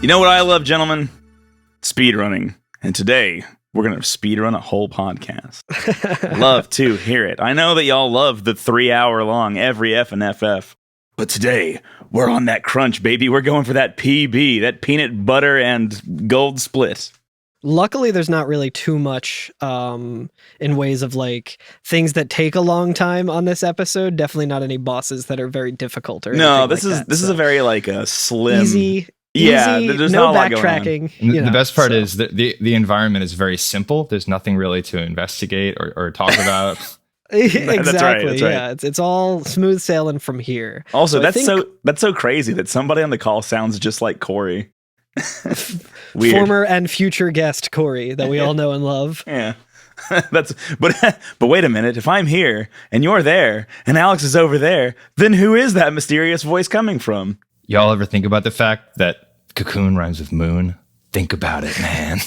You know what I love, gentlemen? Speedrunning. And today, we're going to speedrun a whole podcast. Love to hear it. I know that y'all love the 3-hour long every F and FF. But today, we're on that crunch, baby. We're going for that PB, that peanut butter and gold split. Luckily, there's not really too much in ways of like things that take a long time on this episode. Definitely not any bosses that are very difficult or no. This is a very like a slim, easy. Yeah, there's no not a lot backtracking. Going on. The best part is that the environment is very simple. There's nothing really to investigate or talk about. Exactly. That's right. Yeah, it's all smooth sailing from here. Also, so that's so crazy that somebody on the call sounds just like Corey. Weird. Former and future guest Corey that we all know and love. Yeah. But wait a minute, if I'm here and you're there and Alex is over there, then who is that mysterious voice coming from? Y'all ever think about the fact that Cocoon rhymes with moon? Think about it, man.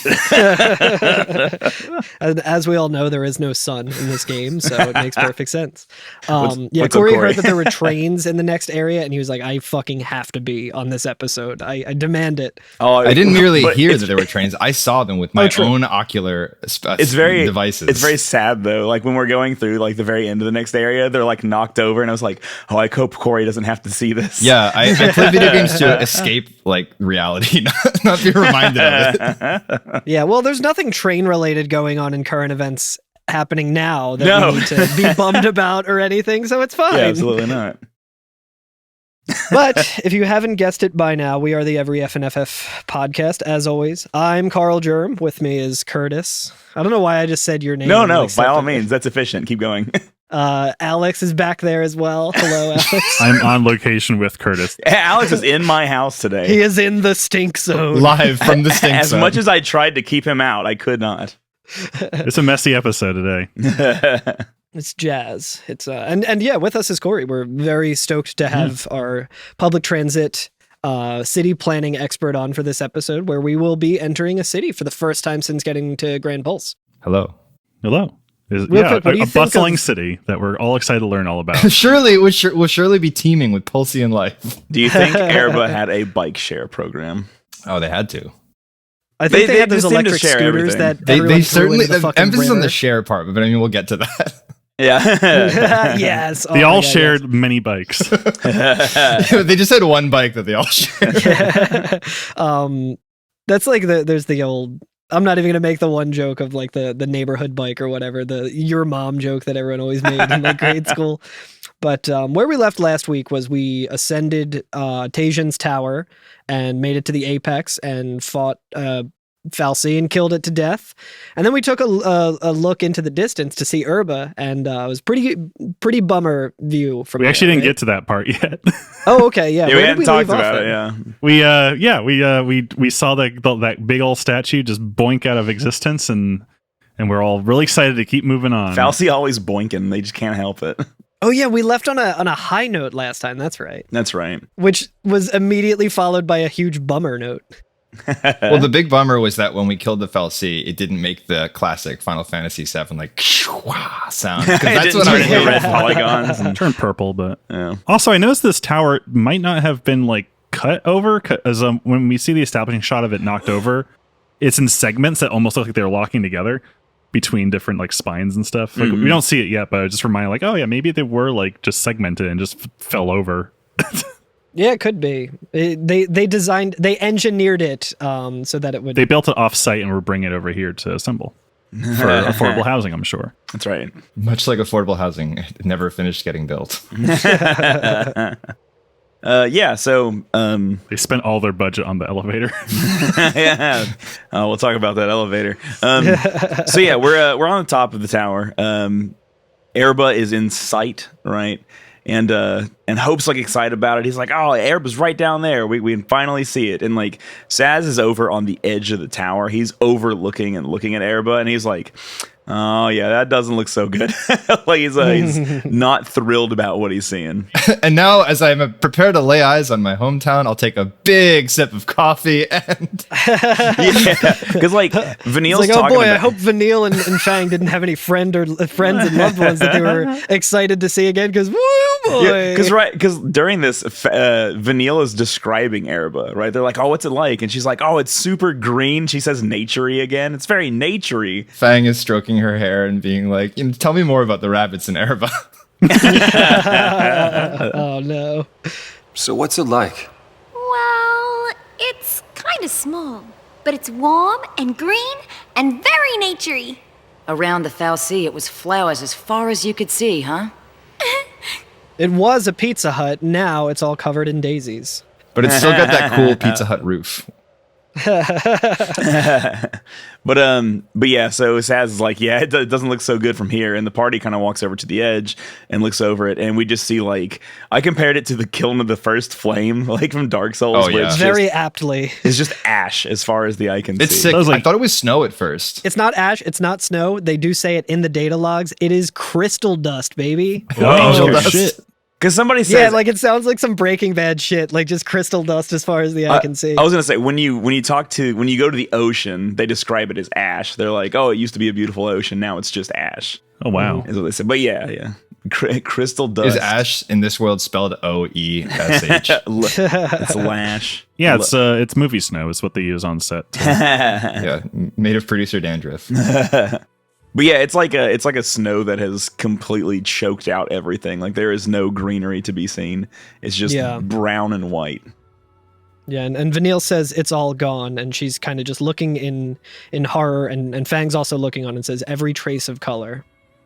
And as we all know, there is no sun in this game, so it makes perfect sense. What's Corey up, heard that there were trains in the next area, and he was like, I fucking have to be on this episode. I demand it. Oh, I didn't merely hear that there were trains. I saw them with my own ocular devices. It's very sad, though. Like, when we're going through, like, the very end of the next area, they're, like, knocked over, and I was like, oh, I hope Corey doesn't have to see this. Yeah, I play video games to escape, like, reality, not be reminded. Yeah, well, there's nothing train related going on in current events happening now that we need to be bummed about or anything, so it's fine. Yeah, absolutely not. But if you haven't guessed it by now, we are the Every F and FF podcast, as always. I'm Carl Germ. With me is Curtis. I don't know why I just said your name. No, by all means, that's efficient. Keep going. Alex is back there as well. Hello, Alex. I'm on location with Curtis. Alex is in my house today. He is in the stink zone. Live from the stink zone. As much as I tried to keep him out, I could not. It's a messy episode today. It's jazz. It's and yeah, with us is Corey. We're very stoked to have our public transit city planning expert on for this episode, where we will be entering a city for the first time since getting to Grand Pulse. Hello. Quick, a bustling city that we're all excited to learn all about. Surely it will surely be teeming with Pulsian life. Do you think Oerba had a bike share program? Oh, they had to. I think they had those just seem to electric share scooters everything. that They certainly the emphasis river. on the share part, but I mean we'll get to that. Yeah. Yes. They all shared many bikes. They just had one bike that they all shared. That's like there's the old. I'm not even gonna make the one joke of like the neighborhood bike or whatever, the your mom joke that everyone always made in like grade school. But where we left last week was we ascended Tajian's tower and made it to the apex and fought Falsi and killed it to death. And then we took a look into the distance to see Oerba, and it was pretty bummer view from We actually there, didn't right? get to that part yet. Oh, okay, yeah. We Where did hadn't we talked leave off about then? it. We saw that big old statue just boink out of existence, and we're all really excited to keep moving on. Falsi always boinking. They just can't help it. Oh yeah, we left on a high note last time. That's right. That's right. Which was immediately followed by a huge bummer note. Well, the big bummer was that when we killed the Falsi, it didn't make the classic Final Fantasy VII like sound. That's what turn into I red polygons. And, Turned purple, but yeah. also I noticed this tower might not have been like cut over, because when we see the establishing shot of it knocked over, it's in segments that almost look like they're locking together between different like spines and stuff. Like we don't see it yet, but I just reminded like, oh yeah, maybe they were like just segmented and just fell over. Yeah, it could be. They engineered it so that it would. They built it off site and were bringing it over here to assemble for affordable housing, I'm sure. That's right. Much like affordable housing, it never finished getting built. Yeah, so They spent all their budget on the elevator. yeah, we'll talk about that elevator. So yeah, we're on the top of the tower. Oerba is in sight, right? And Hope's like excited about it. He's like, "Oh, Oerba's right down there. We can finally see it." And like Saz is over on the edge of the tower. He's overlooking and looking at Oerba, and he's like, "Oh yeah, that doesn't look so good." Like he's not thrilled about what he's seeing. And now, as I'm prepared to lay eyes on my hometown, I'll take a big sip of coffee and Yeah, because like Vanille's It's like, oh talking boy, about, I hope Vanille and Fang didn't have any friends and loved ones that they were excited to see again, because woo boy. Because during this, Vanille is describing Oerba, right? They're like, "Oh, what's it like?" And she's like, "Oh, it's super green." She says "naturey" again. It's very naturey. Fang is stroking her hair and being like, "Tell me more about the rabbits in Oerba." Oh no. So what's it like? Well, it's kind of small, but it's warm and green and very naturey. Around the Foul Sea, it was flowers as far as you could see, huh? It was a Pizza Hut. Now it's all covered in daisies. But it's still got that cool Pizza Hut roof. But yeah, so Saz is like, yeah, it doesn't look so good from here, and the party kind of walks over to the edge and looks over it, and we just see, like, I compared it to the kiln of the first flame, like from Dark Souls. Oh, yeah. Where it's Very aptly. it's just ash as far as the eye can see. It's sick. I thought it was snow at first. It's not ash. It's not snow. They do say it in the data logs. It is crystal dust, baby. Angel dust. Shit. Because somebody says, Yeah, like it sounds like some Breaking Bad shit, like just crystal dust as far as the eye can see. I was gonna say when you go to the ocean, they describe it as ash. They're like, oh, it used to be a beautiful ocean, now it's just ash. Oh wow. Is what they said. But yeah, crystal dust. Is ash in this world spelled OESH? It's lash. Yeah, it's movie snow is what they use on set. Yeah, made of producer dandruff. But yeah, it's like a snow that has completely choked out everything. Like there is no greenery to be seen. It's just brown and white. Yeah, and Vanille says it's all gone, and she's kind of just looking in horror, and Fang's also looking on and says every trace of color.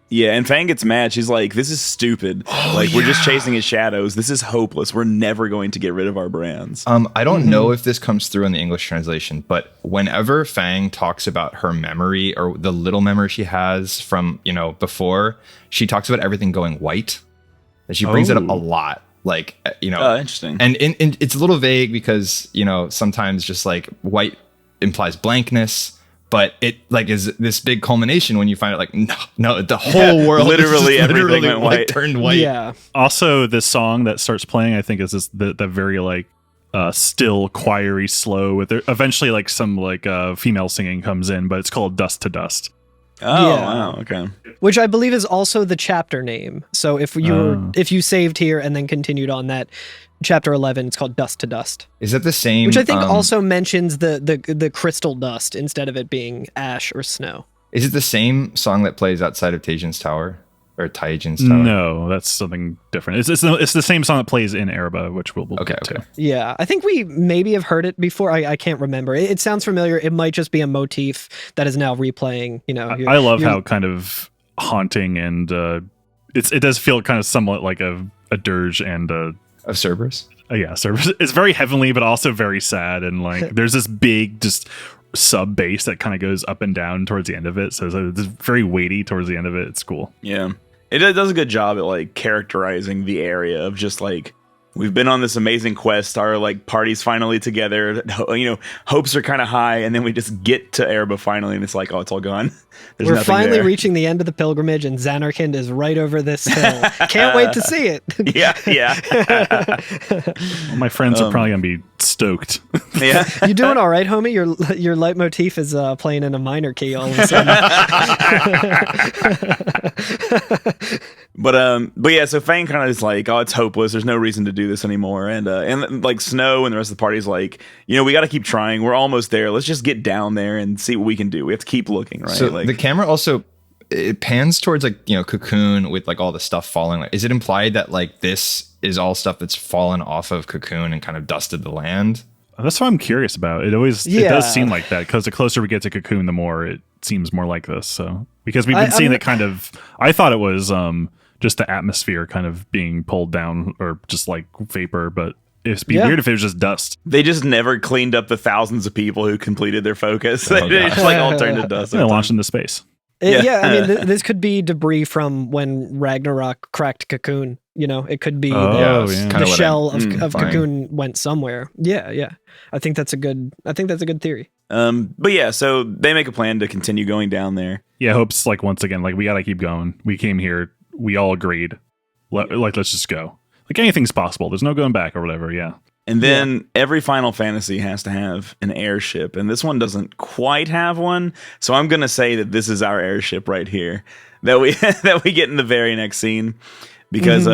Yeah, and Fang gets mad. She's like, this is stupid. We're just chasing his shadows. This is hopeless. We're never going to get rid of our brands. I don't know if this comes through in the English translation, but whenever Fang talks about her memory or the little memory she has from, before, she talks about everything going white. And she brings it up a lot. Like, interesting. And it's a little vague because, sometimes just like white implies blankness. But it like is this big culmination when you find it like no the whole world literally everything went white. Turned white. Yeah. Also, this song that starts playing, I think, is the very like still, choiry, slow. With eventually like some like female singing comes in, but it's called "Dust to Dust." Oh Yeah. wow, okay. Which I believe is also the chapter name. So if you saved here and then continued on that chapter 11, it's called Dust to Dust. Is that the same? Which I think also mentions the crystal dust instead of it being ash or snow. Is it the same song that plays outside of Taijin's Tower? Or Taijin's Tower? No, that's something different. It's the same song that plays in Oerba, which we'll get to. Yeah, I think we maybe have heard it before. I can't remember. It sounds familiar. It might just be a motif that is now replaying. I love how kind of haunting and it does feel kind of somewhat like a dirge and of Cerberus. Yeah, Cerberus. It's very heavenly, but also very sad, and like there's this big just sub bass that kind of goes up and down towards the end of it. So it's very weighty towards the end of it. It's cool. Yeah. It does a good job at like characterizing the area of just like, we've been on this amazing quest. Our like party's finally together. Hopes are kind of high, and then we just get to Oerba finally, and it's like, oh, it's all gone. There's We're nothing finally there. reaching the end of the pilgrimage, and Xanarkand is right over this hill. Can't wait to see it. Yeah. Well, my friends are probably gonna be stoked. Yeah. You doing all right, homie? Your leitmotif is playing in a minor key all of a sudden. But yeah, so Fang kind of is like, oh, it's hopeless. There's no reason to do this anymore. And like Snow and the rest of the party's like, we got to keep trying. We're almost there. Let's just get down there and see what we can do. We have to keep looking, right? So like the camera also it pans towards like Cocoon with like all the stuff falling. Like, is it implied that like this is all stuff that's fallen off of Cocoon and kind of dusted the land? That's what I'm curious about. It does seem like that, because the closer we get to Cocoon, the more it seems more like this. So because we've been seeing it kind of, I thought it was just the atmosphere kind of being pulled down, or just like vapor, but it'd be weird if it was just dust. They just never cleaned up the thousands of people who completed their focus. They just like all turned to dust. They launched into space. I mean, this could be debris from when Ragnarok cracked Cocoon. It could be the shell of Cocoon went somewhere. Yeah. I think that's a good theory. But yeah, so they make a plan to continue going down there. Yeah, Hope's like, once again, like, we gotta keep going. We came here. We all agreed. Let's just go. Like, anything's possible. There's no going back or whatever. Yeah. And then every Final Fantasy has to have an airship, and this one doesn't quite have one. So I'm gonna say that this is our airship right here that we get in the very next scene, because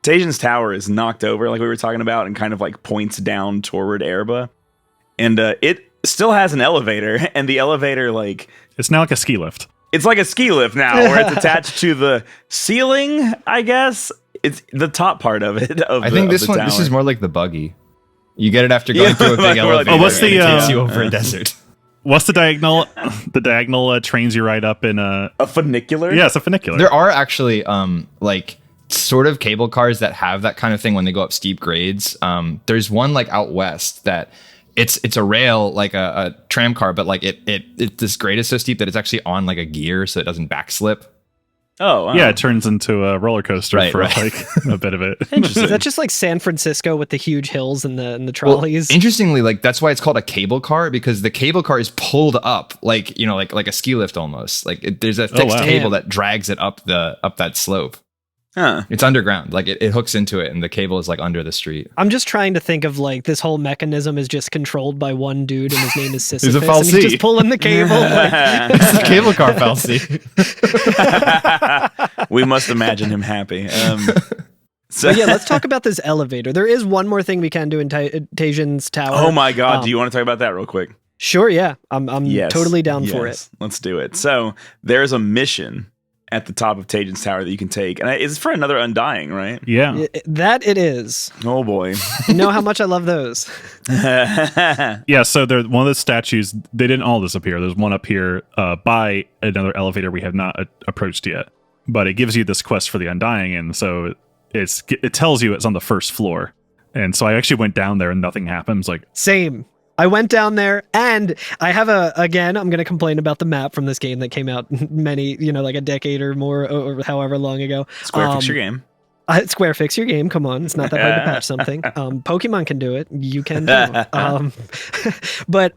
Tajin's tower is knocked over, like we were talking about, and kind of like points down toward Oerba. And it still has an elevator, and the elevator, like... It's now like a ski lift. It's like a ski lift now, where it's attached to the ceiling, I guess. It's the top part of it. I think this is more like the buggy. You get it after going through a big elevator. Oh, what's the... It takes you over a desert. What's the diagonal? The diagonal trains you right up in a funicular? Yeah, it's a funicular. There are actually like sort of cable cars that have that kind of thing when they go up steep grades. There's one like out west that it's a rail, like a tram car, but like this grade is so steep that it's actually on like a gear so it doesn't backslip. Oh, wow. Yeah, it turns into a roller coaster for like a bit of it. Interesting. Is that just like San Francisco with the huge hills and the trolleys? Well, interestingly, like that's why it's called a cable car, because the cable car is pulled up like, you know, like a ski lift almost. Like there's a fixed cable that drags it up that slope. Huh. It's underground. Like it hooks into it and the cable is like under the street. I'm just trying to think of like this whole mechanism is just controlled by one dude and his name is Sisyphus. He's a fal'C. And he's just pulling the cable. It's a cable car fal'C. We must imagine him happy. So yeah, let's talk about this elevator. There is one more thing we can do in Tajin's tower. Oh my God. Do you want to talk about that real quick? Sure, yeah. I'm totally down for it. Let's do it. So there's a mission at the top of Tajin's tower that you can take. And it's for another Undying, right? Yeah. That it is. Oh boy. You know how much I love those. Yeah, so there, one of the statues, they didn't all disappear. There's one up here by another elevator we have not approached yet. But it gives you this quest for the Undying, and so it tells you it's on the first floor. And so I actually went down there and nothing happens. Like Same. I went down there and I have again, I'm going to complain about the map from this game that came out many, like a decade or more or however long ago. Square, fix your game. Square, fix your game. Come on. It's not that hard to patch something. Pokemon can do it. You can too. But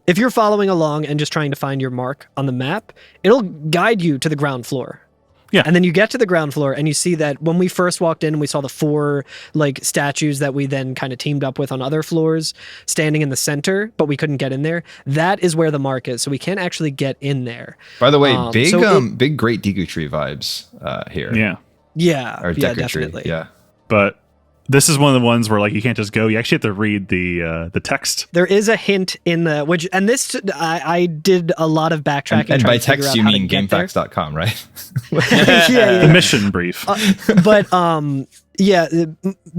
if you're following along and just trying to find your mark on the map, it'll guide you to the ground floor. Yeah. And then you get to the ground floor and you see that when we first walked in and we saw the 4 like statues that we then kind of teamed up with on other floors standing in the center, but we couldn't get in there. That is where the mark is. So we can't actually get in there. By the way, big Great Deku Tree vibes here. Yeah. Yeah. Or yeah, Deku definitely. Tree. Yeah. But this is one of the ones where like you can't just go. You actually have to read the text. There is a hint in this I did a lot backtracking. And by text you mean GameFAQs.com, right? yeah. The mission brief.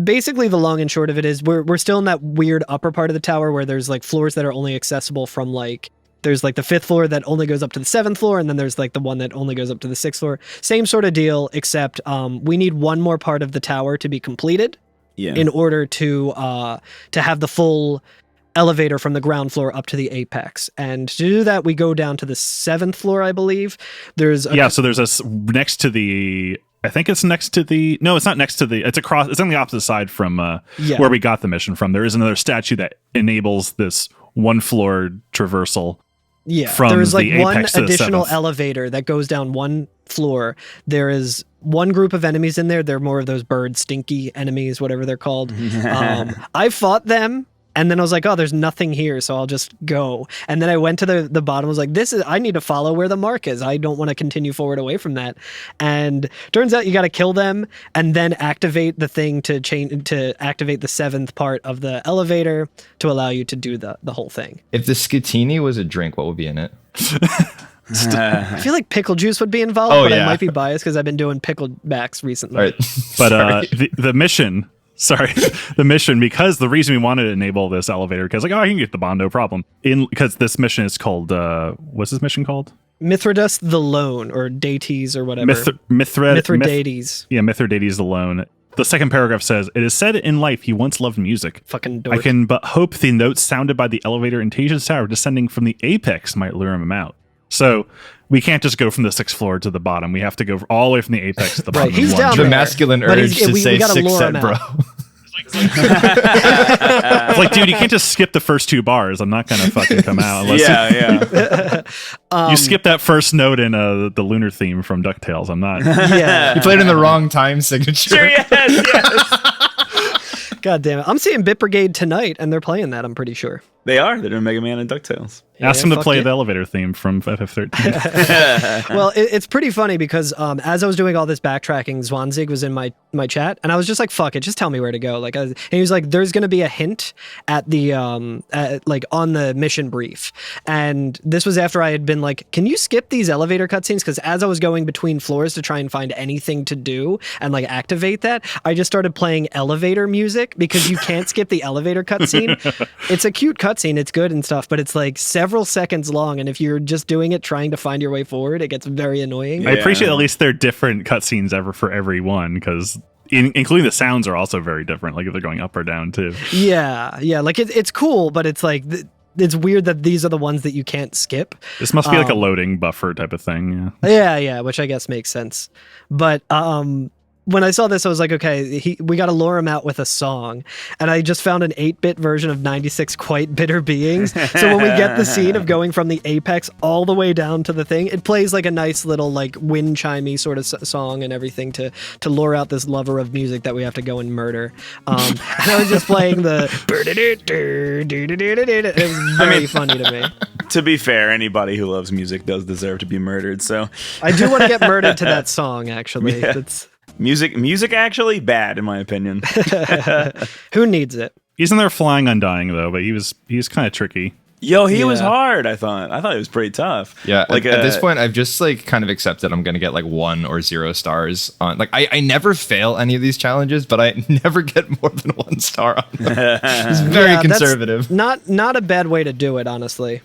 Basically the long and short of it is we're still in that weird upper part of the tower where there's like floors that are only accessible from like there's like the 5th floor that only goes up to the 7th floor, and then there's like the one that only goes up to the 6th floor. Same sort of deal, except we need one more part of the tower to be completed. Yeah. In order to have the full elevator from the ground floor up to the apex. And to do that, we go down to the 7th floor, I believe. So there's a next to the... I think it's next to the... No, it's not next to the... It's across... It's on the opposite side from where we got the mission from. There is another statue that enables this one-floor traversal. Yeah, from there's like the one apex to the additional 7th. elevator that goes down one floor. There is one group of enemies in there. They're more of those bird stinky enemies, whatever they're called. I fought them, and then I was like, oh, there's nothing here, so I'll just go. And then I went to the bottom, was like, I need to follow where the mark is. I don't want to continue forward away from that. And turns out you got to kill them and then activate the thing to activate the 7th part of the elevator to allow you to do the whole thing. If the Scatini was a drink, what would be in it? I feel like pickle juice would be involved, but I might be biased because I've been doing picklebacks recently. All right. But the mission... Sorry, the mission, because the reason we wanted to enable this elevator, because like, I can get the bond, no problem. Because this mission is called, what's this mission called? Mithridates the Lone, or Dates, or whatever. Mithridates. Mithridates the Lone. The second paragraph says, "It is said in life he once loved music. Fucking dork. I can but hope the notes sounded by the elevator in Tajin's tower descending from the apex might lure him out." So we can't just go from the 6th floor to the bottom. We have to go all the way from the apex to the bottom. Right, he's down The there, masculine urge to say gotta 6 lure set, him bro. out. It's like, dude, you can't just skip the first 2 bars. I'm not gonna fucking come out unless you skip that first note in the lunar theme from DuckTales. I'm not. Yeah, You played in the wrong time signature. Sure, yes. God damn it. I'm seeing Bit Brigade tonight, and they're playing that, I'm pretty sure. They are. They're doing Mega Man and DuckTales. Ask him to fuck play yeah. the elevator theme from FF13. Well, it's pretty funny because as I was doing all this backtracking, Zwanzig was in my chat, and I was just like, "Fuck it, just tell me where to go." Like, and he was like, "There's going to be a hint at the like on the mission brief," and this was after I had been like, "Can you skip these elevator cutscenes?" Because as I was going between floors to try and find anything to do and like activate that, I just started playing elevator music because you can't skip the elevator cutscene. It's a cute cutscene, it's good and stuff, but it's like several seconds long, and if you're just doing it trying to find your way forward, it gets very annoying. I appreciate at least they're different cutscenes for every one, because including the sounds are also very different, like if they're going up or down too. Yeah, like it's cool, but it's like it's weird that these are the ones that you can't skip. This must be like a loading buffer type of thing. Yeah, which I guess makes sense. But when I saw this, I was like, okay, we got to lure him out with a song. And I just found an 8-bit version of 96 Quite Bitter Beings. So when we get the scene of going from the apex all the way down to the thing, it plays like a nice little like wind chimey sort of song and everything to lure out this lover of music that we have to go and murder. And I was just playing the... It was very funny to me. To be fair, anybody who loves music does deserve to be murdered. So I do want to get murdered to that song, actually. Yeah. That's... Music actually bad in my opinion. Who needs it? He's in there flying Undying though, but he was kind of tricky. Yo, he was Yeah. hard. I thought it was pretty tough. Yeah, like at this point, I've just like kind of accepted I'm gonna get like 1 or 0 stars on. Like I never fail any of these challenges, but I never get more than 1 star on them. It's very Yeah, that's conservative. Not a bad way to do it, honestly.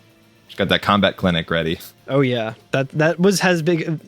Just got that combat clinic ready. Oh yeah, that has been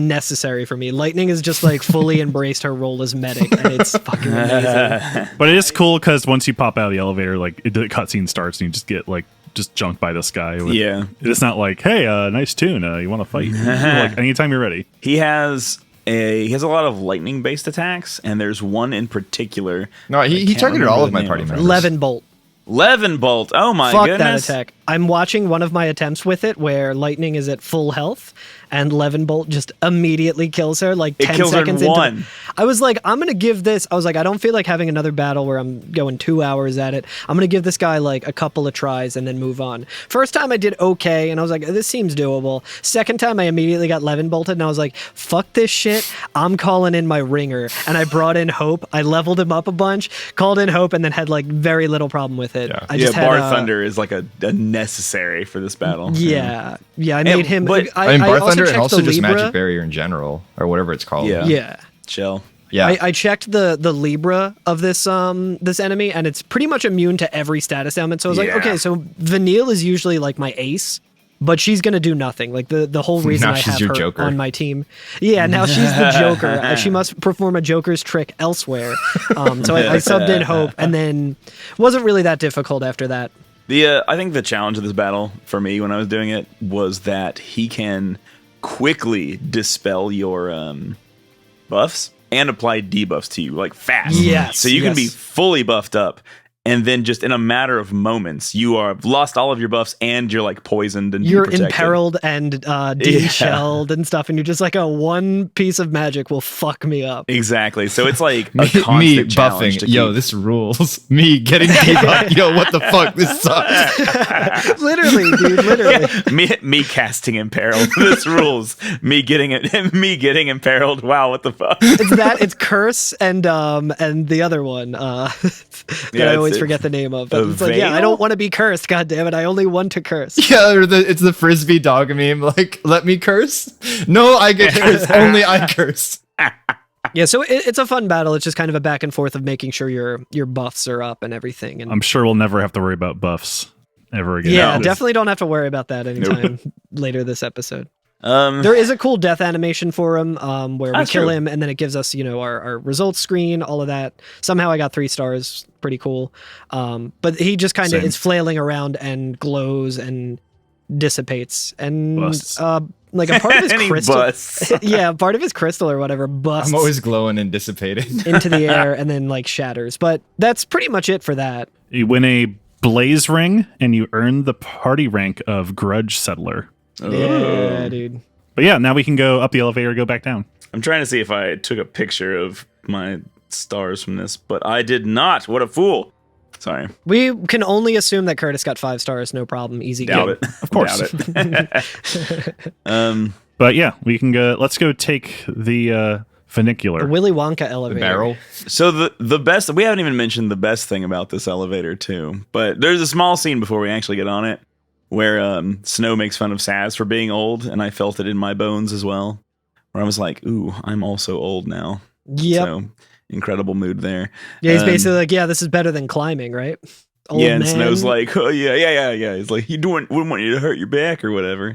necessary for me. Lightning has just like fully embraced her role as medic, and it's fucking amazing. But it is cool because once you pop out of the elevator, like the cutscene starts and you just get like just jumped by this guy. Yeah. It's not like, hey, nice tune. You want to fight? Like anytime you're ready. He has a lot of lightning based attacks, and there's one in particular. No, he can't targeted remember all the of my name party of it. members. Levin Bolt. Levin Bolt. Oh my Fuck goodness. that attack. I'm watching one of my attempts with it where Lightning is at full health and Levin Bolt just immediately kills her like It 10 kills her in seconds into one. I was like, I'm going to give this. I was like, I don't feel like having another battle where I'm going 2 hours at it. I'm going to give this guy like a couple of tries and then move on. First time I did okay and I was like, this seems doable. Second time I immediately got Levin Bolted and I was like, fuck this shit. I'm calling in my ringer. And I brought in Hope. I leveled him up a bunch, called in Hope, and then had like very little problem with it. Yeah. I just had, Bar Thunder is like a necessary for this battle. Yeah, I made him. but- I mean, Bar also Thunder and checked also the just Libra. Magic Barrier in general, or whatever it's called. Yeah. Yeah, Chill. Yeah. I checked the Libra of this enemy, and it's pretty much immune to every status ailment. So I was like, Yeah. okay, so Vanille is usually like my ace, but she's gonna do nothing. Like the whole reason Now I she's have your her Joker. on my team. Yeah, now she's the Joker. She must perform a Joker's trick elsewhere. So I subbed in Hope, and then wasn't really that difficult after that. I think the challenge of this battle for me when I was doing it was that he can quickly dispel your buffs and apply debuffs to you like fast. Yes, So you can be yes. fully buffed up, and then just in a matter of moments, you are lost all of your buffs and you're like poisoned and You're protected. imperiled and de-shelled and stuff, and you're just like, one piece of magic will fuck me up. Exactly. So it's like a me constant challenge buffing. to Yo, keep- this rules. Me getting debuffed. Yo, what the fuck? This sucks. Literally, dude, literally. me casting imperiled. This rules. Me getting imperiled. Wow, what the fuck? It's curse and the other one that Yeah, I always it's forget the name of. But it's like, yeah, I Veil? don't want to be cursed. God damn it! I only want to curse. Yeah, or it's the frisbee dog meme. Like, let me curse. No, I get cursed. Only I curse. Yeah, so it's a fun battle. It's just kind of a back and forth of making sure your buffs are up and everything. And I'm sure we'll never have to worry about buffs ever again. yeah, No. definitely don't have to worry about that anytime later this episode. Um, There is a cool death animation for him where we That's kill true. him and then it gives us, our results screen, all of that. Somehow I got 3 stars. Pretty cool. But he just kind of Same. is flailing around and glows and dissipates. And Busts. like a part of his And he crystal. busts. Yeah, part of his crystal or whatever busts I'm always glowing and dissipating. into the air and then like shatters. But that's pretty much it for that. You win a blaze ring and you earn the party rank of grudge settler. Yeah, dude. But yeah, now we can go up the elevator, go back down. I'm trying to see if I took a picture of my stars from this, but I did not. What a fool. Sorry. We can only assume that Curtis got 5 stars, no problem. Easy Doubt game. it. Of course. Doubt it. But yeah, we can go. Let's go take the funicular. The Willy Wonka The elevator. barrel. So the best, we haven't even mentioned the best thing about this elevator too, but there's a small scene before we actually get on it where Snow makes fun of Saz for being old, and I felt it in my bones as well, where I was like, ooh, I'm also old now. Yep. So incredible mood there. Yeah, he's basically like, yeah, this is better than climbing, right? Old yeah, and man. Snow's like, oh yeah. He's like, he wouldn't want you to hurt your back or whatever.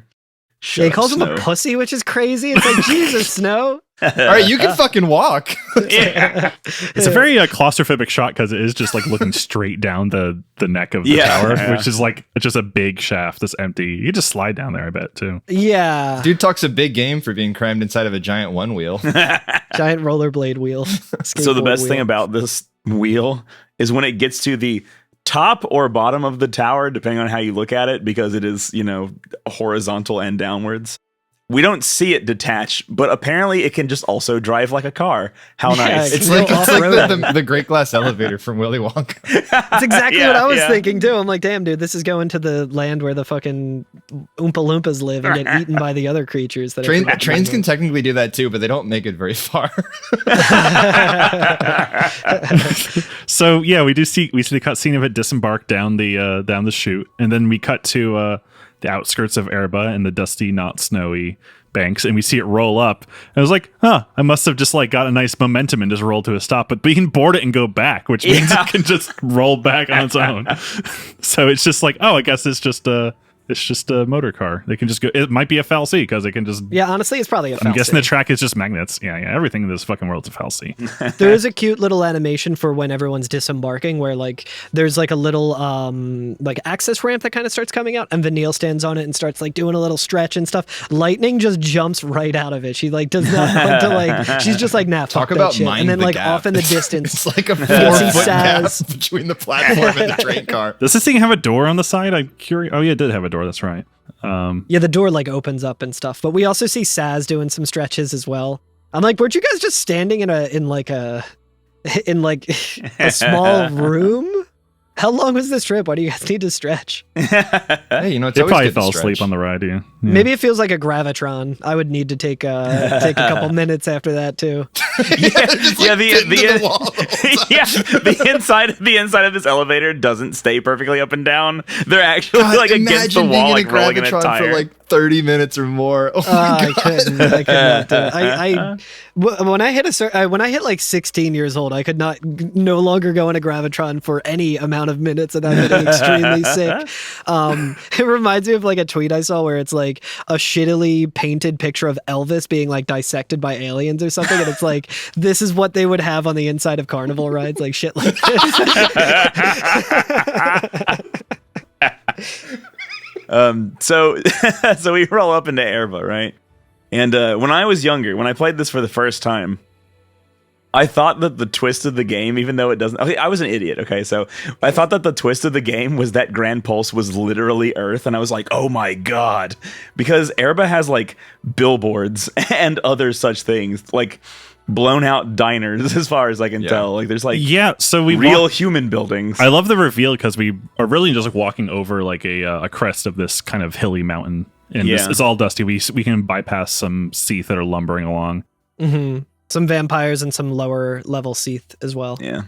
Yeah, he Shut calls up, him Snow. a pussy, which is crazy. It's like, Jesus, Snow. All right, you can fucking walk. Yeah. It's a very claustrophobic shot because it is just like looking straight down the neck of the tower, which is like just a big shaft that's empty. You can just slide down there, I bet, too. Yeah. Dude talks a big game for being crammed inside of a giant one wheel. Giant rollerblade wheel. So the best thing about this wheel is when it gets to the top or bottom of the tower, depending on how you look at it, because it is, horizontal and downwards. We don't see it detach, but apparently it can just also drive like a car. How nice. It's Go like off-road. the Great Glass Elevator from Willy Wonka. That's exactly what I was Yeah. thinking too. I'm like, damn, dude, this is going to the land where the fucking Oompa Loompas live and get eaten by the other creatures. That Trains can technically do that too, but they don't make it very far. So yeah, we see the cutscene of it disembark down the chute, and then we cut to the outskirts of Oerba and the dusty, not snowy banks, and we see it roll up. And I was like, huh, I must have just like got a nice momentum and just rolled to a stop. But we can board it and go back, which means it can just roll back on its own. So it's just like, oh, I guess it's just a motor car. They can just go. It might be a fallacy because they can just. Yeah, honestly, it's probably a I'm guessing the fallacy. track is just magnets. Yeah. Everything in this fucking world's a fallacy. There is a cute little animation for when everyone's disembarking where like there's like a little like access ramp that kind of starts coming out and Vanille stands on it and starts like doing a little stretch and stuff. Lightning just jumps right out of it. She like does not want to like, she's just like, nah, fuck Talk that about shit. mind And then the like gap. off in the distance. It's like a see 4-foot gap Saz. between the platform and the train car. Does this thing have a door on the side? I'm curious. Oh yeah, it did have a door. That's right. Yeah, the door like opens up and stuff. But we also see Saz doing some stretches as well. I'm like, weren't you guys just standing in a small room? How long was this trip? Why do you guys need to stretch? Hey, it's They always probably good to fell stretch. asleep on the ride. Yeah. Maybe it feels like a gravitron. I would need to take a couple minutes after that too. The inside of this elevator doesn't stay perfectly up and down. They're actually like against the Imagine wall, being like rolling in a Gravitron tire. for like 30 minutes or more. Oh my I God. could not do it. When I hit like 16 years old, I could no longer go in a gravitron for any amount of minutes without getting extremely sick. It reminds me of like a tweet I saw where it's like a shittily painted picture of Elvis being like dissected by aliens or something, and it's like this is what they would have on the inside of carnival rides, like shit like this. So we roll up into Oerba, right? And when I was younger, when I played this for the first time, I thought that the twist of the game, even though it doesn't... Okay, I was an idiot, okay? So I thought that the twist of the game was that Grand Pulse was literally Earth, and I was like, oh my god. Because Oerba has, like, billboards and other such things, like blown out diners, as far as I can tell. Like, there's, like, so we real human buildings. I love the reveal because we are really just like walking over like a crest of this kind of hilly mountain, and it's all dusty. We can bypass some Seath that are lumbering along. Mm-hmm. Some vampires and some lower level Seath as well. Yeah.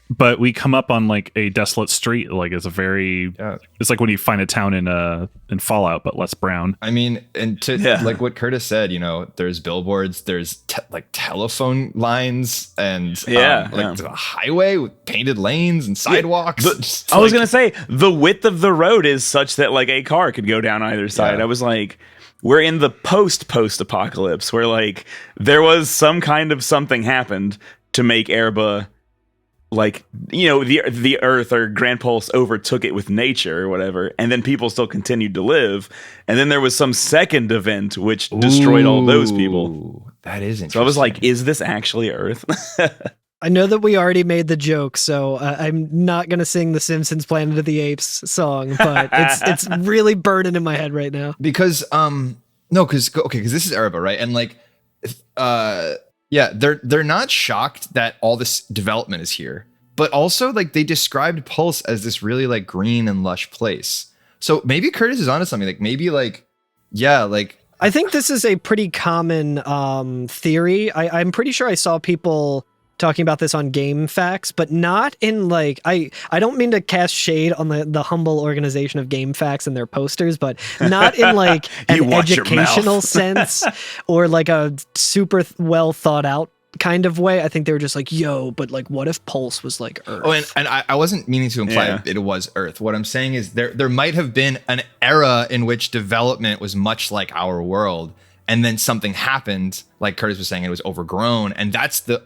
But we come up on like a desolate street. Like it's it's like when you find a town in Fallout, but less brown. I mean, and like what Curtis said, there's billboards, there's like telephone lines, and there's a highway with painted lanes and sidewalks. I was gonna say the width of the road is such that like a car could go down either side. Yeah. I was like, we're in the post apocalypse where like there was some kind of something happened to make Oerba, like, the Earth or Grand Pulse overtook it with nature or whatever, and then people still continued to live, and then there was some second event which destroyed all those people. That is interesting. So I was like, is this actually Earth? I know that we already made the joke, so I'm not gonna sing the Simpsons Planet of the Apes song, but it's really burning in my head right now. Because because this is Oerba, right? And like they're not shocked that all this development is here. But also, like, they described Pulse as this really, like, green and lush place. So maybe Curtis is onto something. Like, maybe, like, yeah, like... I think this is a pretty common theory. I'm pretty sure I saw people talking about this on Game Facts, but not in, like... I don't mean to cast shade on the humble organization of Game Facts and their posters, but not in, like, an educational sense or, like, a super well thought out kind of way. I think they were just like, yo, but like, what if Pulse was like Earth? Oh, and I wasn't meaning to imply it was Earth. What I'm saying is there might have been an era in which development was much like our world, and then something happened, like Curtis was saying, it was overgrown, and that's the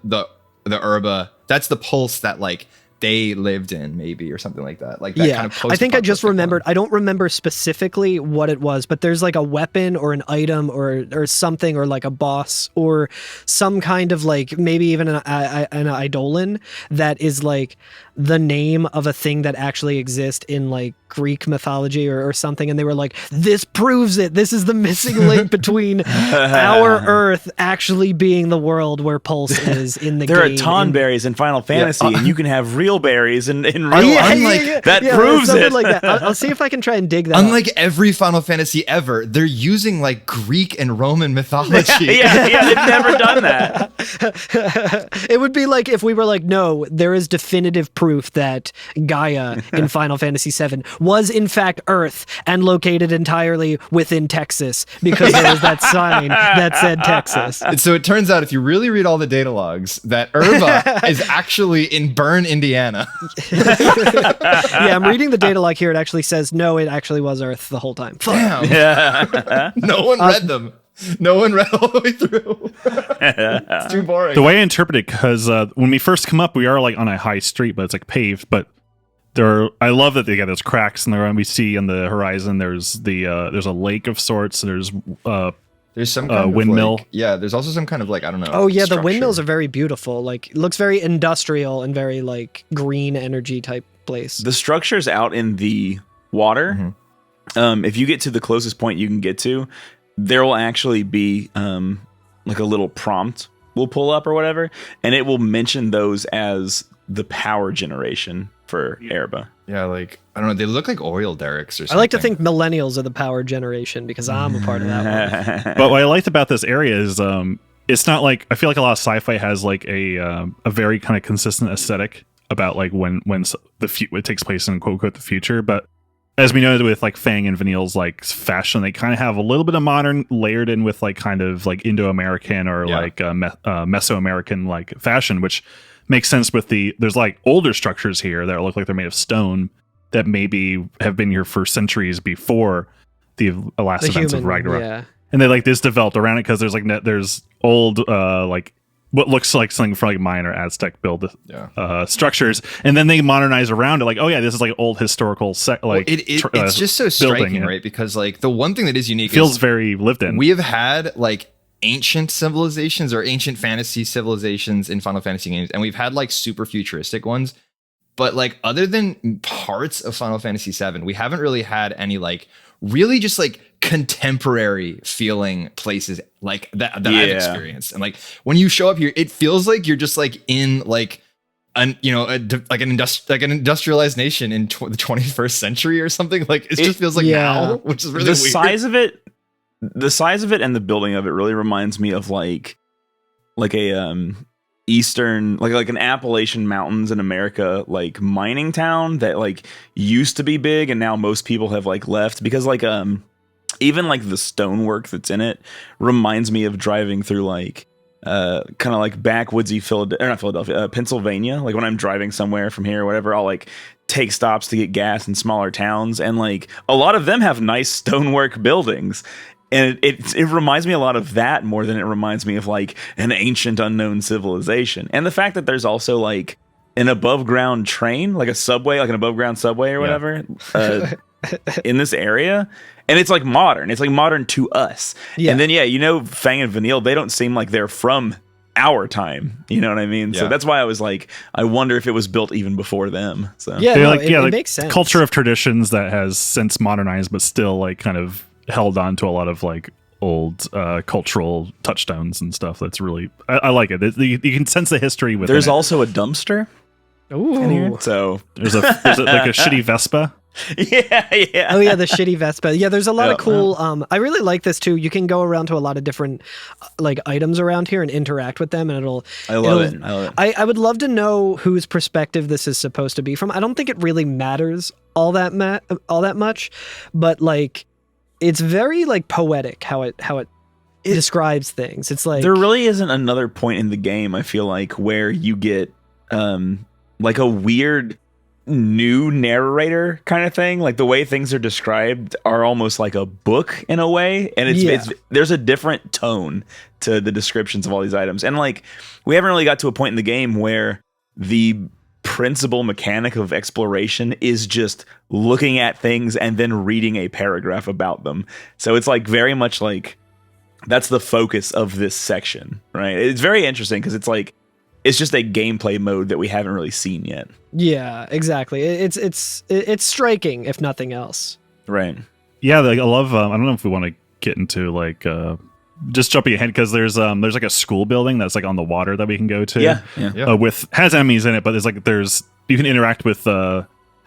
Oerba, that's the Pulse that like they lived in, maybe, or something like that. Like that kind of I think I just remembered. I don't remember specifically what it was, but there's like a weapon or an item or something, or like a boss or some kind of like maybe even an eidolon that is like the name of a thing that actually exists in like Greek mythology or something. And they were like, this proves it. This is the missing link between our Earth actually being the world where Pulse is in the game. There are Tonberries in Final Fantasy, and you can have real berries in real life. That proves it. Like that. I'll see if I can try and dig that Unlike up. every Final Fantasy ever, they're using like Greek and Roman mythology. yeah, they've never done that. It would be like if we were like, no, there is definitive proof that Gaia in Final Fantasy VII was in fact Earth and located entirely within Texas because there was that sign that said Texas. And so it turns out, if you really read all the data logs, that Oerba is actually in Bern, Indiana. Yeah, I'm reading the data log here. It actually says, no, it actually was Earth the whole time. Damn. No one read them. No one read all the way through. It's too boring. The way I interpret it, because when we first come up, we are like on a high street, but it's like paved. But I love that they got those cracks in there, and we see on the horizon there's there's a lake of sorts. There's some kind of windmill. Like, yeah, there's also some kind of like, I don't know. Oh yeah, structure. the windmills are very beautiful. Like, it looks very industrial and very like green energy type place. The structure's out in the water. Mm-hmm. If you get to the closest point you can get to, there will actually be like a little prompt will pull up or whatever, and it will mention those as the power generation for Oerba. Yeah, like, I don't know, they look like oil derricks or something. I like to think millennials are the power generation because I'm a part of that one. But what I liked about this area is it's not like, I feel like a lot of sci-fi has like a very kind of consistent aesthetic about like when it takes place in quote unquote the future. But as we know with like Fang and Vanille's like fashion, they kind of have a little bit of modern layered in with like kind of like Indo-American or like Mesoamerican like fashion, which makes sense with there's like older structures here that look like they're made of stone that maybe have been here for centuries before the last events of Ragnarok. Yeah. And they like this developed around it because there's like there's old like what looks like something from like Mayan or Aztec build structures, and then they modernize around it. Like, oh yeah, this is like old historical it's just so striking, right? Because like the one thing that is unique feels very lived in. We have had like ancient civilizations or ancient fantasy civilizations in Final Fantasy games, and we've had like super futuristic ones. But like other than parts of Final Fantasy VII, we haven't really had any like really just like contemporary feeling places like that I've experienced. And like when you show up here, it feels like you're just like in like an industrialized nation in the 21st century or something. Like it just feels like now, which is really weird. The size of it and the building of it really reminds me of like a eastern like an Appalachian Mountains in America like mining town that like used to be big and now most people have like left because like even like the stonework that's in it reminds me of driving through like kind of like backwoodsy Pennsylvania. Like when I'm driving somewhere from here or whatever, I'll like take stops to get gas in smaller towns, and like a lot of them have nice stonework buildings. And it reminds me a lot of that more than it reminds me of like an ancient unknown civilization. And the fact that there's also like an above ground train, like a subway, like an above ground subway or whatever in this area. And it's like modern. It's like modern to us. Yeah. And then, Fang and Vanille, they don't seem like they're from our time. You know what I mean? Yeah. So that's why I was like, I wonder if it was built even before them. So it makes sense. Culture of traditions that has since modernized, but still like kind of held on to a lot of like old cultural touchstones and stuff. That's really I like it. You can sense the history with it. There's also a dumpster Ooh. So There's like a shitty Vespa. yeah. Oh yeah, the shitty Vespa. Yeah, there's a lot of cool. I really like this too. You can go around to a lot of different like items around here and interact with them, and I love it. I would love to know whose perspective this is supposed to be from. I don't think it really matters all that much, but like it's very like poetic how it describes things. It's like there really isn't another point in the game, I feel like, where you get like a weird new narrator kind of thing. Like the way things are described are almost like a book in a way, and it's there's a different tone to the descriptions of all these items. And like we haven't really got to a point in the game where the principal mechanic of exploration is just looking at things and then reading a paragraph about them. So it's like very much like that's the focus of this section, right? It's very interesting because it's like it's just a gameplay mode that we haven't really seen yet. Yeah, exactly. It's striking, if nothing else. Right. Yeah, like, I love. I don't know if we want to get into like just jumping ahead because there's like a school building that's like on the water that we can go to. Yeah. With has enemies in it, but there's you can interact with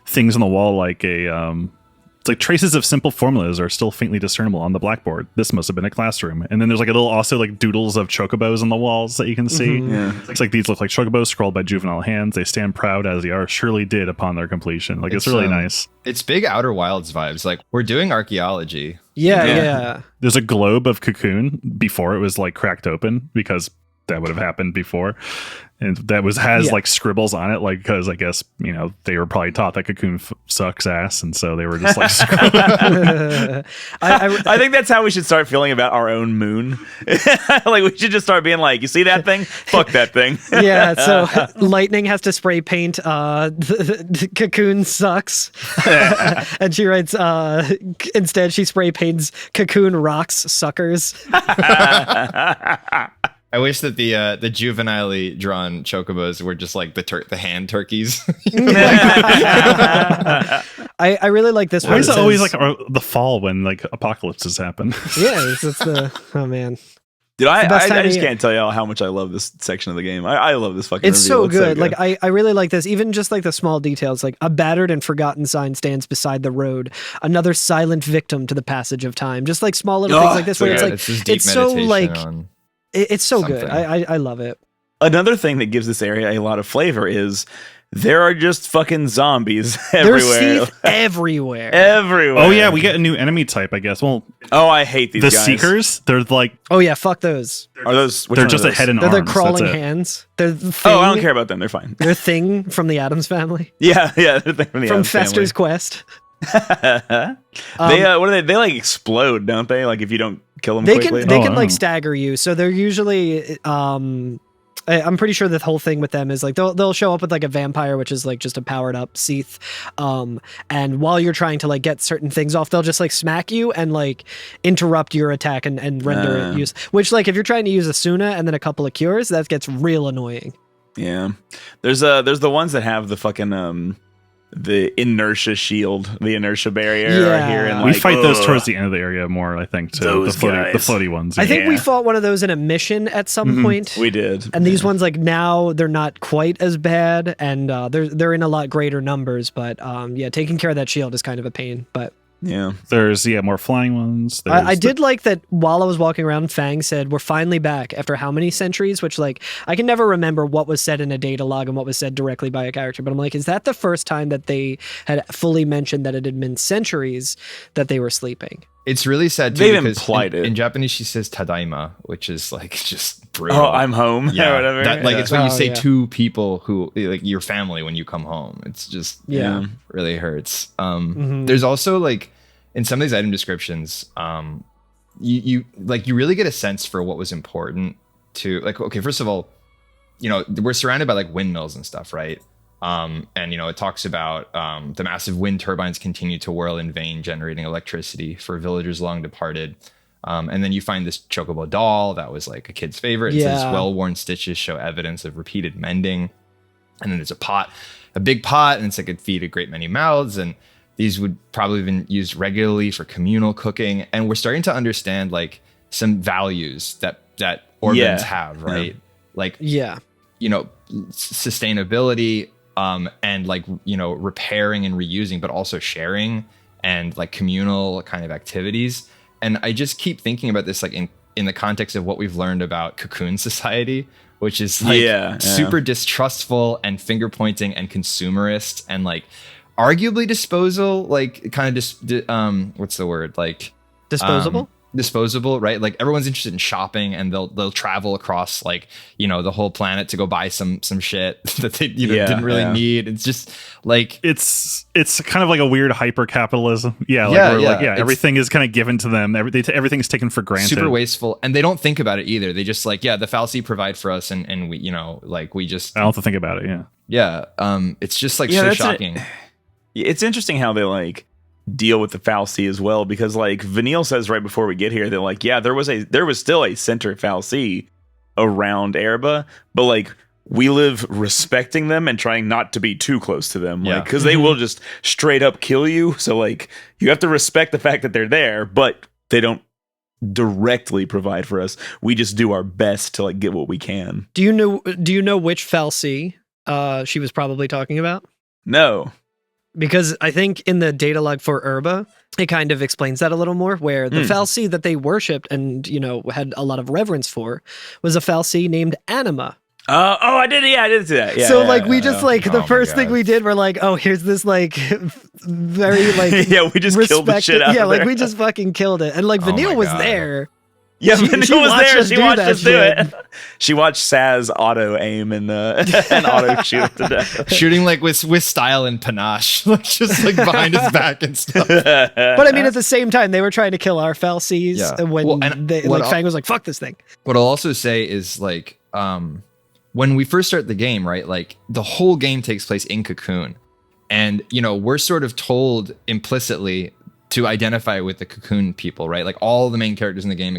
things on the wall like it's like traces of simple formulas are still faintly discernible on the blackboard. This must have been a classroom. And then there's like a little also like doodles of chocobos on the walls that you can see. It's like these look like chocobos scrawled by juvenile hands. They stand proud as they are surely did upon their completion. Like it's really nice. It's big Outer Wilds vibes. Like we're doing archaeology. Yeah. There's a globe of Cocoon before it was like cracked open because that would have happened before. And that has like scribbles on it, like because I guess they were probably taught that Cocoon sucks ass, and so they were just like. I think that's how we should start feeling about our own moon. Like we should just start being like, you see that thing? Fuck that thing. Yeah. So Lightning has to spray paint. Cocoon sucks, and she writes. Instead, she spray paints Cocoon rocks suckers. I wish that the juvenilely drawn chocobos were just like the hand turkeys. I really like this one. Why is it always like the fall when like apocalypses happen? Yeah, it's the oh man. Dude, I just can't tell y'all how much I love this section of the game. I love this fucking. It's so good. Like I really like this. Even just like the small details. Like a battered and forgotten sign stands beside the road. Another silent victim to the passage of time. Just like small little things like this, where it's like it's so like. It's so good. I love it. Another thing that gives this area a lot of flavor is there are just fucking zombies everywhere. There's teeth everywhere. Everywhere. Oh yeah, we get a new enemy type, I guess. Well, I hate these guys. The Seekers, they're like... Oh yeah, fuck those. They're just a head and arms. They're crawling hands. They're the thing. Oh, I don't care about them. They're fine. They're Thing from the Addams Family. Yeah, they're Thing from the Addams Fester's Family. Quest. They what are they? They like explode, don't they? Like if you don't kill them quickly. They can like stagger you. So they're usually I'm pretty sure the whole thing with them is like they'll show up with like a vampire, which is like just a powered up Seath. And while you're trying to like get certain things off, they'll just like smack you and like interrupt your attack and render it use. Which like if you're trying to use a Suna and then a couple of cures, that gets real annoying. Yeah, there's the ones that have the fucking the inertia shield, the inertia barrier right here. And we fight those towards the end of the area more, I think, too. The floaty ones. I think we fought one of those in a mission at some point. We did. And these ones, like now, they're not quite as bad, and they're in a lot greater numbers. But taking care of that shield is kind of a pain. But yeah, there's more flying ones. I did like that while I was walking around, Fang said, "We're finally back after how many centuries?" Which like I can never remember what was said in a data log and what was said directly by a character. But I'm like, is that the first time that they had fully mentioned that it had been centuries that they were sleeping? It's really sad too. They've because implied it. In Japanese, she says "tadaima," which is like just brutal. Oh, I'm home. Yeah, or whatever. It's when you say to people who like your family when you come home. It's just really hurts. There's also like. In some of these item descriptions, you really get a sense for what was important to like. Okay, first of all, we're surrounded by like windmills and stuff, right? And it talks about the massive wind turbines continue to whirl in vain, generating electricity for villagers long departed. And then you find this chocobo doll that was like a kid's favorite. It says well-worn stitches show evidence of repeated mending. And then there's a big pot, and it's like it feed a great many mouths and. These would probably have been used regularly for communal cooking. And we're starting to understand like some values that Oerbans have, right? Like, sustainability, and like, you know, repairing and reusing, but also sharing and like communal kind of activities. And I just keep thinking about this like in the context of what we've learned about Cocoon society, which is like super distrustful and finger pointing and consumerist and like arguably disposal, like kind of what's the word, like disposable, right? Like everyone's interested in shopping and they'll travel across like, you know, the whole planet to go buy some shit that they didn't really need. It's just like it's kind of like a weird hyper capitalism. Everything is kind of given to them. Everything's taken for granted. Super wasteful, and they don't think about it either. They just like, the fallacy provide for us, and we, you know, like we just I don't have to think about it. It's just like so shocking. It's interesting how they like deal with the fallacy as well, because like Vanille says right before we get here that like there was still a center fallacy around Oerba, but like we live respecting them and trying not to be too close to them, like because they will just straight up kill you. So like you have to respect the fact that they're there, but they don't directly provide for us. We just do our best to like get what we can. Do you know which fallacy she was probably talking about? No. Because I think in the data log for Oerba, it kind of explains that a little more, where the fallacy that they worshipped and, you know, had a lot of reverence for was a fallacy named anima. I did see that. Yeah, so like we just like the first thing we did, we're like, oh, here's this like very like we just killed the shit out of like there. we just fucking killed it. And like Vanille was there. Yeah, Vanille was there. She watched us do it. She watched Saz auto aim and auto shoot to death. Shooting like with style and panache, like just like behind his back and stuff. But I mean, at the same time, they were trying to kill our fallacies when Fang was like, "Fuck this thing." What I'll also say is like, when we first start the game, right? Like the whole game takes place in Cocoon, and you know we're sort of told implicitly to identify with the Cocoon people, right? Like all the main characters in the game,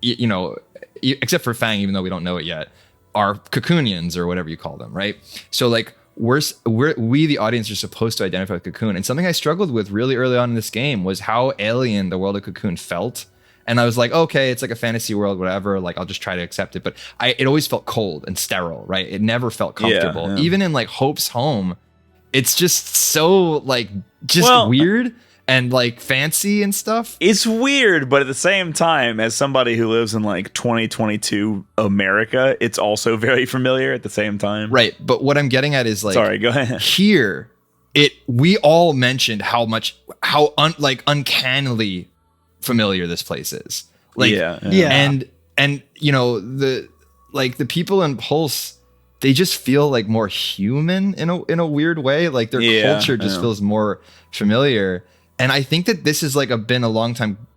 you know, except for Fang, even though we don't know it yet, are Cocoonians or whatever you call them, right? So like we the audience are supposed to identify with Cocoon. And something I struggled with really early on in this game was how alien the world of Cocoon felt. And I was like, okay, it's like a fantasy world, whatever. Like I'll just try to accept it. But it always felt cold and sterile, right? It never felt comfortable. Even in like Hope's home, it's just so like weird and like fancy and stuff. It's weird, but at the same time, as somebody who lives in like 2022 America, it's also very familiar at the same time. Right. But what I'm getting at is like, sorry, go ahead. Here, we all mentioned how uncannily familiar this place is. Like, and you know, the people in Pulse, they just feel like more human in a weird way. Like their culture just feels more familiar. And I think that this is like been a long time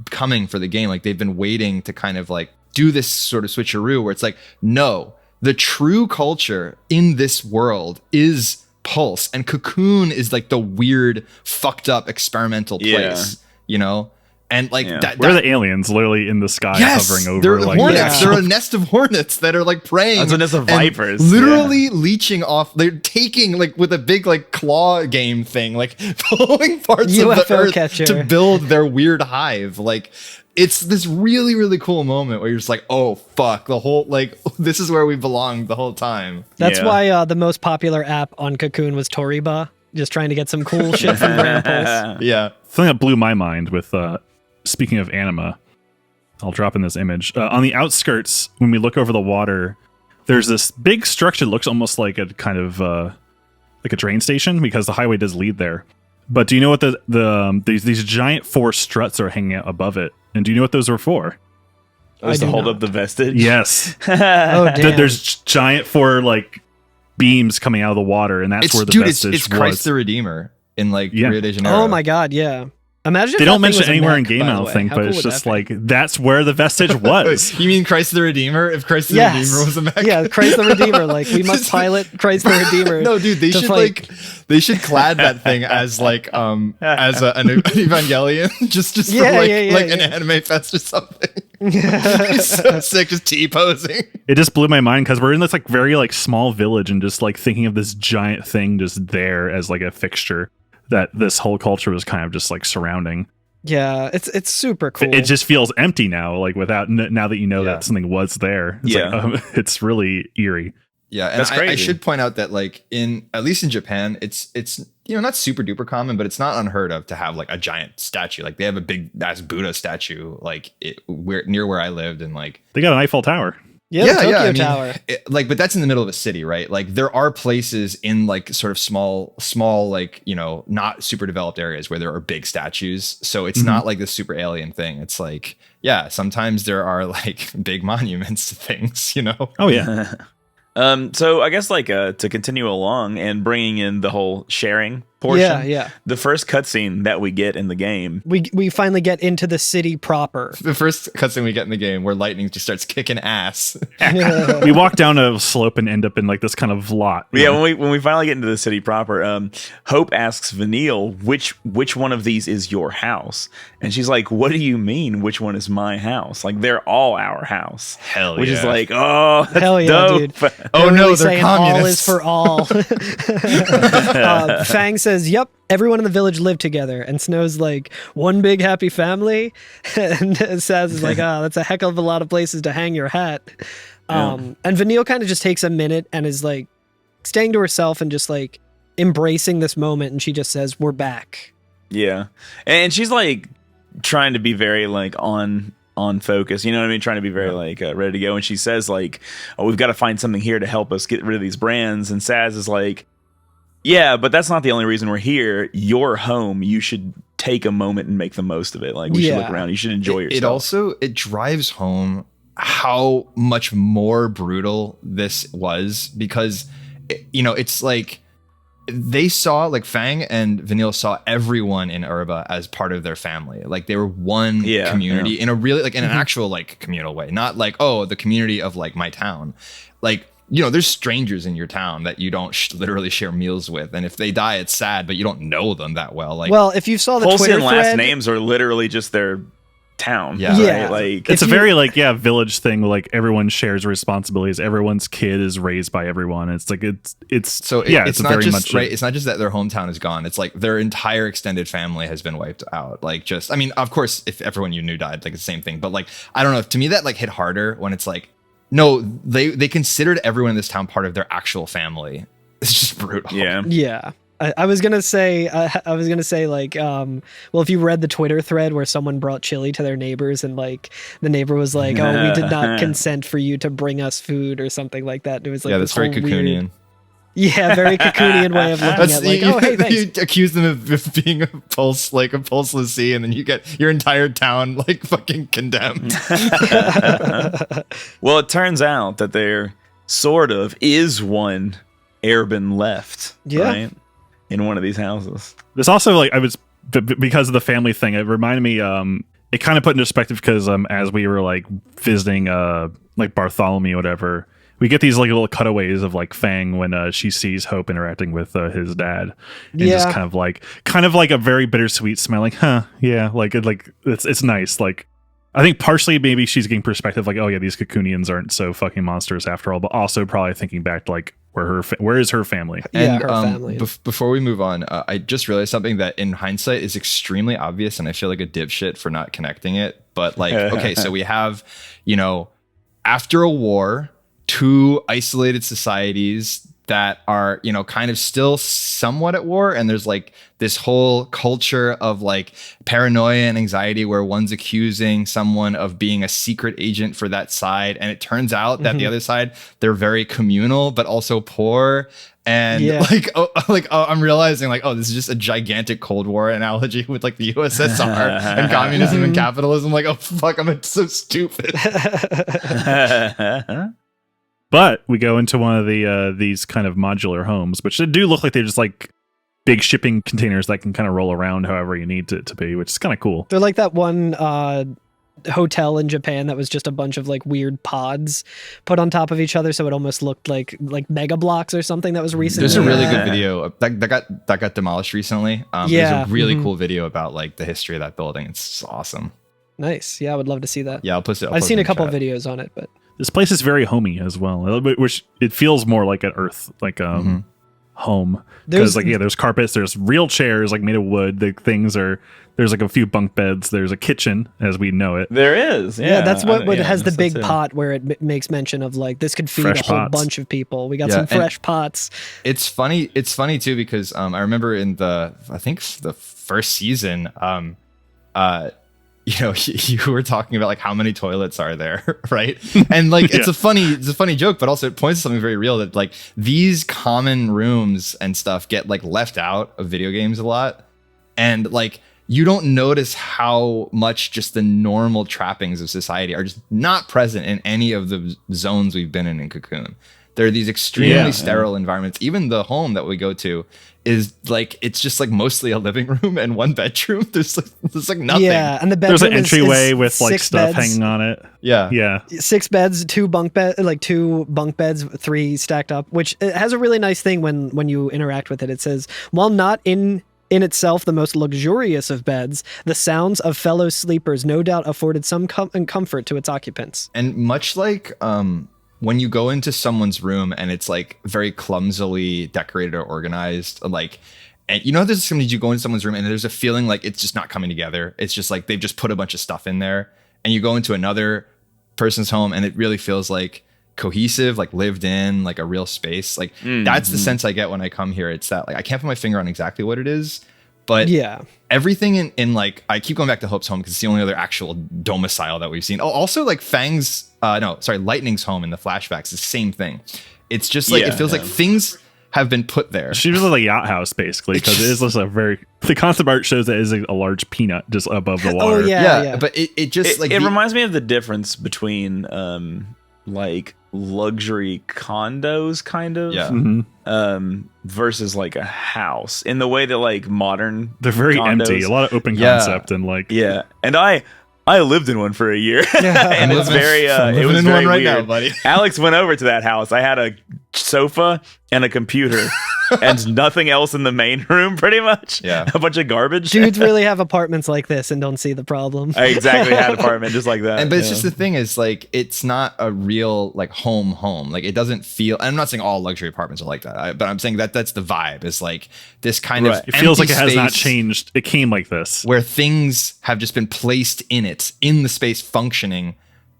coming for the game. Like they've been waiting to kind of like do this sort of switcheroo where it's like, no, the true culture in this world is Pulse, and Cocoon is like the weird, fucked up experimental place, you know? And like we're the aliens literally in the sky hovering over. They're like hornets. They're a nest of hornets that are like preying. That's a nest of vipers. Literally leeching off. They're taking like with a big like claw game thing, like pulling parts UFO of the earth catcher to build their weird hive. Like it's this really, really cool moment where you're just like, oh fuck, the whole like this is where we belonged the whole time. That's why the most popular app on Cocoon was Toriba, just trying to get some cool shit from Grand Pulse. Yeah. Something that blew my mind with speaking of anima, I'll drop in this image. On the outskirts, when we look over the water, there's this big structure that looks almost like a kind of like a train station, because the highway does lead there. But do you know what these giant 4 struts are hanging out above it? And do you know what those are for? To hold up the vestige? Yes. Oh, damn. There's giant 4 like beams coming out of the water, and that's where the vestige it's Christ the Redeemer in like Rio de Janeiro. Oh my god, yeah. Imagine if they that don't thing mention was a anywhere in mech, game, by I the don't way. think, How but cool it's would just that be? like that's where the vestige was. You mean Christ the Redeemer? If Christ the Yes. Redeemer was a mech? Yeah, Christ the Redeemer. Like we must pilot Christ the Redeemer. No, dude, they should fight. they should clad that thing as like as an Evangelion, just for like an anime fest or something. He's so sick, just T-posing. It just blew my mind because we're in this like very like small village and just like thinking of this giant thing just there as like a fixture that this whole culture was kind of just like surrounding. Yeah, it's super cool. It just feels empty now, like without now that you know that something was there. It's like, it's really eerie. Yeah, and That's crazy. I should point out that like at least in Japan, it's not super duper common, but it's not unheard of to have like a giant statue. Like they have a big ass Buddha statue like near where I lived, and like They got an Eiffel Tower. Yeah, the Tokyo Tower. But that's in the middle of a city, right? Like there are places in like sort of small, like, not super developed areas where there are big statues. So it's not like this super alien thing. It's like, yeah, sometimes there are like big monuments to things, Oh yeah. So I guess like to continue along and bringing in the whole sharing portion. Yeah. The first cutscene that we get in the game. We finally get into the city proper. The first cutscene we get in the game where lightning just starts kicking ass. We walk down a slope and end up in like this kind of lot. Yeah, when we finally get into the city proper, Hope asks Vanille which one of these is your house, and she's like, "What do you mean? Which one is my house? Like they're all our house." Hell which yeah. is like, oh, that's Hell yeah, dope. dude. Oh They're no, really they're saying communists. all is for all. Fang says, "Yep, everyone in the village lived together." And Snow's like, "One big happy family." And Saz is like, "Oh, that's a heck of a lot of places to hang your hat." And Vanille kind of just takes a minute and is like staying to herself and just like embracing this moment. And she just says, "We're back." Yeah, and she's like trying to be very like on focus, you know what I mean? Trying to be very like ready to go. And she says like, "Oh, we've got to find something here to help us get rid of these brands." And Saz is like, "Yeah, but that's not the only reason we're here. You're home. You should take a moment and make the most of it. Like we should look around. You should enjoy yourself." It drives home how much more brutal this was, because it's like they saw, like Fang and Vanille saw everyone in Oerba as part of their family. Like they were one community in a really like in an actual like communal way, not like, oh, the community of like my town. Like, there's strangers in your town that you don't literally share meals with, and if they die, it's sad, but you don't know them that well. Like, well, if you saw the Wholesome Twitter last thread, names are literally just their town. Yeah. Right? Like It's a very like village thing where like everyone shares responsibilities. Everyone's kid is raised by everyone. It's like it's it's not very just much right. It's not just that their hometown is gone. It's like their entire extended family has been wiped out. Like of course, if everyone you knew died, like the same thing. But like I don't know. To me, that like hit harder when it's like, no, they considered everyone in this town part of their actual family. It's just brutal. Yeah. I was gonna say like, well, if you read the Twitter thread where someone brought chili to their neighbors and like the neighbor was like, "Oh, we did not consent for you to bring us food," or something like that. It was like, yeah, that's very Cocoonian. Very Cocoonian way of looking at like, "Oh, hey, thanks." You accuse them of being a pulseless sea, and then you get your entire town like fucking condemned. well, it turns out that there sort of is one Airban left. Right? In one of these houses. There's also like because of the family thing, it reminded me it kind of put into perspective because as we were like visiting like Bartholomew or whatever, we get these like little cutaways of like Fang when she sees Hope interacting with his dad, and just kind of like a very bittersweet smile, like, like it's nice. Like I think partially maybe she's getting perspective like, oh yeah, these Cocoonians aren't so fucking monsters after all, but also probably thinking back to like where is her family? And her family. Before we move on, I just realized something that in hindsight is extremely obvious, and I feel like a dipshit for not connecting it. But like, okay, so we have, after a war, two isolated societies that are, kind of still somewhat at war. And there's like this whole culture of like paranoia and anxiety where one's accusing someone of being a secret agent for that side. And it turns out that the other side, they're very communal, but also poor. And I'm realizing like, oh, this is just a gigantic Cold War analogy with like the USSR and communism and capitalism. Like, oh, fuck, I'm so stupid. But we go into one of these kind of modular homes, which do look like they're just like big shipping containers that can kind of roll around however you need to be, which is kind of cool. They're like that one hotel in Japan that was just a bunch of like weird pods put on top of each other, so it almost looked like mega blocks or something that was recently. There's a really good video that got demolished recently. There's a really cool video about like the history of that building. It's awesome. Nice. Yeah, I would love to see that. Yeah, I'll post it. I've seen a couple videos on it, but this place is very homey as well, which it feels more like an Earth, like home. Because there's carpets, there's real chairs like made of wood. There's like a few bunk beds. There's a kitchen as we know it. There is. Yeah, that's what has the big pot where it makes mention of like this could feed Fresh a whole pots. bunch of people. We got some fresh pots. It's funny too because I remember in the first season, you were talking about like how many toilets are there, right? And like it's a funny joke, but also it points to something very real that like these common rooms and stuff get like left out of video games a lot, and like you don't notice how much just the normal trappings of society are just not present in any of the zones we've been in Cocoon. There are these extremely sterile environments. Even the home that we go to is like, it's just like mostly a living room and one bedroom. There's like nothing. Yeah, and the bedroom there's an entryway with like stuff beds. hanging on it. Yeah. 6 beds, 2 bunk beds, 3 stacked up, which it has a really nice thing when you interact with it. It says, while not in itself the most luxurious of beds, the sounds of fellow sleepers no doubt afforded some comfort to its occupants. And much like when you go into someone's room and it's like very clumsily decorated or organized, like, and you know, there's sometimes you go into someone's room and there's a feeling like it's just not coming together. It's just like they've just put a bunch of stuff in there, and you go into another person's home and it really feels like cohesive, like lived in, like a real space. Like that's the sense I get when I come here. It's that like I can't put my finger on exactly what it is, but everything in like, I keep going back to Hope's home because it's the only other actual domicile that we've seen. Oh, also like Lightning's home in the flashbacks, the same thing. It's just like it feels like things have been put there. She was like a yacht house basically, because it is just the concept art shows that it is a large peanut just above the water. Oh yeah. But it just it reminds me of the difference between like luxury condos kind of versus like a house, in the way that like modern they're very condos, empty, a lot of open concept and like and I lived in one for a year and it's very it was very right weird. Now, buddy. Alex went over to that house. I had a sofa and a computer and nothing else in the main room, pretty much. A bunch of garbage. Dudes really have apartments like this and don't see the problem. I exactly had an apartment just like that. But it's just the thing is like, it's not a real like home. Like it doesn't feel, and I'm not saying all luxury apartments are like that, but I'm saying that that's the vibe, is like this kind of it feels like it has space not changed. It came like this, where things have just been placed in the space functioning,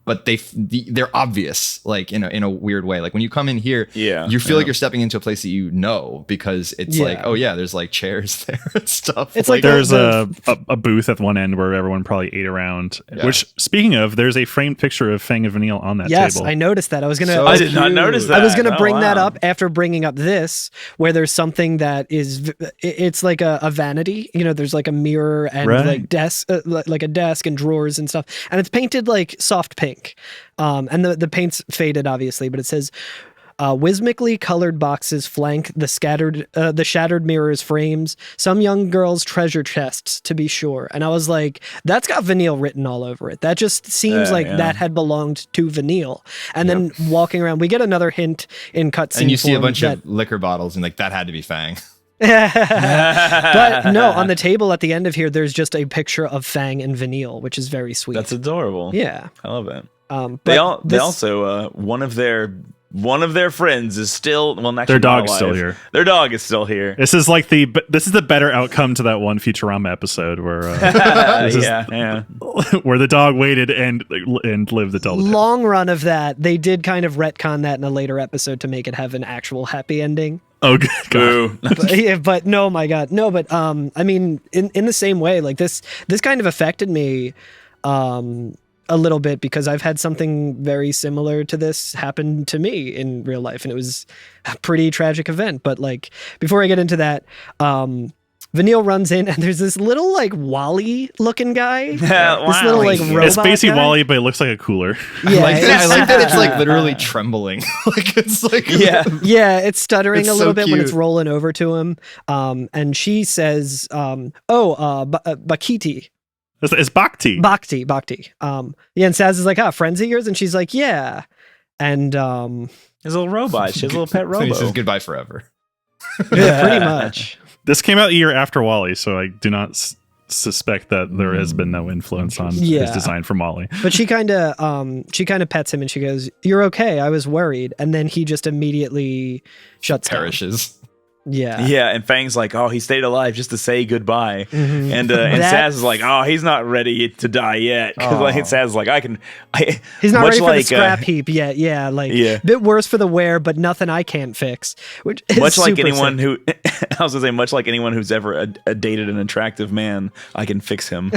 but they're obvious, like in a weird way. Like when you come in here, you feel like you're stepping into a place that you know, because it's like, oh yeah, there's like chairs there and stuff. It's like there's a booth at one end where everyone probably ate around. Which, speaking of, there's a framed picture of Fang and Vanille on that table. Yes, I noticed that. I was gonna. I did not notice that. I was gonna bring that up after bringing up this, where there's something that is, it's like a vanity. You know, there's like a mirror and like desk, like a desk and drawers and stuff, and it's painted like soft pink. And the paint's faded, obviously, but it says, whimsically colored boxes flank the shattered mirrors frames, some young girl's treasure chests, to be sure. And I was like, that's got Vanille written all over it. That just seems like that had belonged to Vanille. And then walking around, we get another hint in cutscene, and you see a bunch of liquor bottles, and like that had to be Fang. But no, on the table at the end of here, there's just a picture of Fang and Vanille, which is very sweet. That's adorable. Yeah, I love it. They also one of their friends is still, well, actually their dog's not alive. still here. Their dog is still here. This is like this is the better outcome to that one Futurama episode where where the dog waited and lived to tell the tale. Long run of that, they did kind of retcon that in a later episode to make it have an actual happy ending. Oh, God. But no, my God, no. But I mean, in the same way, like this kind of affected me a little bit, because I've had something very similar to this happen to me in real life, and it was a pretty tragic event. But like, before I get into that, Vanille runs in and there's this little like Wally looking guy. This little like robot. It's basically guy. Wally, but it looks like a cooler. Yeah, I like that it's like literally trembling. Like it's like it's stuttering It's a little so bit when it's cute. rolling over to him. And she says, Bakiti. It's Bhakti. Bhakti. And Saz is like, friends of yours? And she's like, yeah. And His little robot. She has a little pet So he says robo. goodbye forever. yeah, pretty much. This came out a year after Wally, so I do not suspect that there has been no influence on his design for Wally. But she kind of pets him and she goes, "You're okay. I was worried." And then he just immediately shuts down. Perishes. Yeah. Yeah, and Fang's like, oh, he stayed alive just to say goodbye. Mhm. And That- Saz is like, oh, he's not ready to die yet. Because like, Saz is like, He's not much ready for like, the scrap heap yet. Yeah, like Yeah. bit worse for the wear, but nothing I can't fix. Which is much like super anyone sick. who, I was gonna say, much like anyone who's ever dated an attractive man, I can fix him.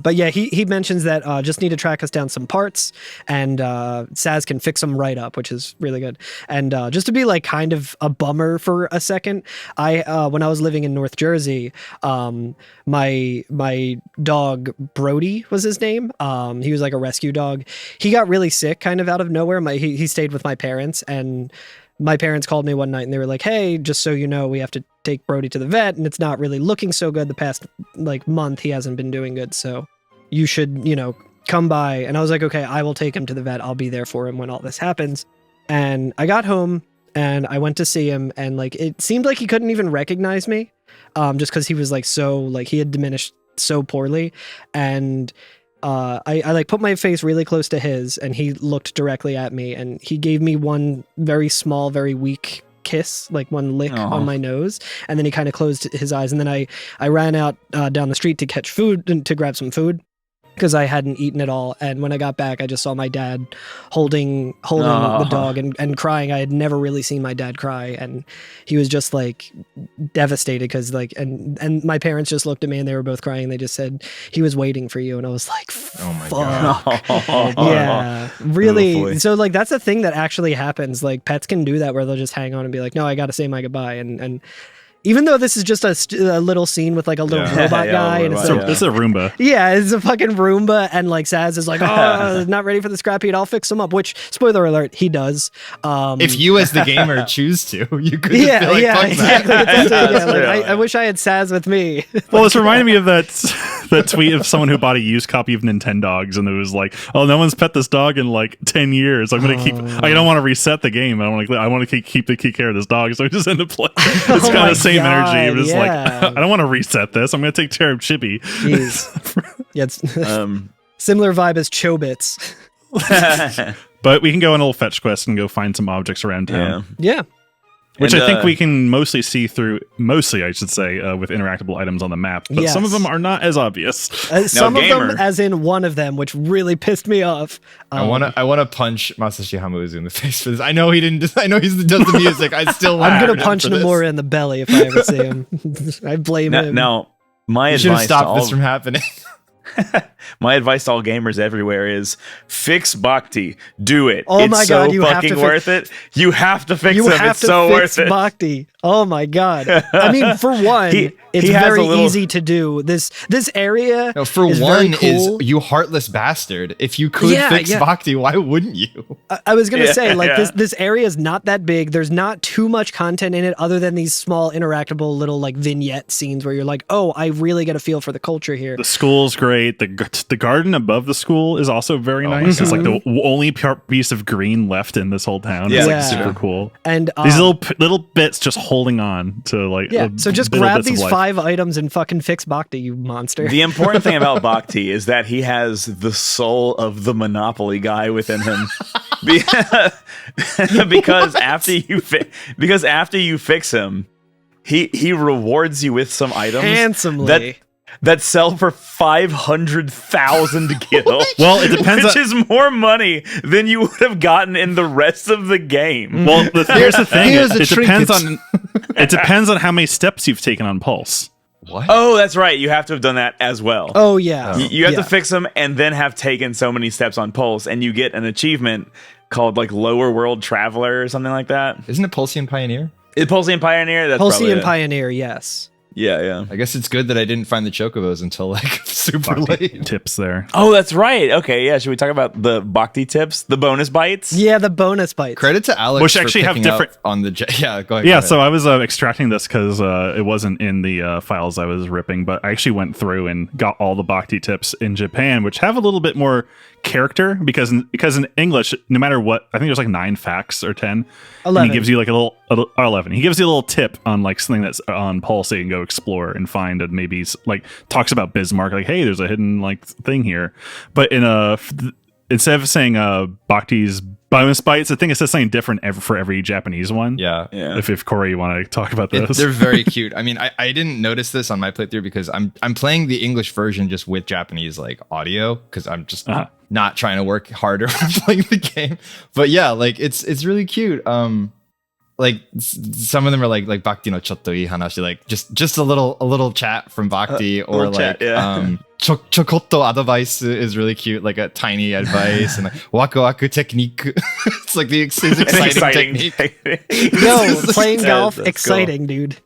But yeah, he mentions that just need to track us down some parts, and Saz can fix them right up, which is really good. And just to be like kind of a bummer for a second, when I was living in North Jersey, my dog Brody was his name. He was like a rescue dog. He got really sick kind of out of nowhere. He stayed with my parents, and my parents called me one night and they were like, hey, just so you know, we have to take Brody to the vet and it's not really looking so good. The past like month, he hasn't been doing good. So you should, come by. And I was like, okay, I will take him to the vet. I'll be there for him when all this happens. And I got home and I went to see him, and like, it seemed like he couldn't even recognize me. Just cause he was like, he had diminished so poorly. And I like put my face really close to his, and he looked directly at me, and he gave me one very small, very weak kiss, like one lick on my nose, and then he kind of closed his eyes, and then I ran out down the street to catch food and to grab some food because I hadn't eaten at all. And when I got back, I just saw my dad holding the dog and crying. I had never really seen my dad cry, and he was just like devastated because like and my parents just looked at me and they were both crying. They just said he was waiting for you, and I was like, Oh my fuck. god. Yeah, really. Oh, boy. So like that's a thing that actually happens. Like pets can do that where they'll just hang on and be like, no, I got to say my goodbye. And even though this is just a little scene with like a little robot Yeah, guy, and it's robot, like, This is a Roomba. yeah, it's a fucking Roomba, and like Saz is like, oh, not ready for the scrap heap. I'll fix him up. Which, spoiler alert, he does. If you as the gamer choose to, you could just Yeah, be like, yeah, fuck exactly. that. It's up to you. Yeah, true. like, I wish I had Saz with me. Well, it's reminding me of that tweet of someone who bought a used copy of Nintendogs, and it was like, "Oh, no one's pet this dog in like 10 years. I'm gonna keep. I don't want to reset the game. I want to keep care of this dog, so I just end up playing." It's kind my of the same God, energy. But it's like, yeah. I don't want to reset this. I'm gonna take care of Chippy. Jeez. Yeah, it's Um, similar vibe as Chobits. But we can go on a little fetch quest and go find some objects around town. yeah. Yeah. Which And, I think we can mostly see through, I should say, with interactable items on the map. But some of Yes. them are not as obvious. Some of them, gamer. as in one of them, which really pissed me off. I wanna punch Masashi Hamauzu in the face for this. I know he didn't. I know he does the music. I still. I'm gonna him punch for this. Nomura in the belly if I ever see him. I blame him. Now, my You should have advice to stopped all, this from happening. my advice to all gamers everywhere is fix Bhakti. Do it. Oh it's my so God, you have fucking to worth it. You have to fix You him. have It's to so fix worth it. Bhakti. Oh my God. I mean, for one, it's he has very a little- easy to do. This area No, for is one, very cool. is you heartless bastard. If you could Yeah, fix yeah. Bhakti, why wouldn't you? I was gonna say, like, yeah. this area is not that big. There's not too much content in it other than these small interactable little like vignette scenes where you're like, oh, I really get a feel for the culture here. The school's great. The garden above the school is also very nice. It's like the only piece of green left in this whole town. It's like Yeah. super cool. And These little bits just holding on to like so just little grab bits of these life. 5 items and fucking fix Bhakti, you monster. The important thing about Bhakti is that he has the soul of the Monopoly guy within him. Because after you fix him, he rewards you with some items Handsomely. that sell for 500,000 gil. Well, it depends which on- is more money than you would have gotten in the rest of the game. Well, here's the thing. Here's a It depends trinket. it depends on how many steps you've taken on Pulse. What? Oh, that's right. You have to have done that as well. Oh yeah. You have Yeah. to fix them and then have taken so many steps on Pulse, and you get an achievement called like Lower World Traveler or something like that. Isn't it Pulsian Pioneer? Is Pulsian Pioneer? That's probably Pulsian it. Pioneer, yes. Yeah. I guess it's good that I didn't find the chocobos until like super late. Tips there. Oh, that's right. Okay, yeah. Should we talk about the Bhakti tips, the bonus bites? Yeah, the bonus bites. Credit to Alex Which for actually have picking up different- on the yeah. Go ahead. Yeah, go so ahead. I was extracting this because it wasn't in the files I was ripping, but I actually went through and got all the Bhakti tips in Japan, which have a little bit more character because in English, no matter what, I think there's like 9 facts or 10. 11. And he gives you like a little 11. He gives you a little tip on like something that's on Pulse that you can go explore and find, and maybe like talks about Bismarck, like, hey, there's a hidden like thing here. But instead of saying Bhakti's bonus bites. I think it says something different for every Japanese one. Yeah. If Corey, you want to talk about those, They're very cute. I mean, I didn't notice this on my playthrough because I'm playing the English version just with Japanese like audio because I'm just not trying to work harder when playing the game. But yeah, like it's really cute. Like some of them are like Bhakti no chotto ii hanashi, like just a little chat from Bhakti, or like chokotto advice is really cute, like a tiny advice, and like waku waku technique. It's like his exciting technique. Yo, playing golf, exciting, dude.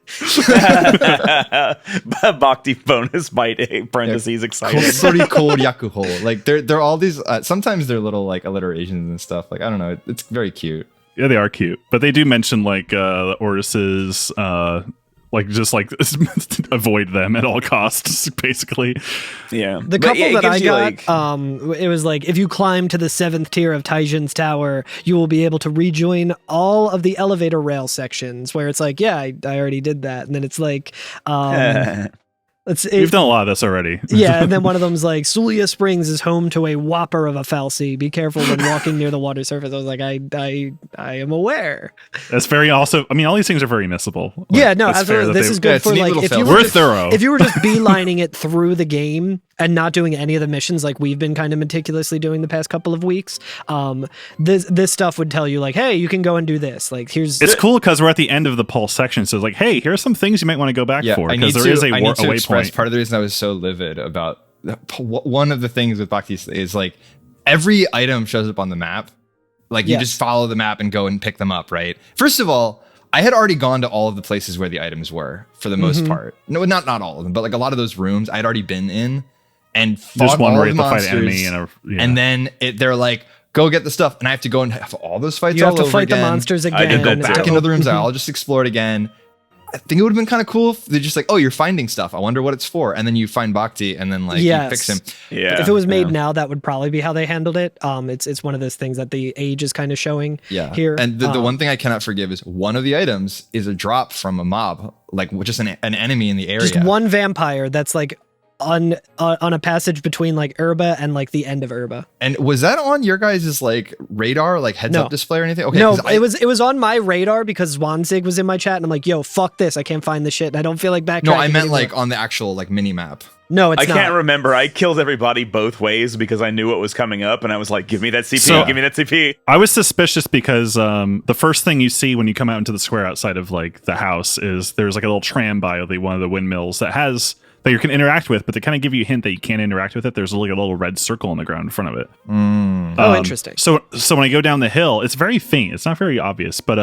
Bhakti bonus bite parentheses exciting. Kotsori koryakuho. Like they're all these. Sometimes they're little like alliterations and stuff. Like I don't know. It's very cute. Yeah, they are cute, but they do mention like the Ortis's, like just like avoid them at all costs, basically. Yeah, the couple that I got, it was like if you climb to the 7th tier of Taijin's tower, you will be able to rejoin all of the elevator rail sections. Where it's like, yeah, I already did that, and then it's like, We've done a lot of this already. Yeah, and then one of them's like, Sulia Springs is home to a whopper of a fal'cy. Be careful when walking near the water surface. I was like, I am aware. That's very also. I mean, all these things are very missable. Like, yeah, no, absolutely. This is good for like if you were thorough. If you were just beelining it through the game and not doing any of the missions like we've been kind of meticulously doing the past couple of weeks, this stuff would tell you like, hey, you can go and do this. Like, here's. It's cool because we're at the end of the pulse section, so it's like, hey, here's some things you might want to go back for because there is a waypoint. Part of the reason I was so livid about one of the things with Bhakti is like every item shows up on the map. Like you just follow the map and go and pick them up, right? First of all, I had already gone to all of the places where the items were for the most part. No, not all of them, but like a lot of those rooms I'd already been in and fought just one all where the you have to monsters. fight enemy And then they're like, go get the stuff, and I have to go and have all those fights. You have to fight again. the monsters again. I did that Back into the rooms. I'll just explore it again. I think it would have been kind of cool if they're just like, oh, you're finding stuff. I wonder what it's for. And then you find Bhakti and then like you fix him. Yeah. If it was made now, that would probably be how they handled it. It's one of those things that the age is kind of showing here. And the one thing I cannot forgive is one of the items is a drop from a mob, like just an enemy in the area. Just one vampire that's like on a passage between like Oerba and like the end of Oerba. And was that on your guys' like radar, like heads up display or anything? Okay, no, it was on my radar because Zwanzig was in my chat and I'm like, yo, fuck this, I can't find this shit and I don't feel like backtracking. No, I meant anymore. like on the actual like mini map. No, it's I not. can't remember. I killed everybody both ways because I knew what was coming up, and I was like, "Give me that CP! Give me that CP!" I was suspicious because the first thing you see when you come out into the square outside of like the house is there's like a little tram by one of the windmills that you can interact with, but they kind of give you a hint that you can't interact with it. There's like a little red circle in the ground in front of it. Oh, interesting. So when I go down the hill, it's very faint. It's not very obvious, but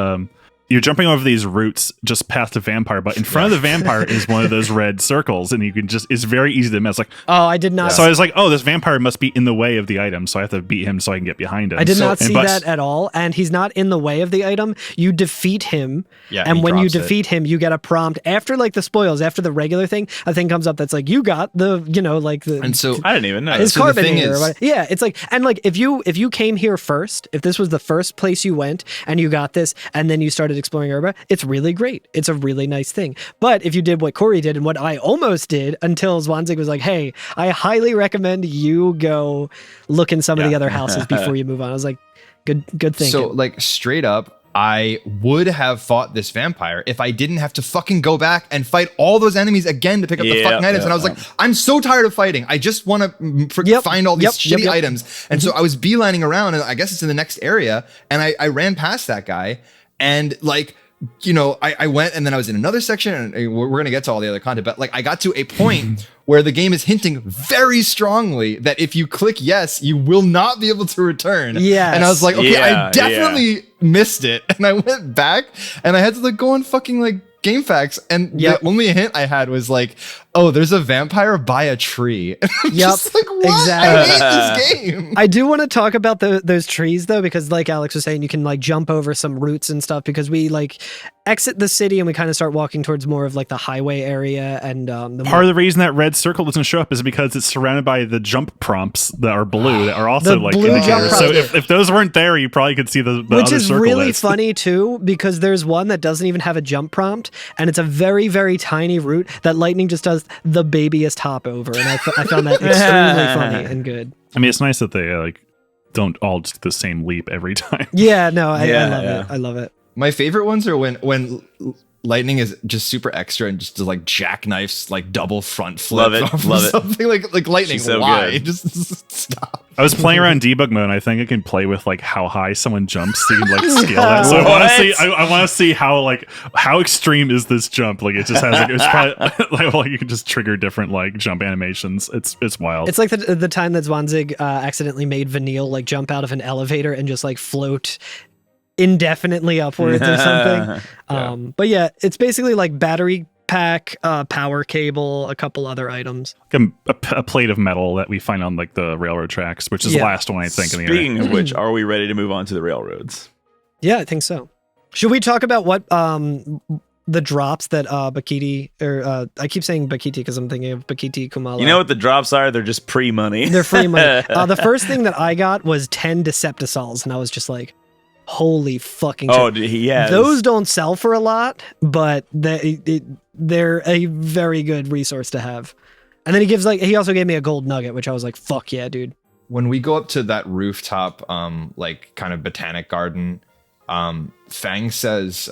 you're jumping over these roots just past a vampire, but in front of the vampire is one of those red circles, and you can it's very easy to miss. Like, oh, I did not. So I was like, oh, this vampire must be in the way of the item, so I have to beat him so I can get behind him. I did not see that at all, and he's not in the way of the item. You defeat him, and when you defeat him, you get a prompt after like the spoils, after the regular thing. A thing comes up that's like, you got the, like the. And so I didn't even know. His carbon here. Yeah, it's like, and like if you came here first, if this was the first place you went and you got this, and then you started exploring Oerba, it's really great. It's a really nice thing. But if you did what Corey did and what I almost did until Zwanzig was like, hey, I highly recommend you go look in some of the other houses before you move on. I was like, good thinking. So like straight up, I would have fought this vampire if I didn't have to fucking go back and fight all those enemies again to pick up the fucking items. And I was like, I'm so tired of fighting. I just want to find all these shitty items. And so I was beelining around, and I guess it's in the next area. And I ran past that guy, and like, I went, and then I was in another section, and we're going to get to all the other content, but like I got to a point where the game is hinting very strongly that if you click yes, you will not be able to return. Yes. And I was like, okay, I definitely missed it. And I went back, and I had to like go on fucking like GameFAQs, and the only hint I had was like, oh, there's a vampire by a tree. Just like, what? Exactly. I hate this game. I do want to talk about those trees though, because like Alex was saying, you can like jump over some roots and stuff, because we like exit the city and we kind of start walking towards more of like the highway area. And part of the reason that red circle doesn't show up is because it's surrounded by the jump prompts that are blue that are also like indicators. So if those weren't there, you probably could see the which other is circle really list. funny too, because there's one that doesn't even have a jump prompt, and it's a very, very tiny route that Lightning just does the babyest hop over, and I found that extremely funny and good. I mean, it's nice that they don't all just do the same leap every time. Yeah, no, I love Yeah. it. I love it. My favorite ones are when lightning is just super extra and just does like jackknifes, like double front flip. Love it, off of love it. something like lightning. She's so Why? good. Just stop. I was playing around debug mode, and I think I can play with like how high someone jumps, so you can like scale that. So I want to see. I want to see how extreme is this jump? Like it just has like it's probably like you can just trigger different like jump animations. It's wild. It's like the time that Zwanzig accidentally made Vanille like jump out of an elevator and just like float indefinitely upwards or something. But yeah, it's basically like battery pack, power cable, a couple other items. A plate of metal that we find on like the railroad tracks, which is the last one I think. Speaking of which, are we ready to move on to the railroads? Yeah, I think so. Should we talk about what the drops that Bakiti, or I keep saying Bakiti because I'm thinking of Bakiti Kumala. You know what the drops are? They're just pre-money. They're free money. The first thing that I got was 10 Deceptisols, and I was just like, holy fucking shit. Yeah. Those don't sell for a lot, but they're a very good resource to have. And then he also gave me a gold nugget, which I was like, fuck yeah, dude. When we go up to that rooftop, like kind of botanic garden, Fang says,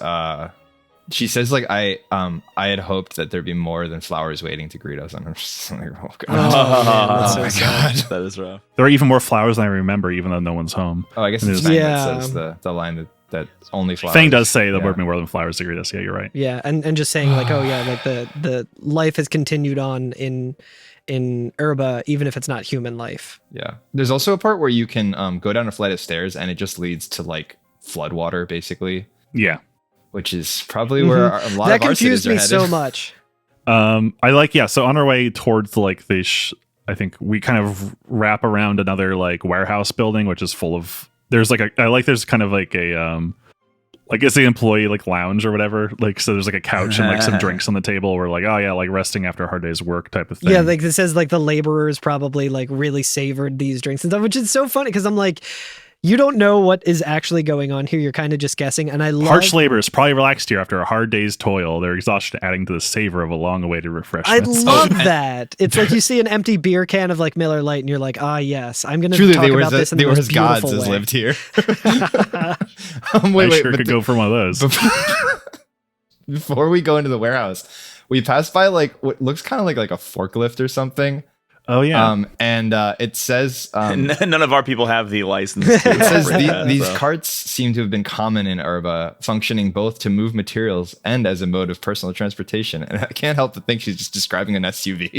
she says like I had hoped that there'd be more than flowers waiting to greet us, and I'm just like, oh god, man, that's so god, That is rough. There are even more flowers than I remember, even though no one's home. Oh, I guess it's Fang that says the line that only flowers. Fang does say there'll be more than flowers to greet us. Yeah, you're right. Yeah, and just saying like, oh yeah, like the life has continued on in Oerba, even if it's not human life. Yeah, there's also a part where you can go down a flight of stairs, and it just leads to like floodwater, basically. Yeah. Which is probably where a lot that of our cities confused are me headed. so much. I like, so on our way towards like the, I think we kind of wrap around another like warehouse building, which is full of, there's kind of like a, like it's the employee like lounge or whatever. Like, so there's like a couch and like some drinks on the table where like, oh yeah, like resting after a hard day's work type of thing. Yeah, like it says like the laborers probably like really savored these drinks and stuff, which is so funny because I'm like, you don't know what is actually going on here. You're kind of just guessing. And I love harsh labor is probably relaxed here after a hard day's toil. Their exhaustion adding to the savor of a long-awaited refreshment. I love that. It's like you see an empty beer can of like Miller Lite, and you're like, ah, yes, I'm going to talk about this in the they were most as gods beautiful as way. lived here. I sure could go for one of those. Before we go into the warehouse, we passed by like what looks kind of like a forklift or something. Oh yeah. And it says none of our people have the license. It says these carts seem to have been common in Oerba, functioning both to move materials and as a mode of personal transportation. And I can't help but think she's just describing an SUV.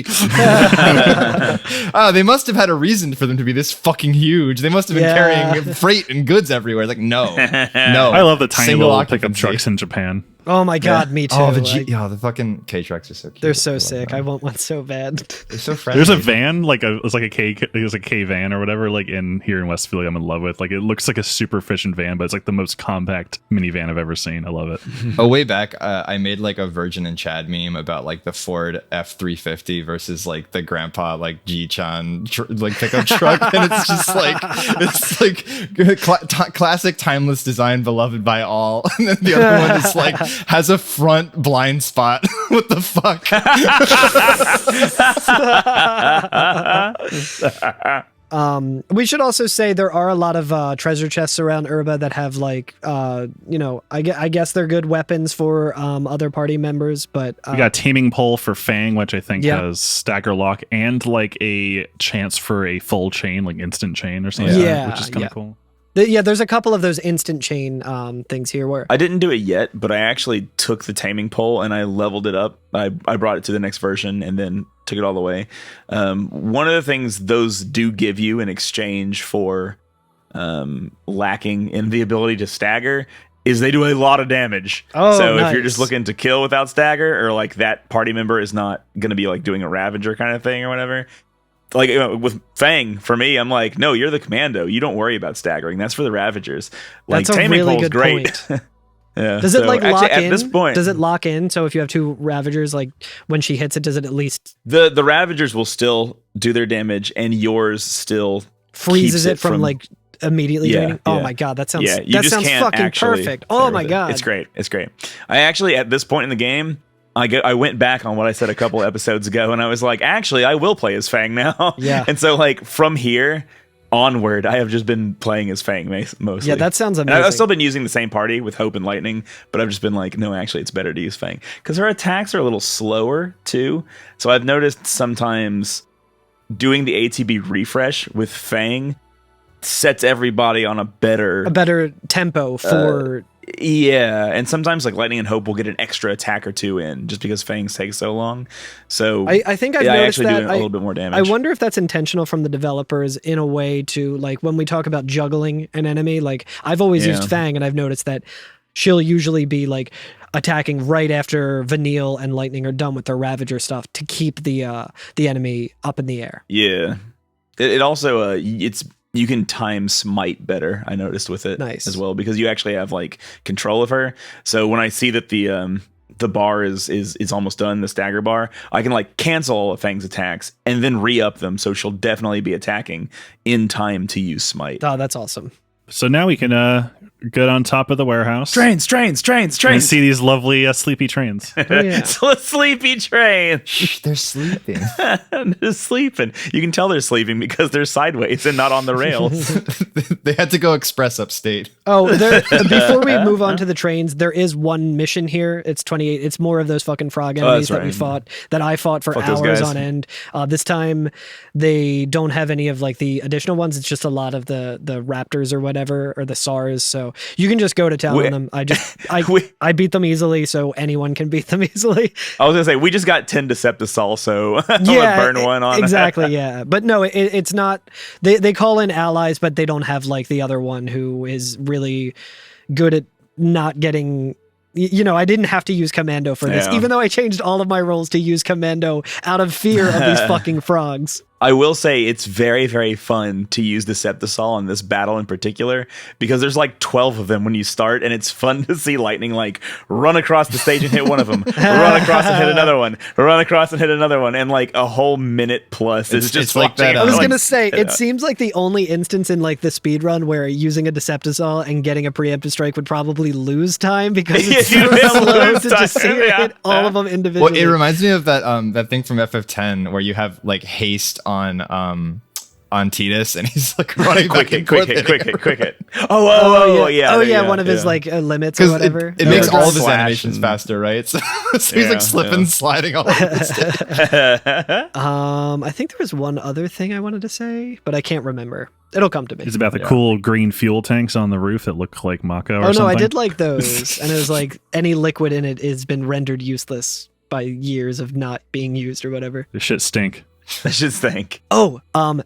They must have had a reason for them to be this fucking huge. They must have been carrying freight and goods everywhere. Like no. I love the tiny Single little occupancy. pickup trucks in Japan. Oh my God, me too. Oh, Like, the fucking K-Trucks are so cute. they're so sick. I want one so bad. They're so friendly. There's a van, it's like a K van or whatever, like in here in West Philly. I'm in love with. Like it looks like a super efficient van, but it's like the most compact minivan I've ever seen. I love it. Way back, I made like a Virgin and Chad meme about like the Ford F350 versus like the grandpa like G-Chan like pickup truck, and it's like classic timeless design beloved by all. And then the other one is like has a front blind spot. What the fuck? We should also say there are a lot of treasure chests around Oerba that have like, I guess they're good weapons for other party members, but we got a taming pole for Fang, which I think has stagger lock and like a chance for a full chain, like instant chain or something, which is kind of cool. There's a couple of those instant chain things here where I didn't do it yet, but I actually took the taming pole and I leveled it up. I brought it to the next version and then took it all the way. One of the things those do give you in exchange for lacking in the ability to stagger is they do a lot of damage. So if you're just looking to kill without stagger, or like that party member is not going to be like doing a Ravager kind of thing or whatever. Like with Fang, for me, I'm like, no, you're the commando. You don't worry about staggering. That's for the Ravagers. Like that's a taming really pole's good great. point. Yeah. Does it lock at in? This point, does it lock in? So if you have two Ravagers, like when she hits it, does it at least the Ravagers will still do their damage, and yours still freezes it from like immediately draining? Oh yeah. my God, that sounds that sounds fucking perfect. Oh my God, it's great. It's great. I actually at this point in the game, I went back on what I said a couple episodes ago, and I was like, actually, I will play as Fang now. Yeah. And so like from here, onward, I have just been playing as Fang mostly. Yeah, that sounds And amazing. I've still been using the same party with Hope and Lightning, but I've just been like, no, actually, it's better to use Fang because her attacks are a little slower too. So I've noticed sometimes doing the ATB refresh with Fang sets everybody on a better tempo for. Yeah, and sometimes like Lightning and Hope will get an extra attack or two in just because Fangs take so long. So I think I've I noticed actually that do a little bit more damage. I wonder if that's intentional from the developers in a way to like when we talk about juggling an enemy. Like I've always used Fang, and I've noticed that she'll usually be like attacking right after Vanille and Lightning are done with their Ravager stuff to keep the enemy up in the air. Yeah, it also you can time smite better. I noticed with it Nice. as well because you actually have like control of her. So when I see that the bar is almost done, the stagger bar, I can like cancel all of Fang's attacks and then re-up them. So she'll definitely be attacking in time to use smite. Oh, that's awesome. So now we can get on top of the warehouse. Trains. And see these lovely sleepy trains. Oh, yeah. So sleepy train. Shh, they're sleeping. They're sleeping. You can tell they're sleeping because they're sideways and not on the rails. They had to go express upstate. Oh, before we move on to the trains, there is one mission here. It's 28. It's more of those fucking frog enemies that we fought, that I fought for Fuck those hours guys. on end. This time, they don't have any of like the additional ones. It's just a lot of the raptors or whatever, or the SARs. So you can just go to town on them. I beat them easily, so anyone can beat them easily. I was gonna say we just got 10 Deceptisol, so I'm gonna burn one on exactly. Yeah, but no, it's not. They call in allies, but they don't have like the other one who is really good at not getting. You know, I didn't have to use Commando for this, even though I changed all of my roles to use Commando out of fear of these fucking frogs. I will say it's very, very fun to use Deceptisol in this battle in particular because there's like 12 of them when you start, and it's fun to see Lightning like run across the stage and hit one of them, run across and hit another one, run across and hit another one, and like a whole minute plus is just like that. I was gonna say it seems like the only instance in like the speed run where using a Deceptisol and getting a preemptive strike would probably lose time because it's so slow to just see it hit all of them individually. Well, it reminds me of that thing from FF10 where you have like haste on Titus, and he's like running quick back and hit, forth. quick hit. Oh yeah. One of his like limits or whatever. It makes all of his Slash animations and- faster, right? So he's like slipping, sliding all over the stage. I think there was one other thing I wanted to say, but I can't remember. It'll come to me. It's about the cool green fuel tanks on the roof that look like Mako or something. Oh no, I did like those, and it was like any liquid in it has been rendered useless by years of not being used or whatever. The shit stink. I should think. Oh,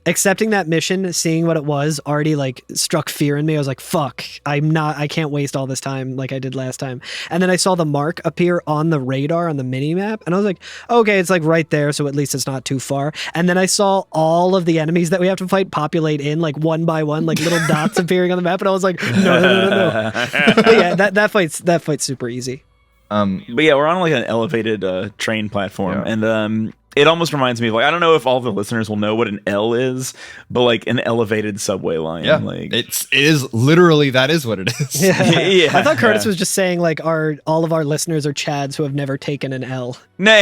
accepting that mission, seeing what it was, already like struck fear in me. I was like, fuck, I can't waste all this time like I did last time. And then I saw the mark appear on the radar on the mini map, and I was like, okay, it's like right there, so at least it's not too far. And then I saw all of the enemies that we have to fight populate in like one by one, like little dots appearing on the map, and I was like, no. But yeah, that fight's super easy. But yeah, we're on like an elevated train platform, and it almost reminds me of like, I don't know if all the listeners will know what an L is, but like an elevated subway line. Yeah, like it is literally that is what it is. Yeah. I thought Curtis was just saying like all of our listeners are Chads who have never taken an L. No,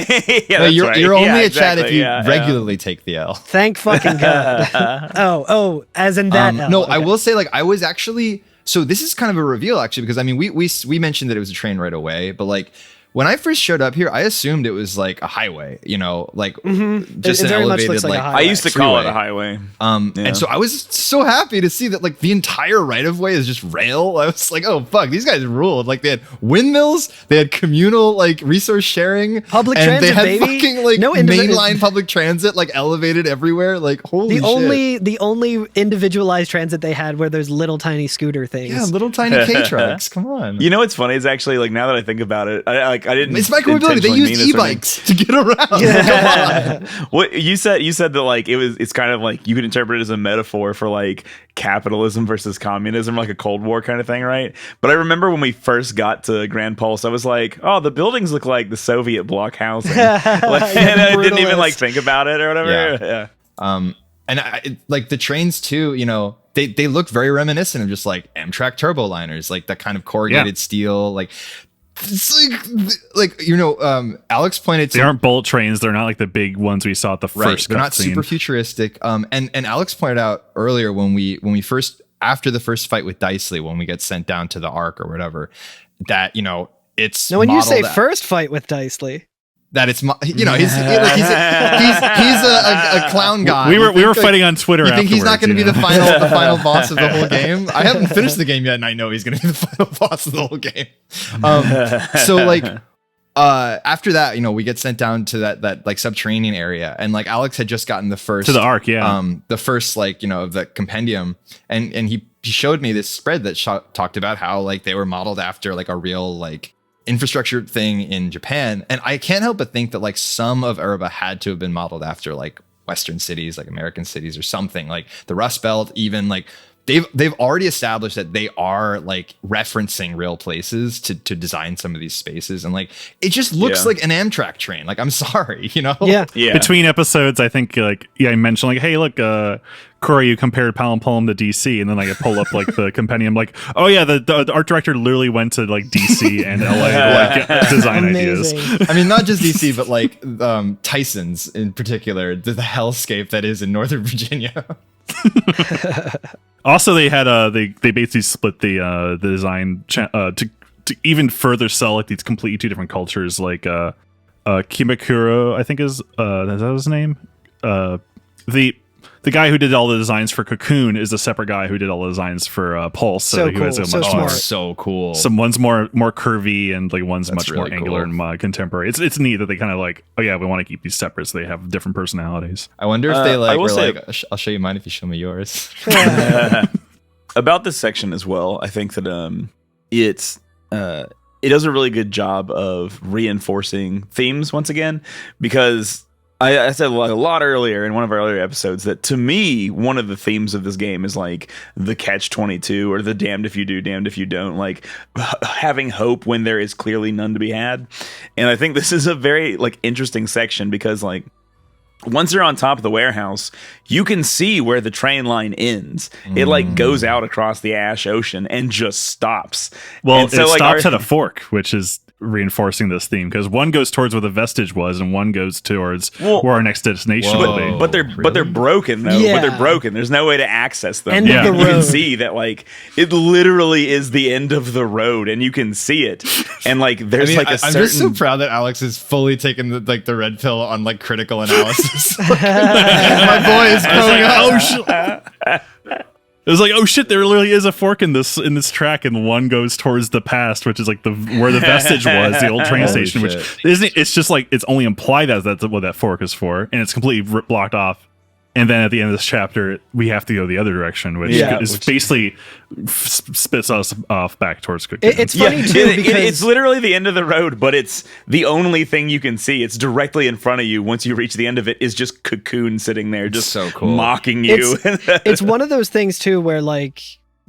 you're only a Chad if you Yeah. regularly take the L. Thank fucking God. oh, as in that L. No, Okay. I will say like I was actually. So this is kind of a reveal actually, because I mean we mentioned that it was a train right away, but like when I first showed up here, I assumed it was like a highway, you know, like just It an very much elevated looks like a like. highway. I used to call it freeway. a highway. And so I was so happy to see that like the entire right of way is just rail. I was like, oh fuck, these guys ruled. Like they had windmills, they had communal like resource sharing, Public and transit, they had baby. fucking like No individual- mainline public transit like elevated everywhere. Like holy shit. The only individualized transit they had were those little tiny scooter things. Yeah, little tiny K trucks. Come on. You know what's funny is actually like now that I think about it, I didn't. It's micromobility. They intentionally used mean this or anything. e-bikes to get around. Come on. What you said that like it's kind of like you could interpret it as a metaphor for like capitalism versus communism, like a Cold War kind of thing, right? But I remember when we first got to Grand Pulse, I was like, oh, the buildings look like the Soviet bloc housing, and I didn't even like think about it or whatever. Yeah. And like the trains too, you know, they look very reminiscent of just like Amtrak turbo liners, like that kind of corrugated steel, like It's Alex pointed to They aren't bullet trains. They're not like the big ones we saw at the first. They're not cutscene. super futuristic. And Alex pointed out earlier when we first, after the first fight with Dicely, when we get sent down to the Ark or whatever, that it's Now, when you say modeled first fight with Dicely, that it's he's a clown guy. We were fighting on Twitter. You think he's not going to be the final boss of the whole Yeah. game? I haven't finished the game yet, and I know he's going to be the final boss of the whole game. After that, we get sent down to that like subterranean area, and like Alex had just gotten the first to the Ark, yeah. The first of the compendium, and he showed me this spread that talked about how like they were modeled after like a real like infrastructure thing in Japan, and I can't help but think that like some of Oerba had to have been modeled after like Western cities, like American cities or something, like the Rust Belt. Even like they've already established that they are like referencing real places to design some of these spaces, and like it just looks like an Amtrak train. Like, I'm sorry, yeah. Between episodes, I think I mentioned like, hey, look, Corey, you compared Palm to DC, and then I pull up like the compendium, like, oh yeah, the art director literally went to like DC and LA to like design Amazing. ideas. I mean, not just DC, but like Tyson's in particular, the hellscape that is in Northern Virginia. Also, they had they basically split the design to even further sell like these completely two different cultures. Like Kimakuro, I think is that his name? The guy who did all the designs for Cocoon is a separate guy who did all the designs for Pulse. So he has cool, a so much smart. So cool. One's more curvy and like one's That's much more really angular cool. and contemporary. It's neat that they kind of like, oh yeah, we want to keep these separate so they have different personalities. I wonder if they I will were say- like, I'll show you mine if you show me yours. About this section as well, I think that it does a really good job of reinforcing themes once again, because I said a lot earlier in one of our earlier episodes that to me, one of the themes of this game is like the catch-22 or the damned if you do, damned if you don't, like having hope when there is clearly none to be had. And I think this is a very like interesting section because like once you're on top of the warehouse, you can see where the train line ends. It like goes out across the Ash Ocean and just stops. Well, And so, it like, stops at a fork, which is reinforcing this theme because one goes towards where the vestige was and one goes towards where our next destination will be. But they're broken though. Yeah. But they're broken. There's no way to access them. End of the You can road. see that like it literally is the end of the road, and you can see it. And like there's like a I'm certain. just so proud that Alex has fully taken the red pill on like critical analysis. My boy is growing up. Oh shit! It was like, oh shit! There literally is a fork in this track, and one goes towards the past, which is like where the vestige was, the old train Holy station. shit. Which isn't. It's just like it's only implied as that's what that fork is for, and it's completely blocked off. And then at the end of this chapter, we have to go the other direction, which basically spits us off back towards Cocoon. It's funny too because it's literally the end of the road, but it's the only thing you can see. It's directly in front of you. Once you reach the end of it, is just Cocoon sitting there, just so cool. mocking you. it's one of those things too where like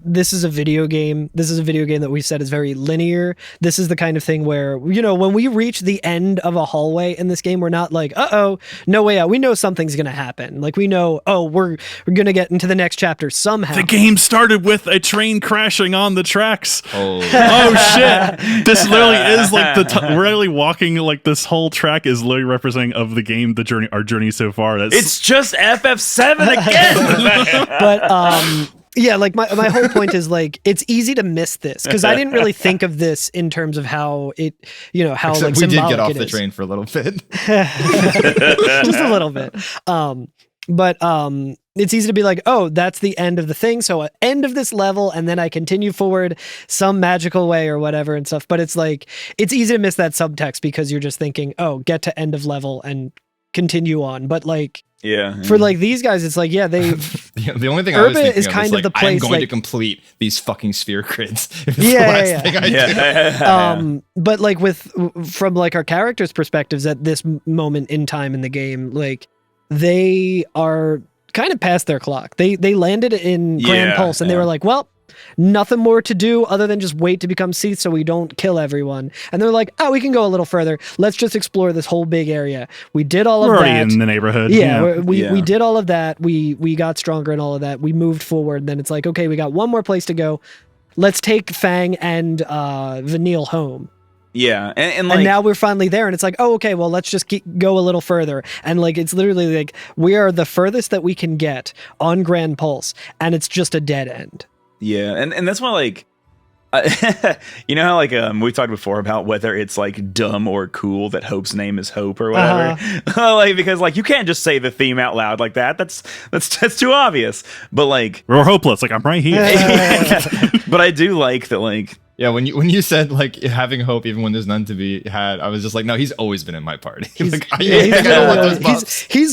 this is a video game. This is a video game that we said is very linear. This is the kind of thing where, when we reach the end of a hallway in this game, we're not like, uh-oh, no way out. We know something's going to happen. Like we know, we're going to get into the next chapter somehow. The game started with a train crashing on the tracks. Oh, Shit! This literally is like we're literally walking like this whole track is literally representing of the game, our journey so far. It's just FF7 again. But yeah, like my whole point is like it's easy to miss this because I didn't really think of this in terms of how it, how except like we did symbolic get off it the is. train for a little bit. Just a little bit. But it's easy to be like, oh, that's the end of the thing. So end of this level, and then I continue forward some magical way or whatever and stuff. But it's like it's easy to miss that subtext because you're just thinking, oh, get to end of level and continue on. But like for like these guys, it's like, they The only thing I was Oerba thinking is of kind is of like, the I'm place, going like- to complete these fucking sphere grids. It's Yeah, the last yeah, thing I do. But like from like our characters' perspectives at this moment in time in the game, like they are kind of past their clock. They landed in Grand Pulse and they were like, well, nothing more to do other than just wait to become Seath so we don't kill everyone. And they're like, we can go a little further. Let's just explore this whole big area. We did all We're of already that. in the neighborhood. We did all of that. We got stronger and all of that. We moved forward. Then it's like, okay, we got one more place to go. Let's take Fang and Vanille home. Yeah, and And now we're finally there, and it's like, oh, okay, well, let's just go a little further. And like, it's literally like we are the furthest that we can get on Grand Pulse, and it's just a dead end. Yeah, and that's why, like, you know how, like, we talked before about whether it's like dumb or cool that Hope's name is Hope or whatever. Like, because like you can't just say the theme out loud like that. That's too obvious. But like, We're hopeless. Like, I'm right here. but I do like that, like. Yeah, when you said like having hope even when there's none to be had, I was just like, no, he's always been in my party. He's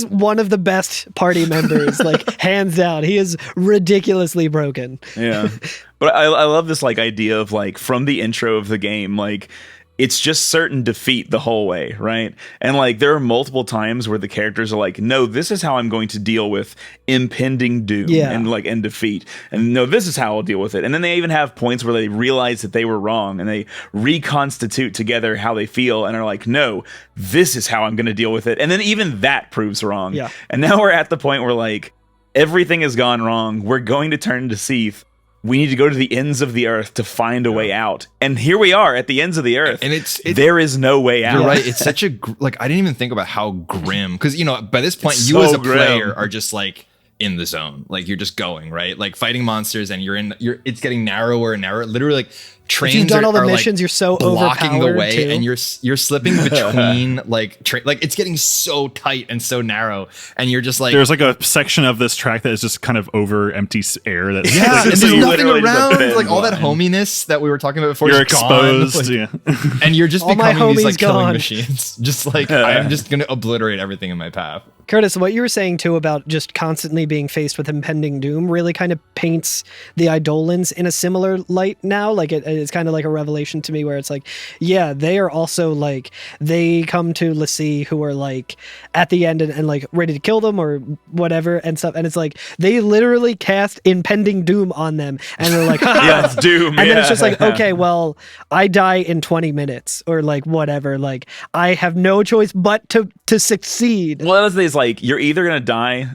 one of the best party members, like hands down. He is ridiculously broken. Yeah, but I love this like idea of like from the intro of the game, like it's just certain defeat the whole way, right? And like there are multiple times where the characters are like, no, this is how I'm going to deal with impending doom and defeat. And no, this is how I'll deal with it. And then they even have points where they realize that they were wrong and they reconstitute together how they feel and are like, no, this is how I'm going to deal with it. And then even that proves wrong. Yeah. And now we're at the point where like everything has gone wrong. We're going to turn to Seath. We need to go to the ends of the earth to find a way out. And here we are at the ends of the earth. And there is no way out. You're right. It's such a, like, I didn't even think about how grim, because, you know, by this point, It's you so as a grim. player are just like in the zone. Like, you're just going, right? Like fighting monsters and it's getting narrower and narrower. Literally, like, trains If you've done all the are, missions, like, you're so blocking the overpowered, way, too. and you're slipping between like like it's getting so tight and so narrow, and you're just like There's like a section of this track that is just kind of over empty air. That's yeah, and So there's you nothing literally just around. bend Like all that line. hominess that we were talking about before you're is gone. exposed. Like, Yeah. and you're just All my becoming these homies like killing gone. machines. Just like I'm just gonna obliterate everything in my path. Curtis, what you were saying too about just constantly being faced with impending doom really kind of paints the Eidolons in a similar light now. Like it's kind of like a revelation to me where it's like, yeah, they are also like, they come to Lassie who are like at the end and like ready to kill them or whatever and stuff. And it's like, they literally cast impending doom on them and they're like, Yeah, it's doom. And then it's just like, okay, well, I die in 20 minutes or like whatever. Like I have no choice but to succeed. Well, that's the thing is like you're either gonna die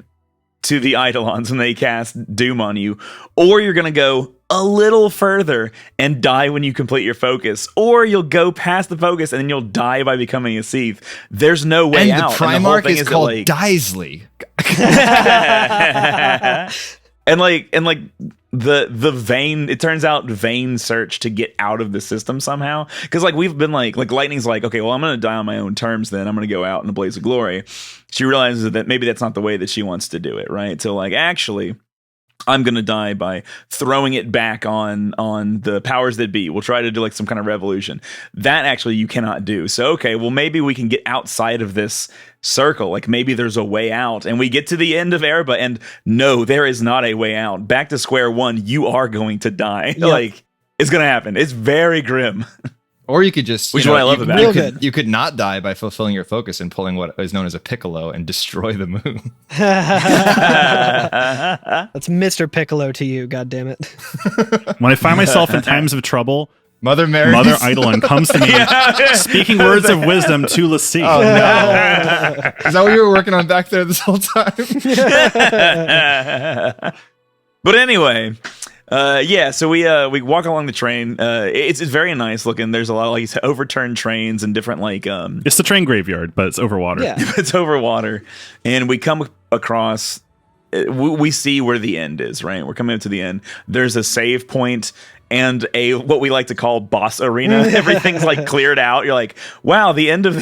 to the Eidolons when they cast doom on you, or you're gonna go a little further and die when you complete your focus, or you'll go past the focus and then you'll die by becoming a Seath. There's no way And out. the Primarch and the whole thing is called that, Daisley. and like the vain, it turns out vain search to get out of the system somehow, because like we've been like Lightning's like, okay, well, I'm gonna die on my own terms, then I'm gonna go out in a blaze of glory. She realizes that maybe that's not the way that she wants to do it, right? So like, actually, I'm gonna die by throwing it back on the powers that be. We'll try to do like some kind of revolution. That actually you cannot do. So okay, well maybe we can get outside of this circle. Like maybe there's a way out, and we get to the end of Oerba, and no, there is not a way out. Back to square one. You are going to die. Yep. Like it's gonna happen. It's very grim. Or you could just, Which is what I love about it. Real good. You could not die by fulfilling your focus and pulling what is known as a piccolo and destroy the moon. That's Mr. Piccolo to you, goddammit. When I find myself in times of trouble, Mother Mary. Mother Eidolon comes to me, speaking words of wisdom to Lassie. Oh no! Is that what you were working on back there this whole time? But anyway, yeah. So we walk along the train. It's very nice looking. There's a lot of like overturned trains and different like It's the train graveyard, but it's over water. Yeah. it's over water, and we come across. We see where the end is. Right, we're coming up to the end. There's a save point and a what we like to call boss arena. Everything's like cleared out. You're like, wow, the end of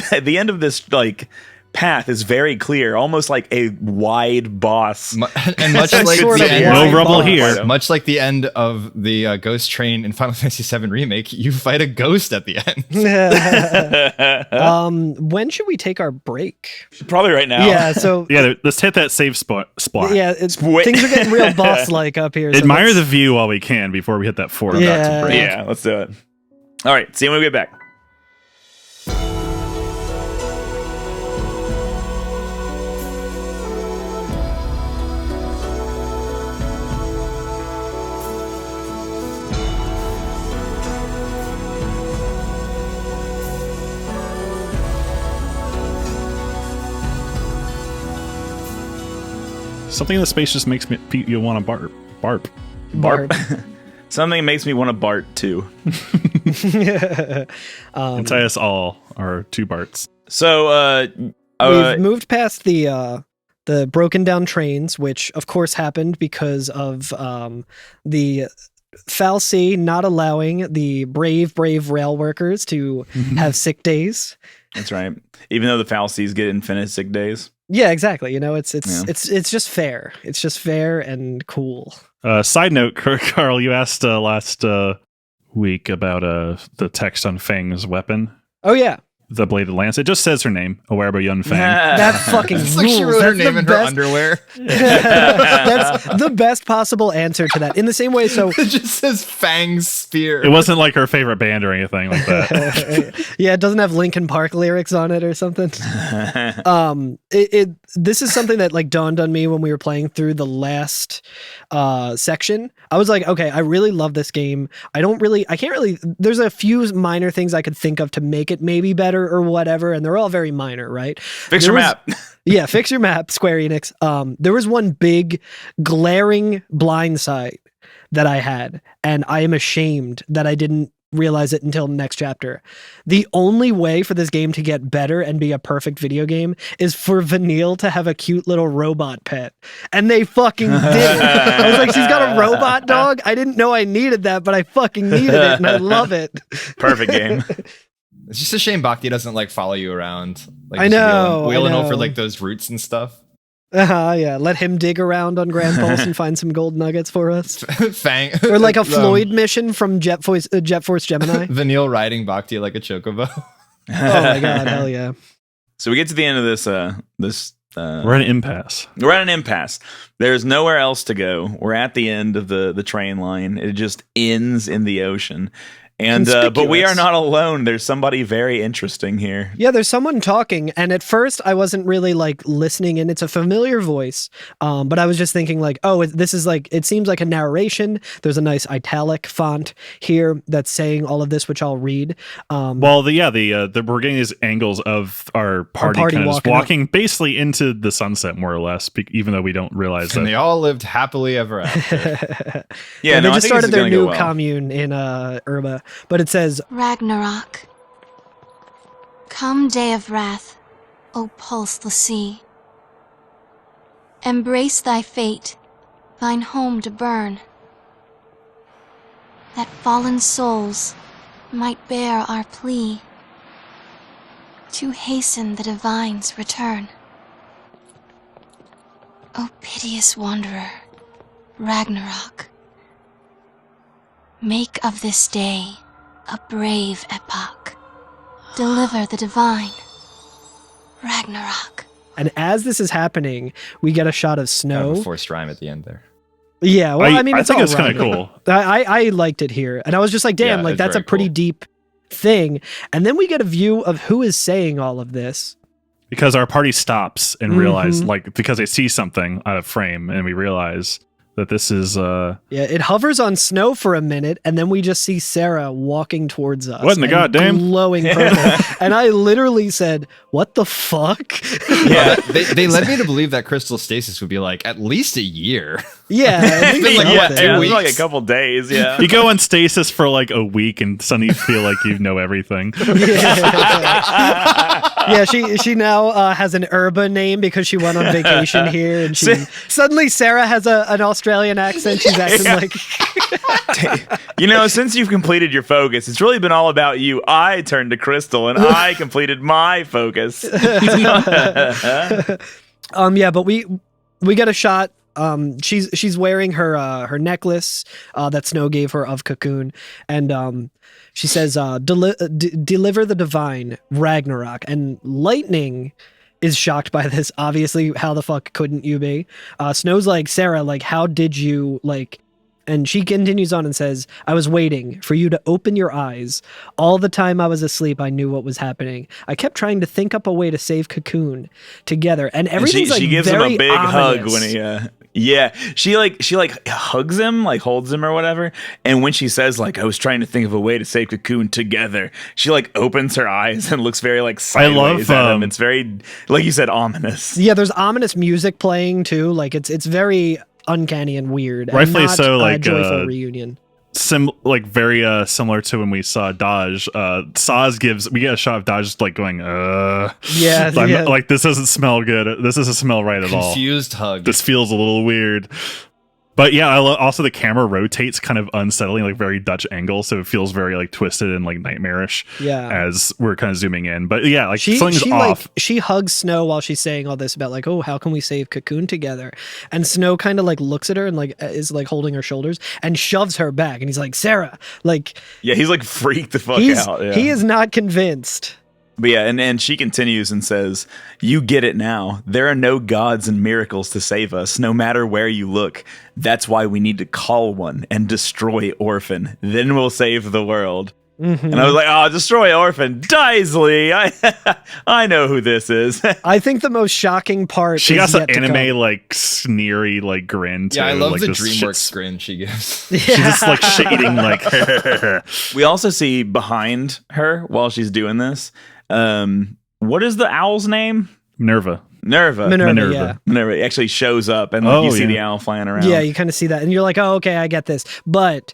this like path is very clear, almost like a wide boss. And much like Sort the of end, No rubble boss. here. much like the end of the Ghost Train in Final Fantasy VII Remake, you fight a ghost at the end. When should we take our break? Probably right now. Yeah, so Yeah, let's hit that save spot. yeah, Split. things are getting real boss-like up here. So Admire let's- the view while we can before we hit that 4 Yeah. break. Yeah, let's do it. All right, see you when we get back. Something in the space just makes me you want to barp. Barb. Something makes me want a Bart too. Tie us all are 2 Barts. So we've moved past the broken down trains, which of course happened because of the FFXIII not allowing the brave rail workers to have sick days. That's right. Even though the FFXIIIs get infinite sick days. Yeah, exactly. You know, it's just fair. It's just fair and cool. Side note, Carl, you asked last week about the text on Fang's weapon. Oh yeah. The bladed lance. It just says her name, Oerba Yun Fang. That fucking It's rules. like she wrote her That's name the in her best- underwear. That's the best possible answer to that. In the same way, so It just says Fang's spear. It wasn't like her favorite band or anything like that. yeah, it doesn't have Linkin Park lyrics on it or something. This is something that like dawned on me when we were playing through the last section. I was like, okay, I really love this game. There's a few minor things I could think of to make it maybe better or whatever, and they're all very minor, right? Fix your map. Yeah, fix your map, Square Enix. There was one big glaring blindside that I had, and I am ashamed that I didn't realize it until the next chapter. The only way for this game to get better and be a perfect video game is for Vanille to have a cute little robot pet. And they fucking did it. I was like, she's got a robot dog? I didn't know I needed that, but I fucking needed it, and I love it. Perfect game. It's just a shame Bhakti doesn't like follow you around. Like, I know. wheeling over like those roots and stuff. Yeah, let him dig around on Grand Pulse and find some gold nuggets for us. Fang. Or like a Floyd mission from Jet Force Gemini. Vanille riding Bhakti like a chocobo. Oh my god, hell yeah. So we get to the end of this We're at an impasse. We're at an impasse. There's nowhere else to go. We're at the end of the train line. It just ends in the ocean. And but we are not alone. There's somebody very interesting here. Yeah, there's someone talking, and at first I wasn't really like listening, and it's a familiar voice. But I was just thinking like, oh, this is like, it seems like a narration. There's a nice italic font here that's saying all of this, which I'll read. Well, we're getting these angles of our party kind of walking basically into the sunset, more or less, even though we don't realize And that. they all lived happily ever after. Yeah, they just started their new commune in Oerba. But it says, Ragnarok. Come, day of wrath, O pulseless sea. Embrace thy fate, thine home to burn, that fallen souls might bear our plea to hasten the divine's return. O piteous wanderer, Ragnarok, make of this day a brave epoch. Deliver the divine. Ragnarok. and as this is happening, we get a shot of snow. A forced rhyme at the end there. Yeah, well, I mean, it's think all it's kind of cool. I liked it here, and I was just like, damn, Yeah, like it's that's a very pretty cool. deep thing. And then we get a view of who is saying all of this. Because our party stops and realize, like, because they see something out of frame, and we realize that this is Yeah, it hovers on snow for a minute, and then we just see Sarah walking towards us. What in the and goddamn? glowing purple. And I literally said, "What the fuck?" Yeah, they led me to believe that crystal stasis would be like at least a year. Yeah, at least like, something. what, 2 it was weeks? like a couple days. Yeah. you go on stasis for like a week, and suddenly you feel like you know everything. Yeah, she now has an Oerba name because she went on vacation here, and suddenly Sarah has an Australian accent. She's acting like, Since you've completed your focus, it's really been all about you. I turned to Crystal, and I completed my focus. yeah, but we get a shot. She's wearing her necklace that Snow gave her of Cocoon, and she says, "Deliver the divine, Ragnarok." And Lightning is shocked by this. Obviously, how the fuck couldn't you be? Snow's like, Sarah, like, how did you like? And she continues on and says, "I was waiting for you to open your eyes. All the time I was asleep, I knew what was happening. I kept trying to think up a way to save Cocoon together." And everything's like she gives very him a big ominous. hug when she hugs him, like holds him or whatever. And when she says like, "I was trying to think of a way to save Cocoon together," she like opens her eyes and looks very like sideways at him. It's very, like you said, ominous. Yeah, there's ominous music playing too. Like it's very uncanny and weird. Rightfully and not so, like, a joyful reunion. very similar to when we saw Dodge. We get a shot of Dodge like going, like this doesn't smell good. This doesn't smell right at all. Confused hug. This feels a little weird. But yeah, also the camera rotates kind of unsettling, like very Dutch angle, so it feels very like twisted and like nightmarish. Yeah, as we're kind of zooming in. But yeah, like something's she off. She hugs Snow while she's saying all this about like, oh, how can we save Cocoon together? And Snow kind of like looks at her and like is like holding her shoulders and shoves her back, and he's like, Sarah, like, yeah, he's like freaked the fuck out. Yeah. He is not convinced. But yeah, and she continues and says, "You get it now. There are no gods and miracles to save us, no matter where you look. That's why we need to call one and destroy Orphan. Then we'll save the world." Mm-hmm. And I was like, "Oh, destroy Orphan, Daisley! I know who this is." I think the most shocking part. She got some anime like sneery like grin. Too. Yeah, I love like, the DreamWorks grin she gives. She's just like shading like. We also see behind her while she's doing this. What is the owl's name? Minerva. Yeah. Minerva actually shows up and you see the owl flying around. Yeah, you kind of see that and you're like, oh, okay, I get this. But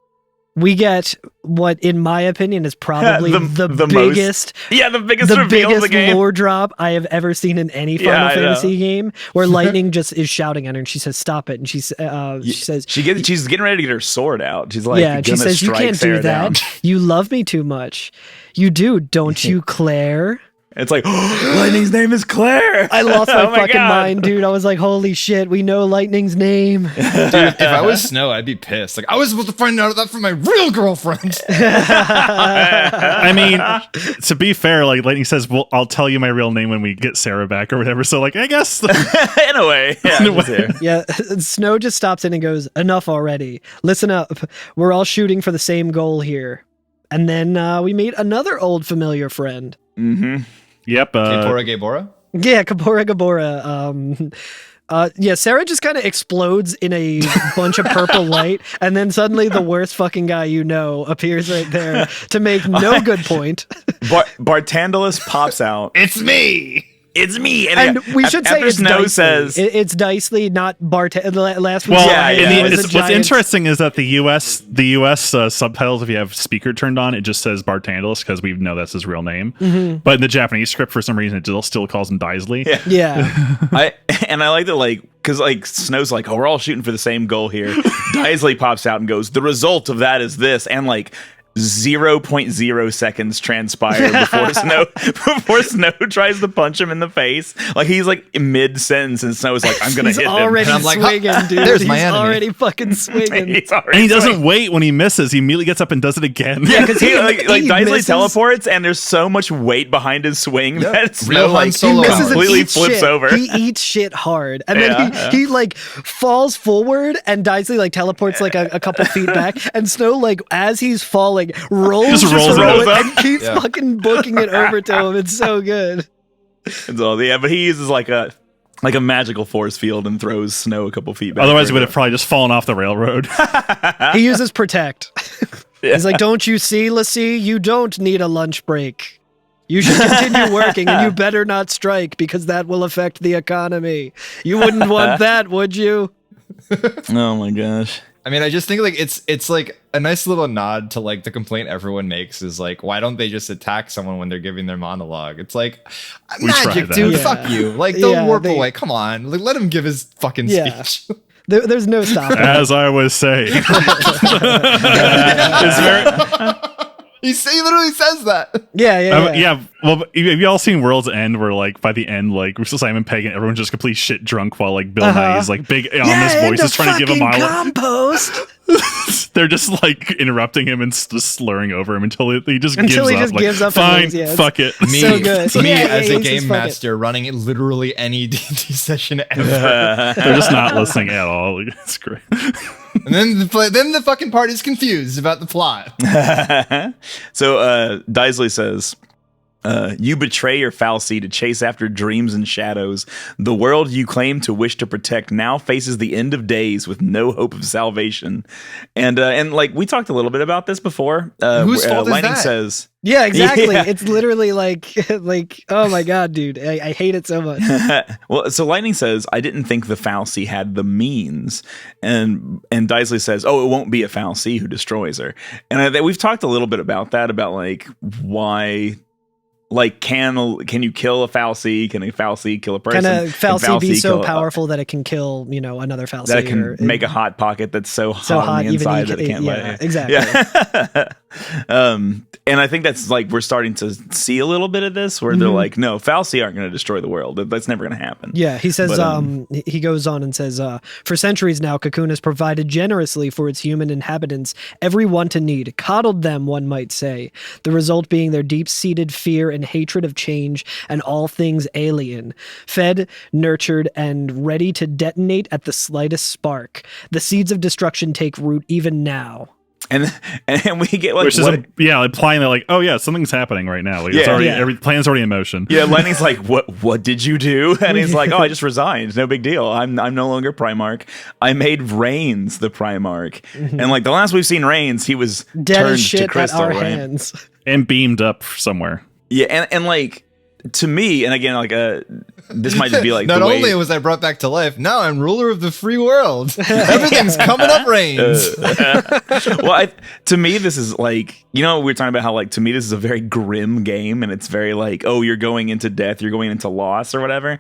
we get what, in my opinion, is probably the biggest reveal of the game. Lore drop I have ever seen in any Final Fantasy game, where Lightning just is shouting at her and she says, "Stop it!" And she says, she's getting ready to get her sword out. She's like, and she says, "You can't do that. You love me too much. You do, don't you, Claire?" It's like, Lightning's name is Claire. I lost my fucking mind, dude. I was like, holy shit, we know Lightning's name. Dude, if I was Snow, I'd be pissed. Like, I was supposed to find out that from my real girlfriend. I mean, to be fair, like Lightning says, well, I'll tell you my real name when we get Sarah back or whatever. So, like, I guess. In a way. Yeah, Snow just stops in and goes, enough already. Listen up. We're all shooting for the same goal here. And then we meet another old familiar friend. Mm-hmm. Yep. Gabora? Yeah, Gabora. Yeah, Sarah just kind of explodes in a bunch of purple light, and then suddenly the worst fucking guy you know appears right there to make no good point. Bartandalus pops out. It's me! It's me, and we should say it's Snow Dicely. Says it's Dicely, not Bart. Last week, what's interesting is that the U.S. subtitles, if you have speaker turned on, it just says Bartandalus because we know that's his real name. Mm-hmm. But in the Japanese script, for some reason, it still calls him Daisley. Yeah. I like that, like, because like Snow's like, oh, we're all shooting for the same goal here. Daisley pops out and goes, the result of that is this, and like 0.0 seconds transpire before Snow tries to punch him in the face. Like, he's like mid sentence and Snow's like, I'm gonna hit him. He's already swinging, dude. There's my enemy. Already fucking swinging. And he doesn't wait when he misses. He immediately gets up and does it again. Yeah, because he Daisley teleports and there's so much weight behind his swing that Snow like completely flips over. He eats shit hard, and then he like falls forward, and Daisley like teleports like a couple feet back, and Snow like as he's falling rolls and keeps fucking booking it over to him. It's so good. But he uses like a magical force field and throws Snow a couple feet back. Otherwise, he would have probably just fallen off the railroad. He uses protect. He's like, don't you see, Lassie? You don't need a lunch break. You should continue working, and you better not strike because that will affect the economy. You wouldn't want that, would you? Oh my gosh. I mean, I just think like it's like a nice little nod to like the complaint everyone makes is like, why don't they just attack someone when they're giving their monologue? It's like, magic, dude, fuck you. Like, don't warp away. Come on. Like, let him give his fucking speech. There's no stopping. As I was saying. He literally says that. Yeah. Well, have you all seen World's End, where like by the end, like we're still Simon Pegg and everyone's just completely shit drunk while like Bill Nighy's like big ominous voice is trying to give a monologue. Compost. They're just like interrupting him and just slurring over him until he just gives up. Fine, fuck it. Me as a game master running literally any D&D session ever. They're just not listening at all. It's great. And then the fucking party's confused about the plot. So Daisley says, You betray your Fal'Cie to chase after dreams and shadows. The world you claim to wish to protect now faces the end of days with no hope of salvation. And like we talked a little bit about this before. Whose fault is Lightning that? says, Yeah, exactly. Yeah. It's literally like oh my god, dude, I hate it so much. well, so Lightning says, I didn't think the Fal'Cie had the means. And Daisley says, oh, it won't be a Fal'Cie who destroys her. And we've talked a little bit about that, about like why. Like, can you kill a Fal'Cie? Can a Fal'Cie kill a person? Can a Fal'Cie be so kill powerful that it can kill, another Fal'Cie? that it can make a hot pocket that's so hot on the even inside that it can't yeah, let exactly. Yeah. And I think that's like we're starting to see a little bit of this where they're like, no, Fal'Cie aren't going to destroy the world. That's never going to happen. Yeah, he says, But, he goes on and says, for centuries now, Cocoon has provided generously for its human inhabitants every want and need, coddled them, one might say, the result being their deep-seated fear and hatred of change and all things alien, fed, nurtured, and ready to detonate at the slightest spark. The seeds of destruction take root even now. And we get like, which is implying that like, oh yeah, something's happening right now. Like, it's already every plan's already in motion. Yeah, Lightning's like, what did you do? And he's like, oh, I just resigned. No big deal. I'm no longer Primarch. I made Reigns the Primarch. And like the last we've seen Reigns, he was Dead turned as shit to crystal, at our right? hands. And beamed up somewhere. Yeah, and like to me, and again, like this might just be like Not the way, only was I brought back to life, now I'm ruler of the free world. Everything's coming up, Reigns. well, to me, this is like, we were talking about how like to me this is a very grim game, and it's very like, oh, you're going into death, you're going into loss or whatever.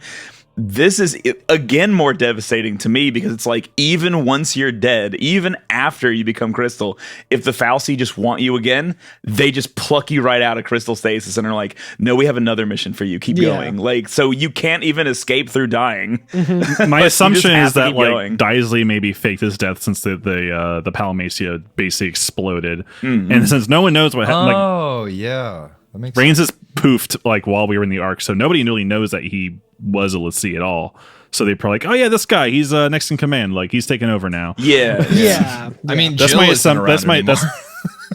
This is, again, more devastating to me because it's like, even once you're dead, even after you become crystal, if the Fal'Cie just want you again, they just pluck you right out of crystal stasis and are like, no, we have another mission for you. Keep going. Like, so you can't even escape through dying. My assumption is that like going. Daisley maybe faked his death since the Palmacia basically exploded. And since no one knows what happened, Oh, yeah. That makes Reigns is poofed like while we were in the arc, so nobody really knows that he was a Lassie at all. So they probably like, oh yeah, this guy, he's next in command, like he's taking over now. Yeah. I mean, That's Jill my isn't around anymore.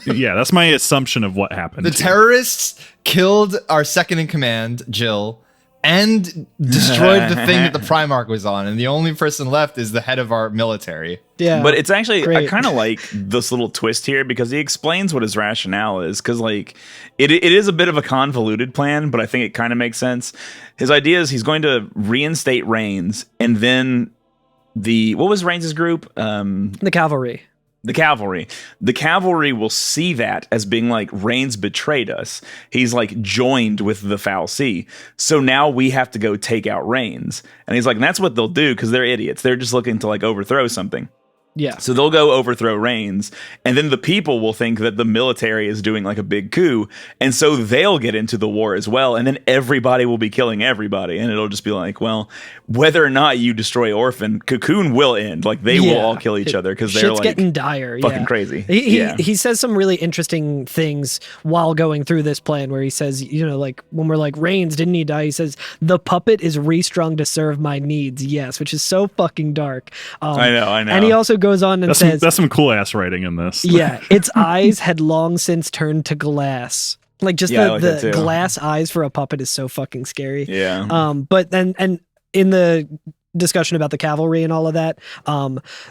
that's my assumption of what happened. The terrorists killed our second in command, Jill, and destroyed the thing that the Primarch was on, and the only person left is the head of our military. Yeah. But it's actually, I Great. kind of like this little twist here because he explains what his rationale is. Because like it is a bit of a convoluted plan, but I think it kind of makes sense. His idea is he's going to reinstate Reigns, and then what was Reigns' group? The cavalry. The cavalry. The cavalry will see that as being like, Reigns betrayed us. He's like joined with the Fal'Cie. So now we have to go take out Reigns. And he's like, and that's what they'll do because they're idiots. They're just looking to like overthrow something. Yeah. So they'll go overthrow Reigns, and then the people will think that the military is doing like a big coup, and so they'll get into the war as well, and then everybody will be killing everybody, and it'll just be like, well, whether or not you destroy Orphan, Cocoon will end. Like they will all kill each other because they're Shit's like getting dire. fucking crazy. He says some really interesting things while going through this plan where he says, like when we're like, Reigns, didn't he die? He says, the puppet is restrung to serve my needs. Yes, which is so fucking dark. I know. And he also goes on and says, that's some cool ass writing in this. yeah, its eyes had long since turned to glass. Like just Yeah, I like that the too. glass eyes for a puppet is so fucking scary. Yeah. But then, and in the discussion about the cavalry and all of that,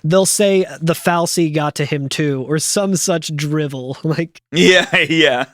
they'll say the Fal'Cie got to him too, or some such drivel. Like, Yeah.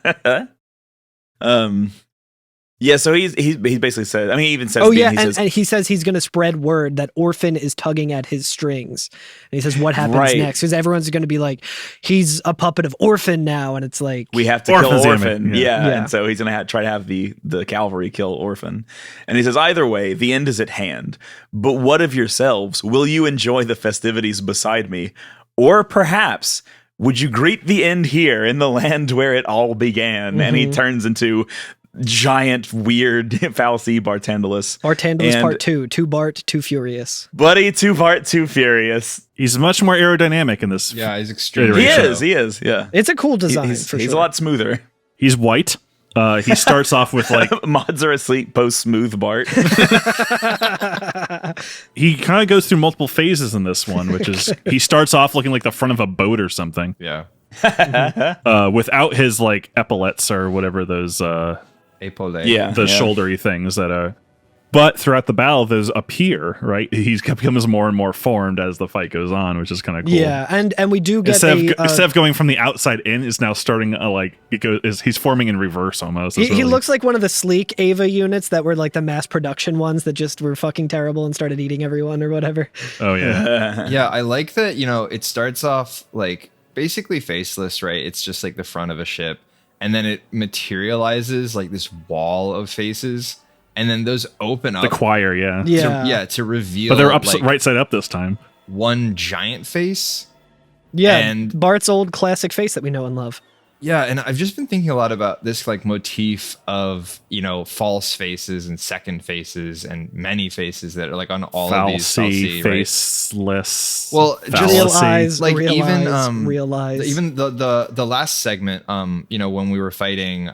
Yeah, so he basically said, I mean, he even says, and he says he's going to spread word that Orphan is tugging at his strings. And he says, what happens Right. next? Because everyone's going to be like, he's a puppet of Orphan now. And it's like, we have to Orphan's kill in it, Orphan. yeah. Yeah. And so he's going to try to have the cavalry kill Orphan. And he says, either way, the end is at hand. But what of yourselves? Will you enjoy the festivities beside me? Or perhaps, would you greet the end here in the land where it all began? And he turns into giant, weird Fal'Cie Bartandalus. Bartandalus Part 2. Too Bart, too furious. Buddy, too Bart, too furious. He's much more aerodynamic in this. Yeah, he's extremely. He is, yeah. It's a cool design He's for a sure. lot smoother. He's white. He starts off with like Mods are asleep post smooth Bart. he kind of goes through multiple phases in this one, which is he starts off looking like the front of a boat or something. Yeah. Without his like epaulets or whatever those Épaulé. Yeah. the shouldery things that but throughout the battle those appear, right? He's becomes more and more formed as the fight goes on, which is kind of cool. Yeah, and we do get instead of going from the outside in, is now starting he's forming in reverse almost. He looks like one of the sleek Ava units that were like the mass production ones that just were fucking terrible and started eating everyone or whatever. Oh yeah. Yeah, I like that, it starts off like basically faceless, right? It's just like the front of a ship, and then it materializes like this wall of faces, and then those open up. The choir, yeah. To reveal. But they're up right side up this time. One giant face. Yeah, and Bart's old classic face that we know and love. Yeah, and I've just been thinking a lot about this like motif of, false faces and second faces and many faces that are like on all of these falsi, faceless. Well, just real eyes, like real even eyes, real eyes. Even the last segment, when we were fighting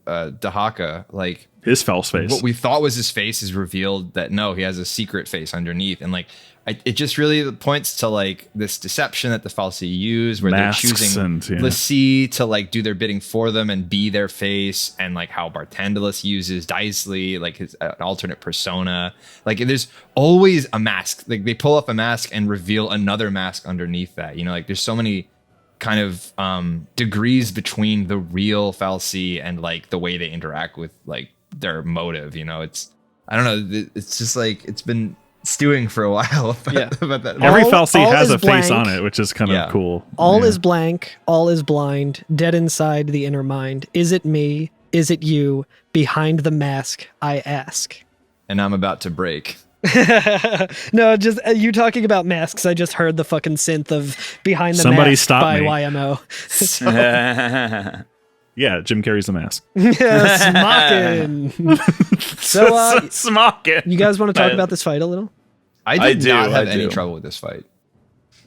Dahaka, like his false face. What we thought was his face is revealed that no, he has a secret face underneath, and like it just really points to like this deception that the falsi use, where Masks they're choosing Lassie to like do their bidding for them and be their face, and like how Bartandalus uses Daisley, like his an alternate persona. Like there's always a mask. Like they pull off a mask and reveal another mask underneath that. Like there's so many kind of degrees between the real falsi and like the way they interact with like their motive. It's I don't know. It's just like it's been stewing for a while about that. Every falsi has a blank. face on it, which is kind of cool. All is blank, all is blind, dead inside the inner mind. Is it me? Is it you? Behind the mask, I ask. And I'm about to break. No, just you talking about masks. I just heard the fucking synth of Behind the Somebody Mask stop by me. YMO. So, Yeah, Jim carries the mask. smocking. So, smocking. you guys want to talk about this fight a little? I did not have any trouble with this fight.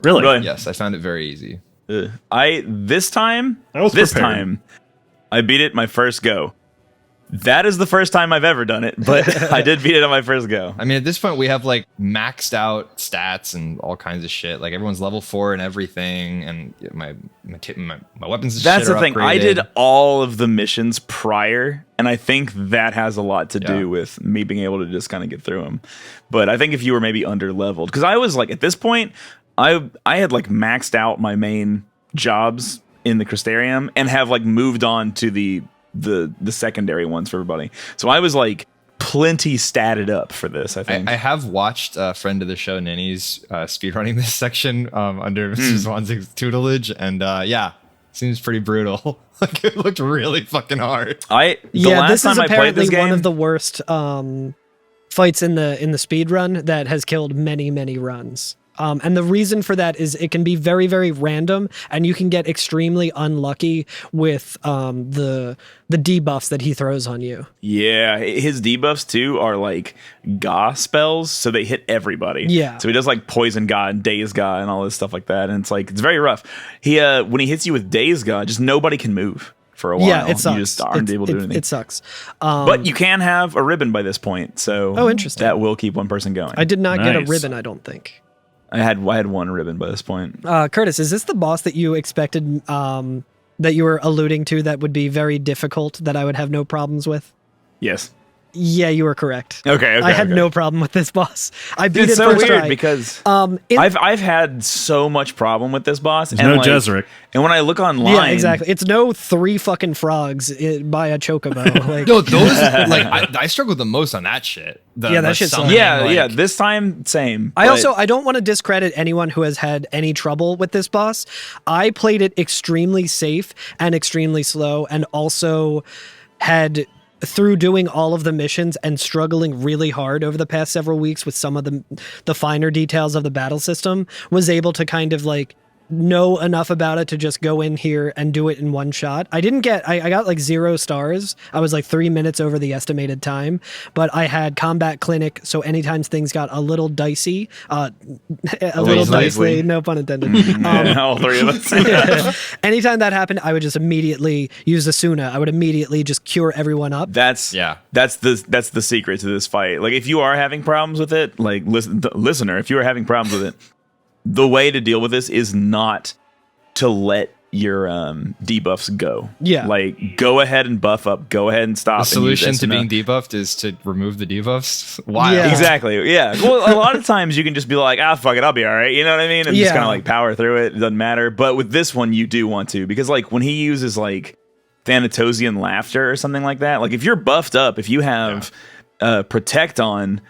Really? Yes, I found it very easy. This time I beat it my first go. That is the first time I've ever done it, but I did beat it on my first go. I mean, at this point, we have like maxed out stats and all kinds of shit. Like everyone's level 4 and everything, and my weapons. And That's shit the are thing. upgraded. I did all of the missions prior, and I think that has a lot to do with me being able to just kind of get through them. But I think if you were maybe under leveled, because I was like at this point, I had like maxed out my main jobs in the Crystarium and have like moved on to the secondary ones for everybody. So I was like plenty statted up for this, I think. I have watched a friend of the show, Ninny's, speedrunning this section under Mr. Swanzig's tutelage, and seems pretty brutal. Like it looked really fucking hard. This is apparently one of the worst fights in the speed run that has killed many, many runs. And the reason for that is it can be very, very random, and you can get extremely unlucky with the debuffs that he throws on you. Yeah, his debuffs too are like Ga spells, so they hit everybody. Yeah. So he does like Poison Ga and Daze Ga and all this stuff like that, and it's very rough. He when he hits you with Daze Ga, just nobody can move for a while. Yeah, it sucks. You just aren't able to do anything. It sucks. But you can have a ribbon by this point, so interesting. That will keep one person going. I did not get a ribbon, I don't think. I had one ribbon by this point. Curtis, is this the boss that you expected, that you were alluding to, that would be very difficult, that I would have no problems with? Yes. Yeah, you were correct. Okay. I had no problem with this boss. I beat it so first weird try. because I've had so much problem with this boss. There's no Jezrek. And when I look online, yeah, exactly. It's no 3 fucking frogs by a chocobo. Like, No, those like I struggled the most on that shit. That shit's summoning, yeah. This time, same. I don't want to discredit anyone who has had any trouble with this boss. I played it extremely safe and extremely slow, and also had, through doing all of the missions and struggling really hard over the past several weeks with some of the finer details of the battle system, was able to kind of like know enough about it to just go in here and do it in one shot. I got like 0 stars. I was like 3 minutes over the estimated time, but I had combat clinic, so anytime things got a little dicey, a little dicey, no pun intended. All 3 of us. Anytime that happened, I would just immediately use the Suna. I would immediately just cure everyone up. That's the secret to this fight. Like if you are having problems with it, like listener, if you are having problems with it, the way to deal with this is not to let your debuffs go. Yeah. Like, go ahead and buff up. Go ahead and stop. The solution and to being debuffed is to remove the debuffs. Wow. Yeah. Exactly. Yeah. Well, a lot of times you can just be like, fuck it, I'll be all right. You know what I mean? And just kind of like power through it. It doesn't matter. But with this one, you do want to, because like when he uses like Thanatosian laughter or something like that, like if you're buffed up, if you have protect on,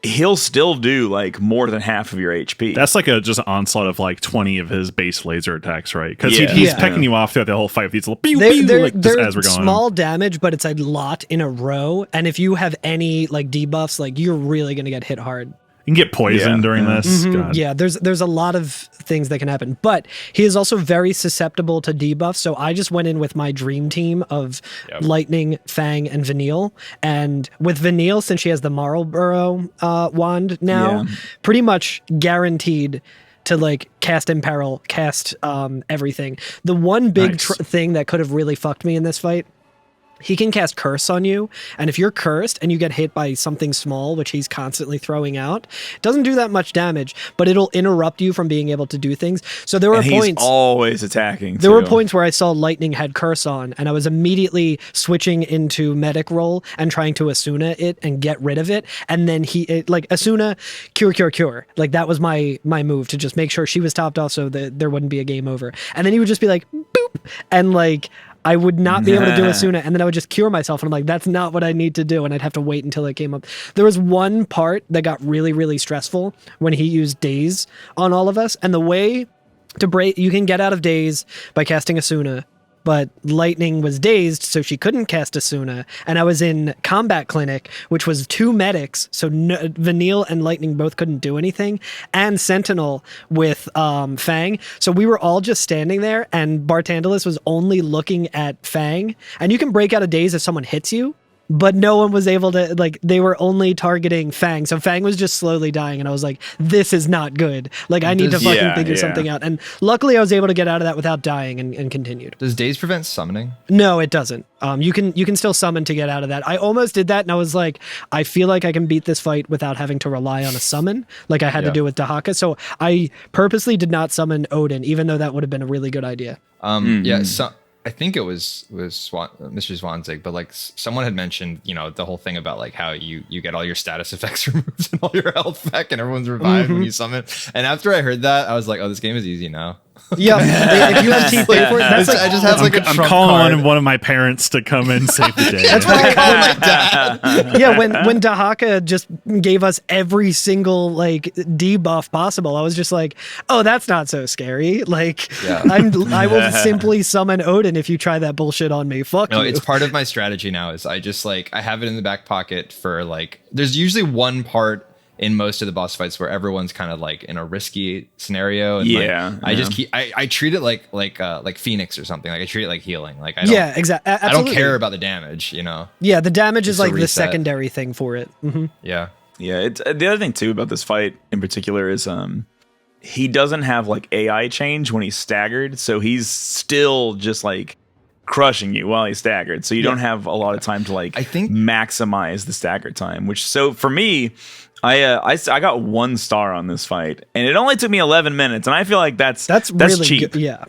he'll still do like more than half of your HP. That's like a just onslaught of like 20 of his base laser attacks, right? Because Yeah. he's pecking you off throughout the whole fight with these little pew, They're, pew, they're, like, just they're as we're going. small damage, but it's a lot in a row. And if you have any like debuffs, like you're really going to get hit hard. You can get poisoned during this. God. Yeah, there's a lot of things that can happen, but he is also very susceptible to debuffs. So I just went in with my dream team of Lightning, Fang, and Vanille. And with Vanille, since she has the Marlborough wand now, pretty much guaranteed to like cast Imperil, cast everything. The one big thing that could have really fucked me in this fight, he can cast Curse on you, and if you're cursed and you get hit by something small, which he's constantly throwing out, it doesn't do that much damage, but it'll interrupt you from being able to do things. So there were points... He's always attacking, There were points where I saw Lightning had Curse on, and I was immediately switching into Medic roll and trying to Asuna it and get rid of it, and then like, Asuna, cure. Like, that was my move, to just make sure she was topped off so that there wouldn't be a game over. And then he would just be like, boop, and like... I would not be able to do Asuna, and then I would just cure myself, and I'm like, that's not what I need to do, and I'd have to wait until it came up. There was one part that got really, really stressful when he used Daze on all of us, and the way to break, you can get out of Daze by casting Asuna, but Lightning was dazed, so she couldn't cast Asuna, and I was in Combat Clinic, which was 2 medics, so Vanille and Lightning both couldn't do anything, and Sentinel with Fang, so we were all just standing there, and Bartandalis was only looking at Fang, and you can break out of Daze if someone hits you, but no one was able to, like, they were only targeting Fang, so Fang was just slowly dying, and I was like, this is not good. Like, I need to fucking figure something out. And luckily, I was able to get out of that without dying and continued. Does Daze prevent summoning? No, it doesn't. You can still summon to get out of that. I almost did that, and I was like, I feel like I can beat this fight without having to rely on a summon, like I had to do with Dahaka, so I purposely did not summon Odin, even though that would have been a really good idea. Yeah, so I think it was Mr. Swanzig, but like someone had mentioned, you know, the whole thing about like how you get all your status effects removed and all your health back and everyone's revived when you summon. And after I heard that, I was like, oh, this game is easy now. Yeah, if you have TP for it, that's like, I just have like I'm calling one of my parents to come and save the day. That's why I call my dad. Yeah, when Dahaka just gave us every single like debuff possible, I was just like, oh, that's not so scary. Like, I will simply summon Odin if you try that bullshit on me. Fuck you. It's part of my strategy now. Is I just like I have it in the back pocket for like. There's usually one part in most of the boss fights where everyone's kind of like in a risky scenario. And I just keep, I treat it like Phoenix or something. Like I treat it like healing. Like I don't, exactly. I don't care about the damage, you know? Yeah. The damage is like the secondary thing for it. Mm-hmm. Yeah. Yeah. It's the other thing too about this fight in particular is, he doesn't have like AI change when he's staggered. So he's still just like crushing you while he's staggered. So you don't have a lot of time to like, I think, maximize the stagger time, which, so for me, I got 1 star on this fight, and it only took me 11 minutes, and I feel like that's really cheap. Good. Yeah.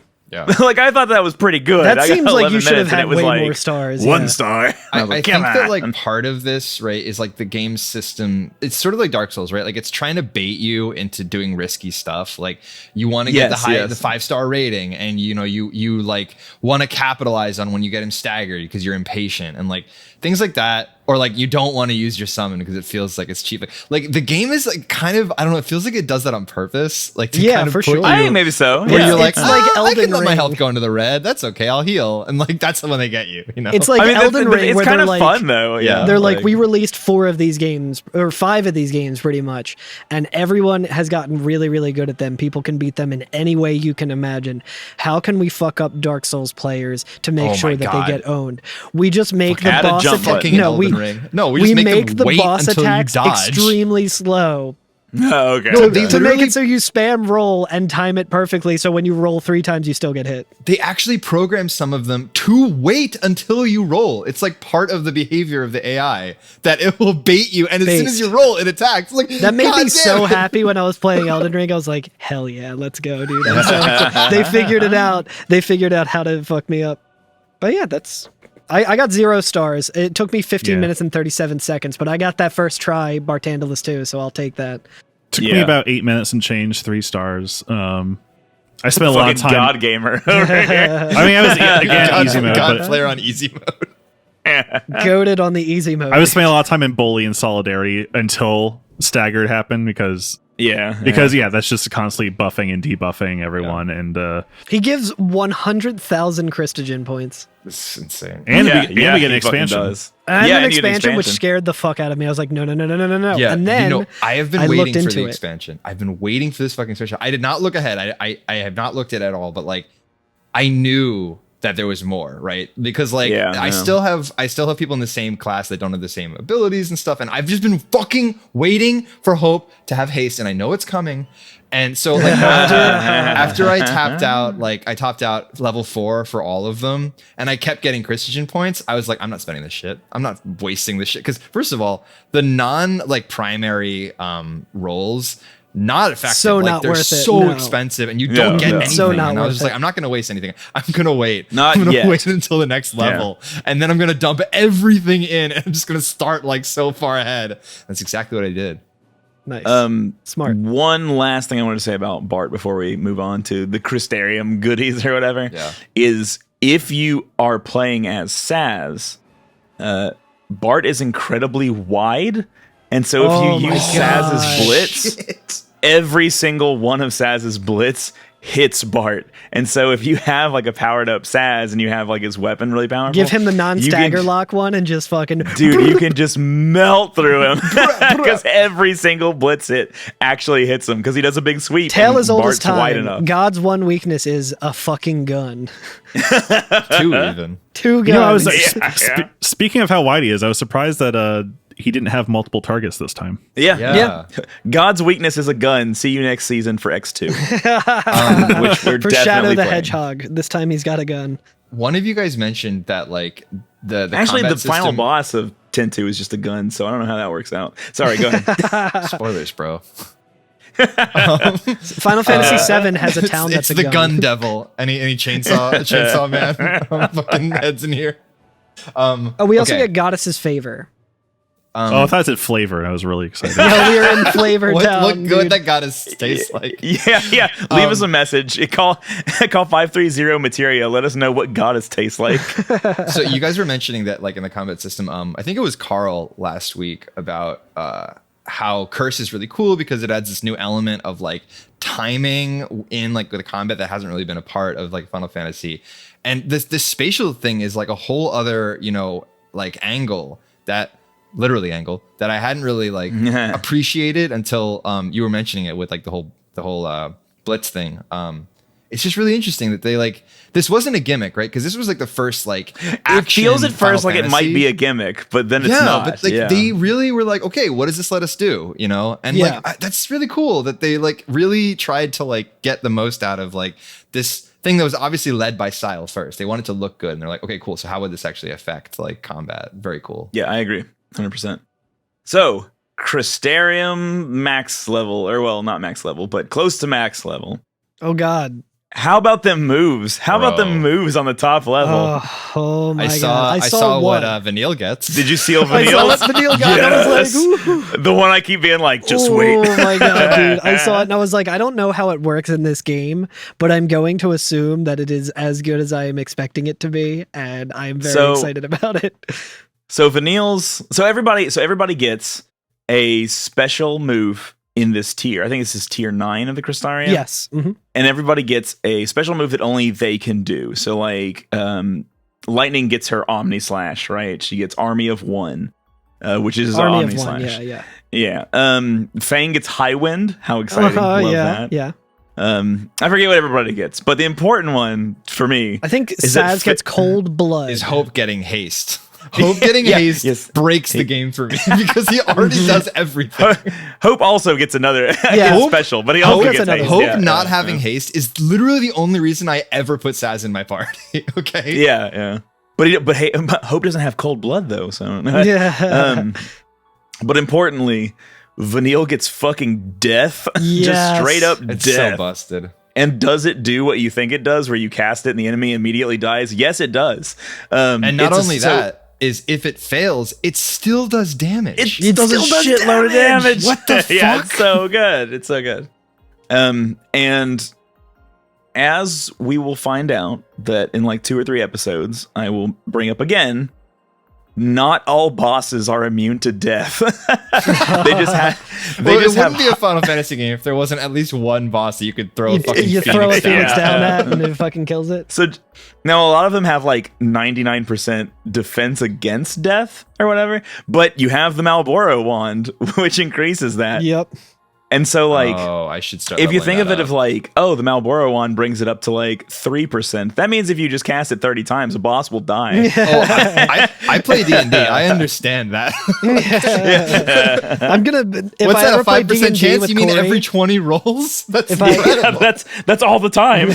Like I thought that was pretty good. That I seems got like you should have had way like more stars. 1 star. I think that like part of this, right, is like the game system. It's sort of like Dark Souls, right? Like it's trying to bait you into doing risky stuff. Like you want to get the 5-star rating, and you know you like want to capitalize on when you get him staggered because you're impatient and like things like that. Or like you don't want to use your summon because it feels like it's cheap. Like the game is like kind of, I don't know, it feels like it does that on purpose. Like to kind of for sure. I think maybe so. Where you're like, like Elden I can let Ring. my health go into the red. That's okay. I'll heal. And like that's when they get you. You know, it's like Elden Ring. It's where kind they're of like, fun though. Yeah, they're like we released 4 of these games or 5 of these games pretty much, and everyone has gotten really, really good at them. People can beat them in any way you can imagine. How can we fuck up Dark Souls players to make sure that they get owned? We just make the boss attack. We make the boss attacks extremely slow. Oh, okay. No, they To make literally- it so you spam roll and time it perfectly, so when you roll 3 times, you still get hit. They actually program some of them to wait until you roll. It's like part of the behavior of the AI that it will bait you, and as soon as you roll, it attacks. Like That made me God so damn it. happy when I was playing Elden Ring. I was like, hell yeah, let's go, dude. I'm so excited. They figured it out. They figured out how to fuck me up. But yeah, I got 0 stars. It took me 15 minutes and 37 seconds, but I got that first try, Bartandalus too, so I'll take that. Took me about 8 minutes and change, 3 stars. I spent a lot of time. God gamer. I mean, I was again easy mode, God but player on easy mode. Goated on the easy mode. I was spending a lot of time in Bully and Solidarity until Staggered happened because that's just constantly buffing and debuffing everyone, and He gives 100,000 Christogen points. This is insane. we get an he fucking expansion. does. And Yeah, an and you get an expansion, which expansion. scared the fuck out of me. I was like, no. Yeah, And then I have been I looked waiting for into the it. expansion. I've been waiting for this fucking expansion. I did not look ahead. I have not looked at it at all, but like I knew that there was more, right? Because like I still have people in the same class that don't have the same abilities and stuff, and I've just been fucking waiting for Hope to have haste, and I know it's coming. And so like after I topped out level 4 for all of them, and I kept getting Christian points, I was like, I'm not spending this shit. I'm not wasting this shit. Because first of all, the non like primary roles, not effective. So like, not they're worth it. so No. expensive, and you don't get anything. So not and I was worth just like, it. I'm not gonna waste anything. I'm gonna wait. Not I'm gonna yet. wait until the next level, and then I'm gonna dump everything in, and I'm just gonna start like so far ahead. That's exactly what I did. Nice. Smart. One last thing I wanted to say about Bart before we move on to the Crystarium goodies or whatever is if you are playing as Saz, Bart is incredibly wide, and so if you use Saz's blitz, every single one of Saz's blitz hits Bart. And so if you have like a powered up Saz and you have like his weapon really powerful, Give him the non-stagger you can- lock one and just fucking... Dude, you can just melt through him because every single blitz hit actually hits him because he does a big sweep. Tale and as old as Bart's wide time. enough. God's one weakness is a fucking gun. 2 even. 2 guns. You know, I was speaking of how wide he is, I was surprised that he didn't have multiple targets this time. Yeah. God's weakness is a gun. See you next season for X2. Which we're For definitely Shadow the playing. Hedgehog. This time he's got a gun. One of you guys mentioned that like the Actually, the combat final system- boss of 10-2 is just a gun, so I don't know how that works out. Sorry, go ahead. Spoilers, bro. Final Fantasy VII has a town that's it's a the gun devil. Any chainsaw man fucking heads in here. We also okay. get Goddess's Favor. I thought it said flavor. I was really excited. Yeah, we are in Flavor what Town. good dude. that goddess tastes like. Yeah. Leave us a message. Call 530 Materia. Let us know what Goddess tastes like. So you guys were mentioning that like in the combat system, I think it was Carl last week about how Curse is really cool because it adds this new element of like timing in like the combat that hasn't really been a part of like Final Fantasy. And this spatial thing is like a whole other, like angle that I hadn't really like appreciated until you were mentioning it with like the whole blitz thing. It's just really interesting that they like this wasn't a gimmick, right? Because this was like the first like It feels at first Final like it might Fantasy. be a gimmick, but then it's not. But like they really were like, okay, what does this let us do? And like that's really cool that they like really tried to like get the most out of like this thing that was obviously led by style first. They wanted to look good, and they're like, okay, cool. So how would this actually affect like combat? Very cool. Yeah, I agree. 100%. So, Crystarium max level, or well, not max level, but close to max level. Oh, God. How about them moves? How about Bro. them moves on the top level? Oh my I God. saw what one. Vanille gets. Did you see I saw Vanille? what Vanille got. And I was like, ooh. The one I keep being like, just Oh wait. my God, dude. I saw it and I was like, I don't know how it works in this game, but I'm going to assume that it is as good as I am expecting it to be. And I'm very excited about it. So everybody gets a special move in this tier. I think this is tier 9 of the Crystarium. Yes. Mm-hmm. And everybody gets a special move that only they can do. So like Lightning gets her Omni Slash, right? She gets Army of One, which is Army Omni of One. Slash. Yeah. Fang gets High Wind. How exciting. Love that. Yeah. I forget what everybody gets, but the important one for me I think is that Saz gets Cold Blood. Is Hope getting haste? Hope getting haste yes. breaks the game for me because he already does everything. Hope also gets another special, but he Hope, also gets haste. Hope not having haste is literally the only reason I ever put Saz in my party. Okay. Yeah. But Hope doesn't have cold blood though, so but importantly, Vanille gets fucking death. Just straight up it's death. So busted. And does it do what you think it does, where you cast it and the enemy immediately dies? Yes, it does. And not only that, is if it fails, it still does damage. It does a shitload of damage. What the fuck? Yeah, it's so good. It's so good. And as we will find out that in like 2 or 3 episodes, I will bring up again, not all bosses are immune to death. They just have. It wouldn't be a Final Fantasy game if there wasn't at least one boss that you could throw a fucking you throw a Phoenix down down at and it fucking kills it. So now a lot of them have like 99% defense against death or whatever, but you have the Malboro wand, which increases that. Yep. And so, like, I should start. If you think of it of like, oh, the Malboro wand brings it up to like 3%. That means if you just cast it 30 times, a boss will die. I play D&D. I understand that. I'm gonna. If What's I that? ever A play 5% D&D chance? with You mean Corey, every 20 rolls? That's If incredible. That's all the time.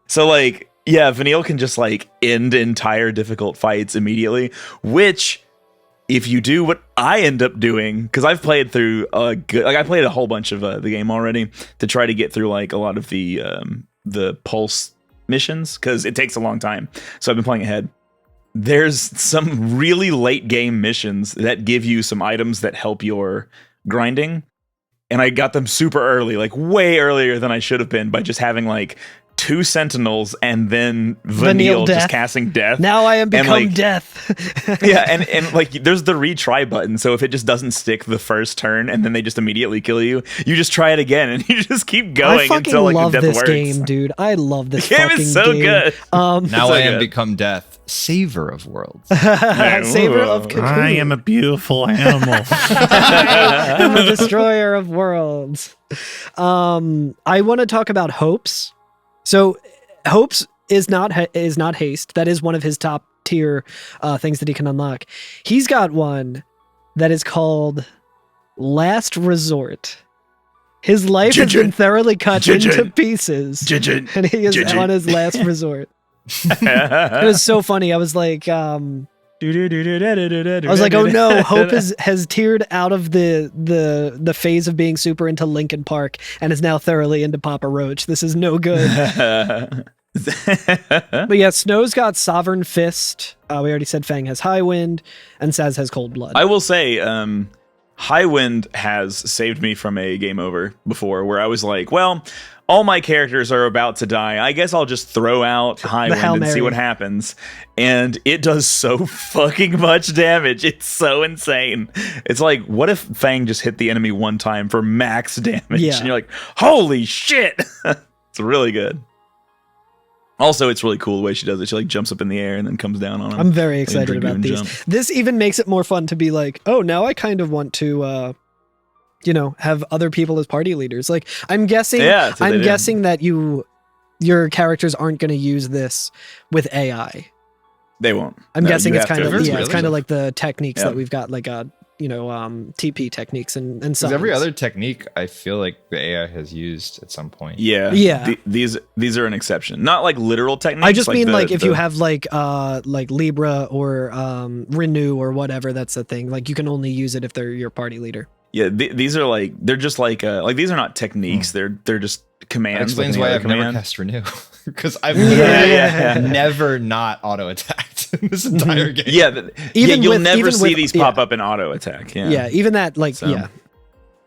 So like, yeah, Vanille can just like end entire difficult fights immediately, which. If you do what I end up doing, because I've played through I played a whole bunch of the game already to try to get through like a lot of the pulse missions because it takes a long time. So I've been playing ahead. There's some really late game missions that give you some items that help your grinding, and I got them super early, like way earlier than I should have been by just having like 2 sentinels and then Vanille just casting death. Now I am become like, death. Yeah, and like there's the retry button, so if it just doesn't stick the first turn and then they just immediately kill you, you just try it again and you just keep going until like love the death this works. Game, dude. I love this game fucking is so game. good. Now so I am good. become death, saver of worlds. Saver of Cocoon. I am a beautiful animal. I'm a destroyer of worlds. I want to talk about Hopes. So Hopes is not haste. That is one of his top tier things that he can unlock. He's got one that is called Last Resort. His life has been thoroughly cut into pieces, and he is on his last resort. It was so funny. I was like, oh no, Hope has tiered out of the phase of being super into Linkin Park and is now thoroughly into Papa Roach. This is no good. But yeah, Snow's got Sovereign Fist. We already said Fang has High Wind, and Saz has Cold Blood. I will say, High Wind has saved me from a game over before, where I was like, well, all my characters are about to die. I guess I'll just throw out High Wind and see what happens. And it does so fucking much damage. It's so insane. It's like, what if Fang just hit the enemy one time for max damage? Yeah. And you're like, holy shit. It's really good. Also, it's really cool the way she does it. She like jumps up in the air and then comes down on him. I'm very excited about these. Jump. This even makes it more fun to be like, oh, now I kind of want to, have other people as party leaders. Like, I'm guessing, that your characters aren't going to use this with AI. They won't. I'm guessing it's kind of Really? it's kind of like the techniques that we've got, like TP techniques and such. Every other technique, I feel like the AI has used at some point. Yeah. These are an exception. Not like literal techniques. I just mean if you have like Libra or Renew or whatever, that's the thing. Like you can only use it if they're your party leader. Yeah, these are like they're just like these are not techniques. They're just commands. That explains like why I've command. never cast Renew because I've literally never not auto attacked in this entire game. You'll never see these pop up in auto attack. Yeah, even that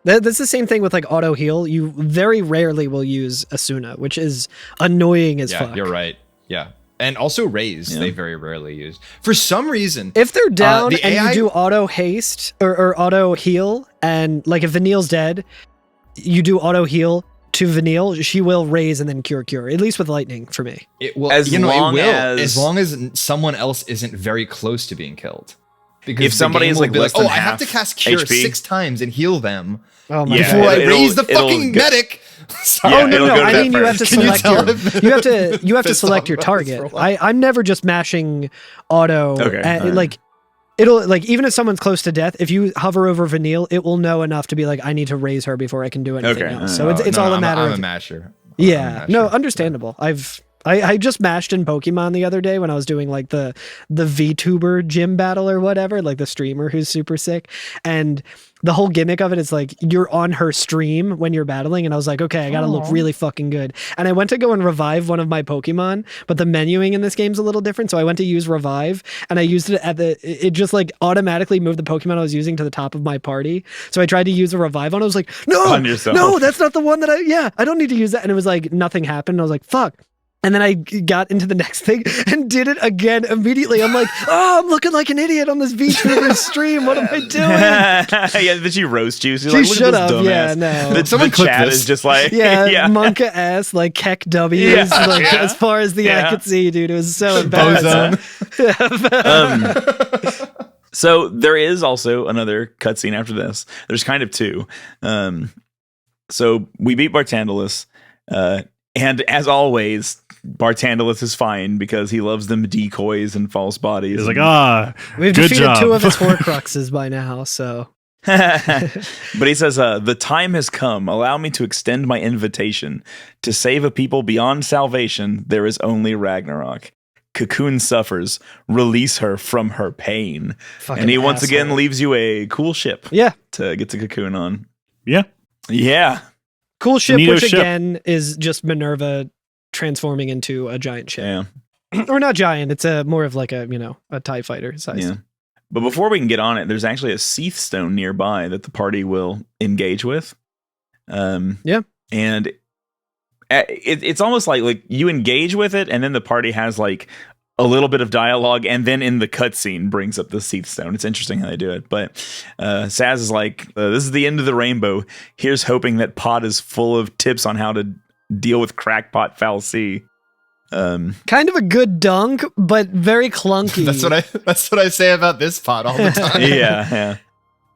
That's the same thing with like auto heal. You very rarely will use Asuna, which is annoying as fuck. You're right. Yeah. And also raise, they very rarely use. For some reason, if they're down the and AI you do auto haste or auto heal, and like if Vanille's dead, you do auto heal to Vanille, she will raise and then cure. At least with lightning for me. It will, as long as someone else isn't very close to being killed. Because if somebody is like less than I have to cast cure HP. 6 times and heal them Oh my Yeah, God. Before I it'll- raise the it'll fucking go- medic. Sorry. Yeah, Oh no, it'll no! go to I that mean, you have to first. Can you select tell your. him? You have to Pissed select off your about this for a target. while. I'm never just mashing auto. Okay, alright. Like it'll like even if someone's close to death, if you hover over Vanille, it will know enough to be like, I need to raise her before I can do anything Okay, else. alright. So it's No, all a I'm matter I'm of a masher. yeah. I'm a No, masher. understandable. I just mashed in Pokemon the other day when I was doing like the VTuber gym battle or whatever, like the streamer who's super sick. And the whole gimmick of it is like you're on her stream when you're battling. And I was like, okay, I gotta look really fucking good. And I went to go and revive one of my Pokemon, but the menuing in this game's a little different. So I went to use revive and I used it it just like automatically moved the Pokemon I was using to the top of my party. So I tried to use a revive on it. I was like, On yourself. no, that's not the one that I don't need to use that. And it was like, nothing happened. I was like, fuck. And then I got into the next thing and did it again immediately. I'm like, oh, I'm looking like an idiot on this VTuber stream. What am I doing? Yeah, did she roast you? She's She like, look should at have. this Yeah, dumbass. no. The, Someone the clip chat this. is just like, Yeah, yeah. Monka ass, like Keck W's, Yeah, like yeah. as far as the eye Yeah. could see, dude. It was so embarrassing. So there is also another cutscene after this. There's kind of two. So we beat Bartandalus, and as always, Bartandalus is fine because he loves them decoys and false bodies. He's like, We've good defeated job. 2 of his Horcruxes by now, so. But he says, the time has come. Allow me to extend my invitation. To save a people beyond salvation, there is only Ragnarok. Cocoon suffers. Release her from her pain. Fucking And he once again asshole. leaves you a cool ship Yeah. to get to Cocoon on. Yeah. Yeah. Cool ship, Neato which ship. again is just Minerva transforming into a giant ship. Yeah. Or not giant, it's more of like a TIE fighter size. Yeah. But before we can get on it, there's actually a Seath Stone nearby that the party will engage with. Yeah. And it's almost like you engage with it, and then the party has like a little bit of dialogue, and then in the cutscene brings up the Seath Stone. It's interesting how they do it. But Saz is like, this is the end of the rainbow. Here's hoping that Pod is full of tips on how to deal with crackpot Fal'Cie. Kind of a good dunk, but very clunky. That's what I say about this pot all the time. Yeah.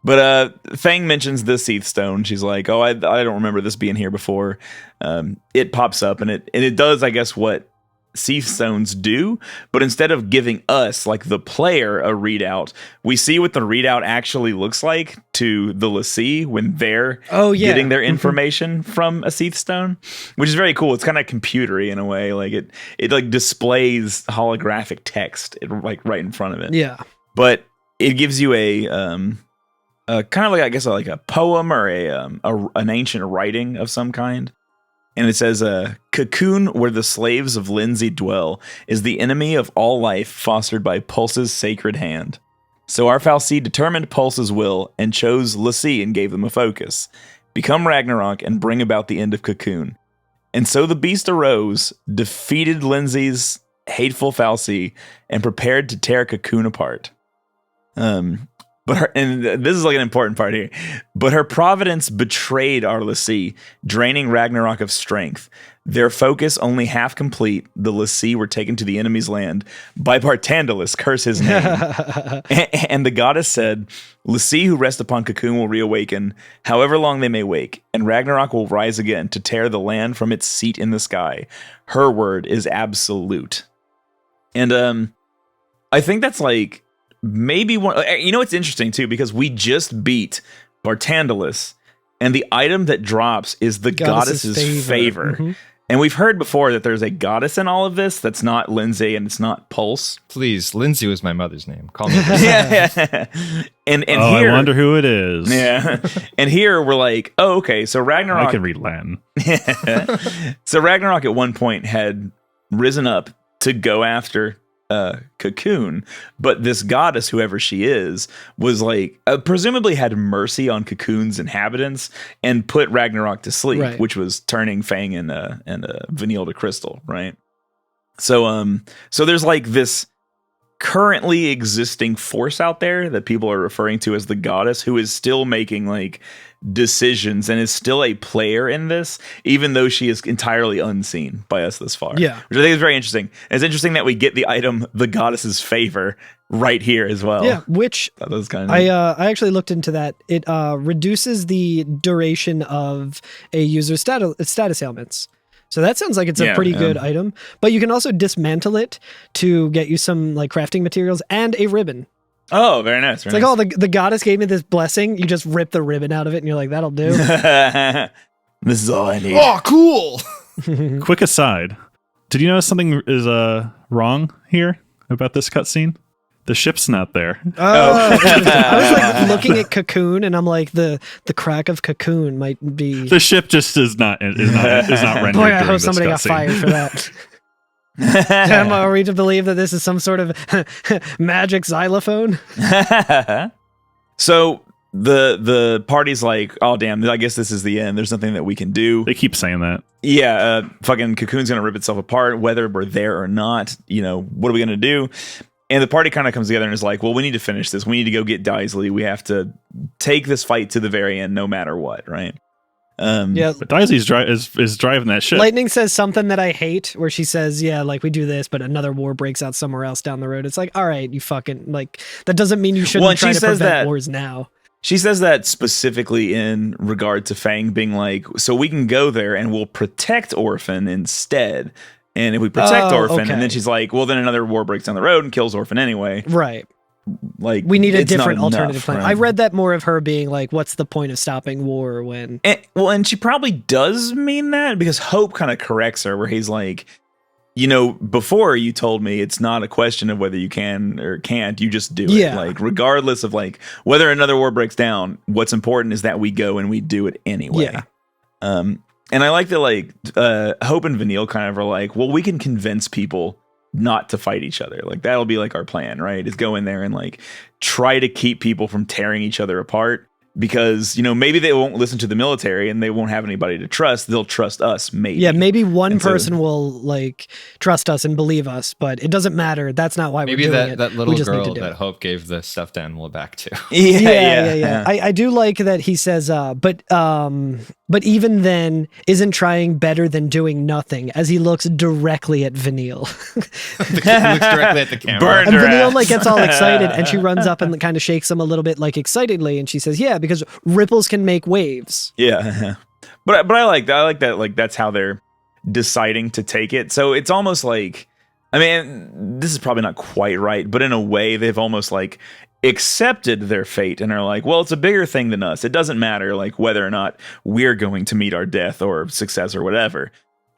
But Fang mentions the Seath Stone. She's like, oh, I don't remember this being here before. It pops up, and it does, I guess, what Seath Stones do, but instead of giving us, like the player, a readout, we see what the readout actually looks like to the l'Cie when they're getting their information from a Seath Stone, which is very cool. It's kind of computery in a way. Like it like displays holographic text like right in front of it. Yeah. But it gives you a kind of like, I guess, like a poem or an ancient writing of some kind. And it says, Cocoon, where the slaves of Lindsay dwell, is the enemy of all life fostered by Pulse's sacred hand. So our Fal'Cie determined Pulse's will and chose l'Cie and gave them a focus. Become Ragnarok and bring about the end of Cocoon. And so the beast arose, defeated Lindsay's hateful Fal'Cie, and prepared to tear Cocoon apart. And this is like an important part here. But her providence betrayed our l'Cie, draining Ragnarok of strength. Their focus only half complete, the l'Cie were taken to the enemy's land by Bartandalus, curse his name. And the goddess said, l'Cie who rest upon Cocoon will reawaken, however long they may wake, and Ragnarok will rise again to tear the land from its seat in the sky. Her word is absolute. And I think that's like maybe one. It's interesting too, because we just beat Bartandalus, and the item that drops is the goddess's favor. Mm-hmm. And we've heard before that there's a goddess in all of this that's not Lindsay and it's not Pulse. Please, Lindsay was my mother's name. Call me. Yeah. And here, I wonder who it is. Yeah. And here we're like, oh, okay. So Ragnarok. I can read Latin. So Ragnarok at one point had risen up to go after Cocoon, but this goddess, whoever she is, was like presumably had mercy on Cocoon's inhabitants and put Ragnarok to sleep, Right. which was turning Fang and Vanille to crystal, right? So there's like this currently existing force out there that people are referring to as the goddess, who is still making like decisions and is still a player in this, even though she is entirely unseen by us this far. Yeah. Which I think is very interesting. And it's interesting that we get the item, the goddess's favor, right here as well. Yeah, which that was kind of I actually looked into that. It reduces the duration of a user's status ailments. So that sounds like it's a pretty good item. But you can also dismantle it to get you some like crafting materials and a ribbon. Oh, very nice. It's like, oh, the goddess gave me this blessing. You just rip the ribbon out of it and you're like, that'll do. This is all I need. Oh, cool. Quick aside. Did you notice something is wrong here about this cutscene? The ship's not there. Oh. I was like looking at Cocoon and I'm like, the crack of Cocoon might be. The ship just is not rendered. Boy, I during hope this somebody got cutscene. fired for that. Are we to believe that this is some sort of magic xylophone? So the party's like, oh damn, I guess this is the end. There's nothing that we can do. They keep saying that. Yeah, fucking Cocoon's gonna rip itself apart, whether we're there or not. You know, what are we gonna do? And the party kind of comes together and is like, well, we need to finish this. We need to go get Daisley. We have to take this fight to the very end, no matter what, right? Yeah. But Daisley's is driving that ship. Lightning says something that I hate, where she says, yeah, like we do this, but another war breaks out somewhere else down the road. It's like, all right, you fucking, like, that doesn't mean you shouldn't try to prevent wars now. She says that specifically in regard to Fang being like, so we can go there and we'll protect Orphan instead. And if we protect Orphan, okay. and then she's like, well, then another war breaks down the road and kills Orphan anyway. Right. Like, we need a it's different not alternative enough, plan. right? I read that more of her being like, what's the point of stopping war when... And she probably does mean that, because Hope kind of corrects her where he's like, you know, before you told me it's not a question of whether you can or can't, you just do it. Yeah. Like, regardless of like whether another war breaks down, what's important is that we go and we do it anyway. Yeah. And I like that, like, Hope and Vanille kind of are like, well, we can convince people not to fight each other. Like, that'll be like our plan, right? Is go in there and like try to keep people from tearing each other apart. Because, you know, maybe they won't listen to the military and they won't have anybody to trust. They'll trust us, maybe. Yeah, maybe one person will like trust us and believe us, but it doesn't matter. That's not why we're doing it. Maybe that little we just need to girl do that it. Hope gave the stuffed animal back to. Yeah. I do like that he says, but even then, isn't trying better than doing nothing, as he looks directly at Vanille. Looks directly at the camera. Burned And her Vanille ass. like gets all excited, and she runs up and kind of shakes him a little bit, like excitedly, and she says, "Yeah, because ripples can make waves." Yeah. But I like that. I like that. Like, that's how they're deciding to take it. So it's almost like, I mean, this is probably not quite right, but in a way, they've almost like accepted their fate and are like, well, it's a bigger thing than us. It doesn't matter like whether or not we're going to meet our death or success or whatever.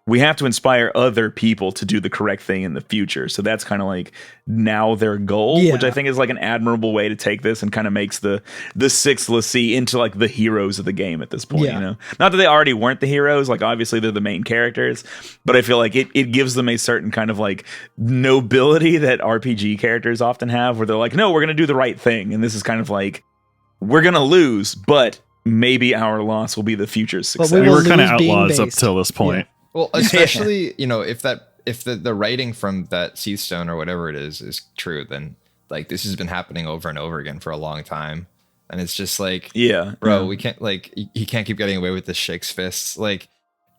We have to inspire other people to do the correct thing in the future. So that's kind of like now their goal, which I think is like an admirable way to take this and kind of makes the sixth Lassie into like the heroes of the game at this point, you know? Not that they already weren't the heroes, like obviously they're the main characters, but I feel like it gives them a certain kind of like nobility that RPG characters often have, where they're like, no, we're going to do the right thing. And this is kind of like, we're going to lose, but maybe our loss will be the future's success. But We were kind of lose being outlaws up based. till this point. Well, especially, you know, if the writing from that Seath Stone or whatever it is true, then like this has been happening over and over again for a long time. And it's just like, bro, we can't, like, he can't keep getting away with the shakes fists. Like,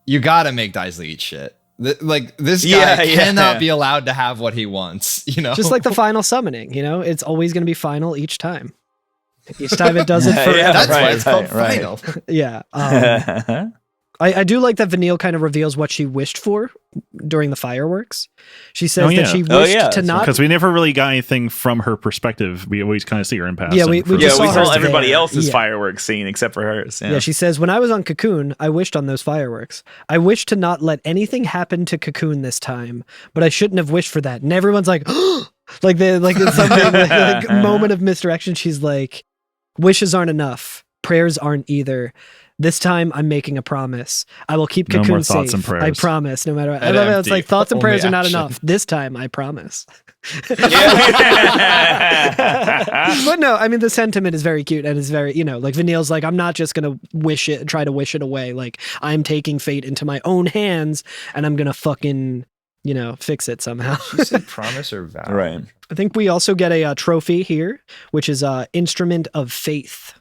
you gotta make Daisley eat shit. Like, this guy cannot be allowed to have what he wants, you know? Just like the final summoning, you know, it's always going to be final each time. Each time it does it forever. That's why it's called final. Yeah. I do like that Vanille kind of reveals what she wished for during the fireworks. She says that she wished to not... Because we never really got anything from her perspective. We always kind of see her in passing. Yeah, we just saw her everybody there. else's fireworks scene except for hers. Yeah, she says, when I was on Cocoon, I wished on those fireworks. I wished to not let anything happen to Cocoon this time, but I shouldn't have wished for that. And everyone's like, like it's something like moment of misdirection. She's like, wishes aren't enough. Prayers aren't either. This time, I'm making a promise. I will keep Cocoon no more safe. thoughts and prayers. I promise. No matter what. I love it. It's like thoughts and prayers are not enough. This time, I promise. But no, I mean, the sentiment is very cute and it's very, you know, like Vanille's like, I'm not just going to try to wish it away. Like, I'm taking fate into my own hands and I'm going to fucking, you know, fix it somehow. She said promise or vow. Right. I think we also get a trophy here, which is Instrument of Faith.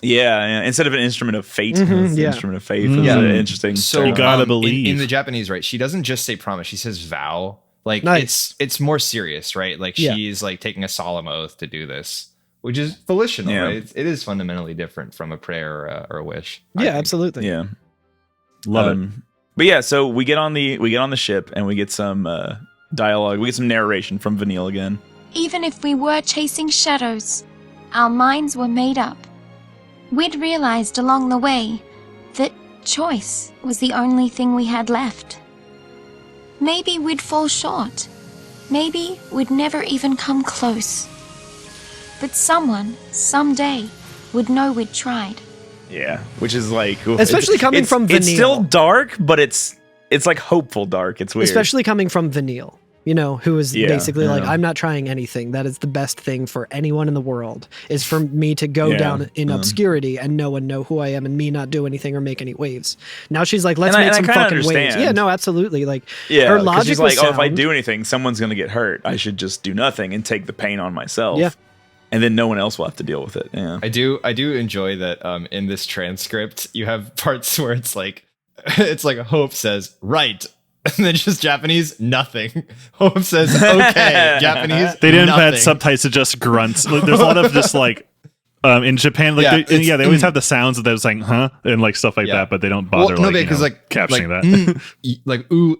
Yeah. Instead of an instrument of fate, it's an instrument of faith. It's interesting. So term. You gotta believe. in the Japanese, right? She doesn't just say promise; she says vow. Like Nice. it's more serious, right? Like she's like taking a solemn oath to do this, which is volitional, right? It is fundamentally different from a prayer or a wish. Yeah, absolutely. Yeah. Love it. But yeah, so we get on the ship and we get some dialogue. We get some narration from Vanille again. Even if we were chasing shadows, our minds were made up. We'd realized along the way that choice was the only thing we had left. Maybe we'd fall short. Maybe we'd never even come close. But someone, someday, would know we'd tried. Yeah, which is like Especially coming from Vanille. It's still dark, but it's like hopeful dark. It's weird. Especially coming from Vanille, who is basically like, I'm not trying anything. That is the best thing for anyone in the world, is for me to go down in obscurity and no one know who I am and me not do anything or make any waves. Now she's like, let's make some fucking waves. Yeah, no, absolutely. Like, her logic she's was like, sound. if I do anything, someone's going to get hurt. I should just do nothing and take the pain on myself. Yeah. And then no one else will have to deal with it. Yeah. I do enjoy that in this transcript you have parts where it's like Hope says right, and then just Japanese nothing. Hope says okay, Japanese. They didn't nothing. add subtitles to just grunts. Like, there's a lot of just like in Japan, like they always have the sounds of those like and like stuff like that, but they don't bother captioning that. Like ooh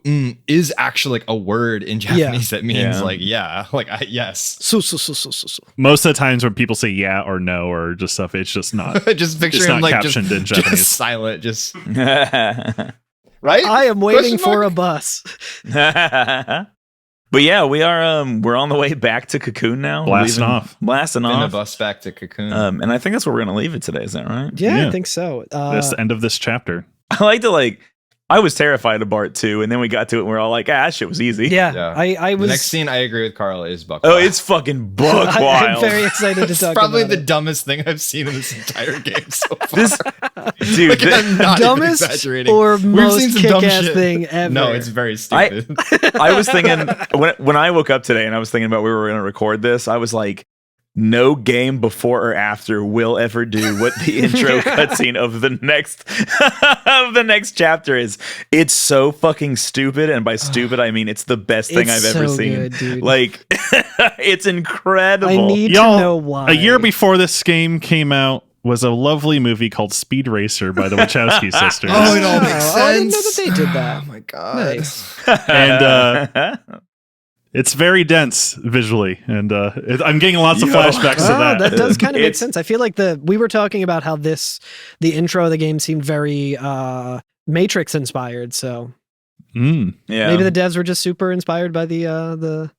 is actually like a word in Japanese that means like yes. So. Most of the times when people say yeah or no or just stuff, it's just not. Just picture it's him not like captioned in Japanese. just silent, just right. I am waiting for a bus. But yeah, we're on the way back to Cocoon now. Blasting off. In the bus back to Cocoon. And I think that's where we're gonna leave it today. Is that right? Yeah, I think so. That's the end of this chapter. I like to I was terrified of Bart too, and then we got to it and we're all like, that shit was easy. Yeah. I was. The next scene, I agree with Carl, is buck Oh, wild. it's fucking buck wild. I'm very excited to It's talk probably about the it. dumbest thing I've seen in this entire game so far. This dude, I'm not even Dumbest exaggerating. or We've most seen some dumb kick-ass shit. thing ever. No, it's very stupid. I was thinking when I woke up today and I was thinking about we were going to record this, I was like, no game before or after will ever do what the intro cutscene of the next chapter is. It's so fucking stupid, and by stupid I mean it's the best thing I've ever seen. Good, dude. Like, it's incredible. I need Y'all, to know why. A year before this game came out was a lovely movie called Speed Racer by the Wachowski sisters. Oh, it all makes sense. I didn't know that they did that. Oh my god. Nice. And it's very dense visually, and I'm getting lots of flashbacks to that. That does kind of make sense. I feel like we were talking about how the intro of the game seemed very Matrix inspired. So Yeah. maybe the devs were just super inspired by the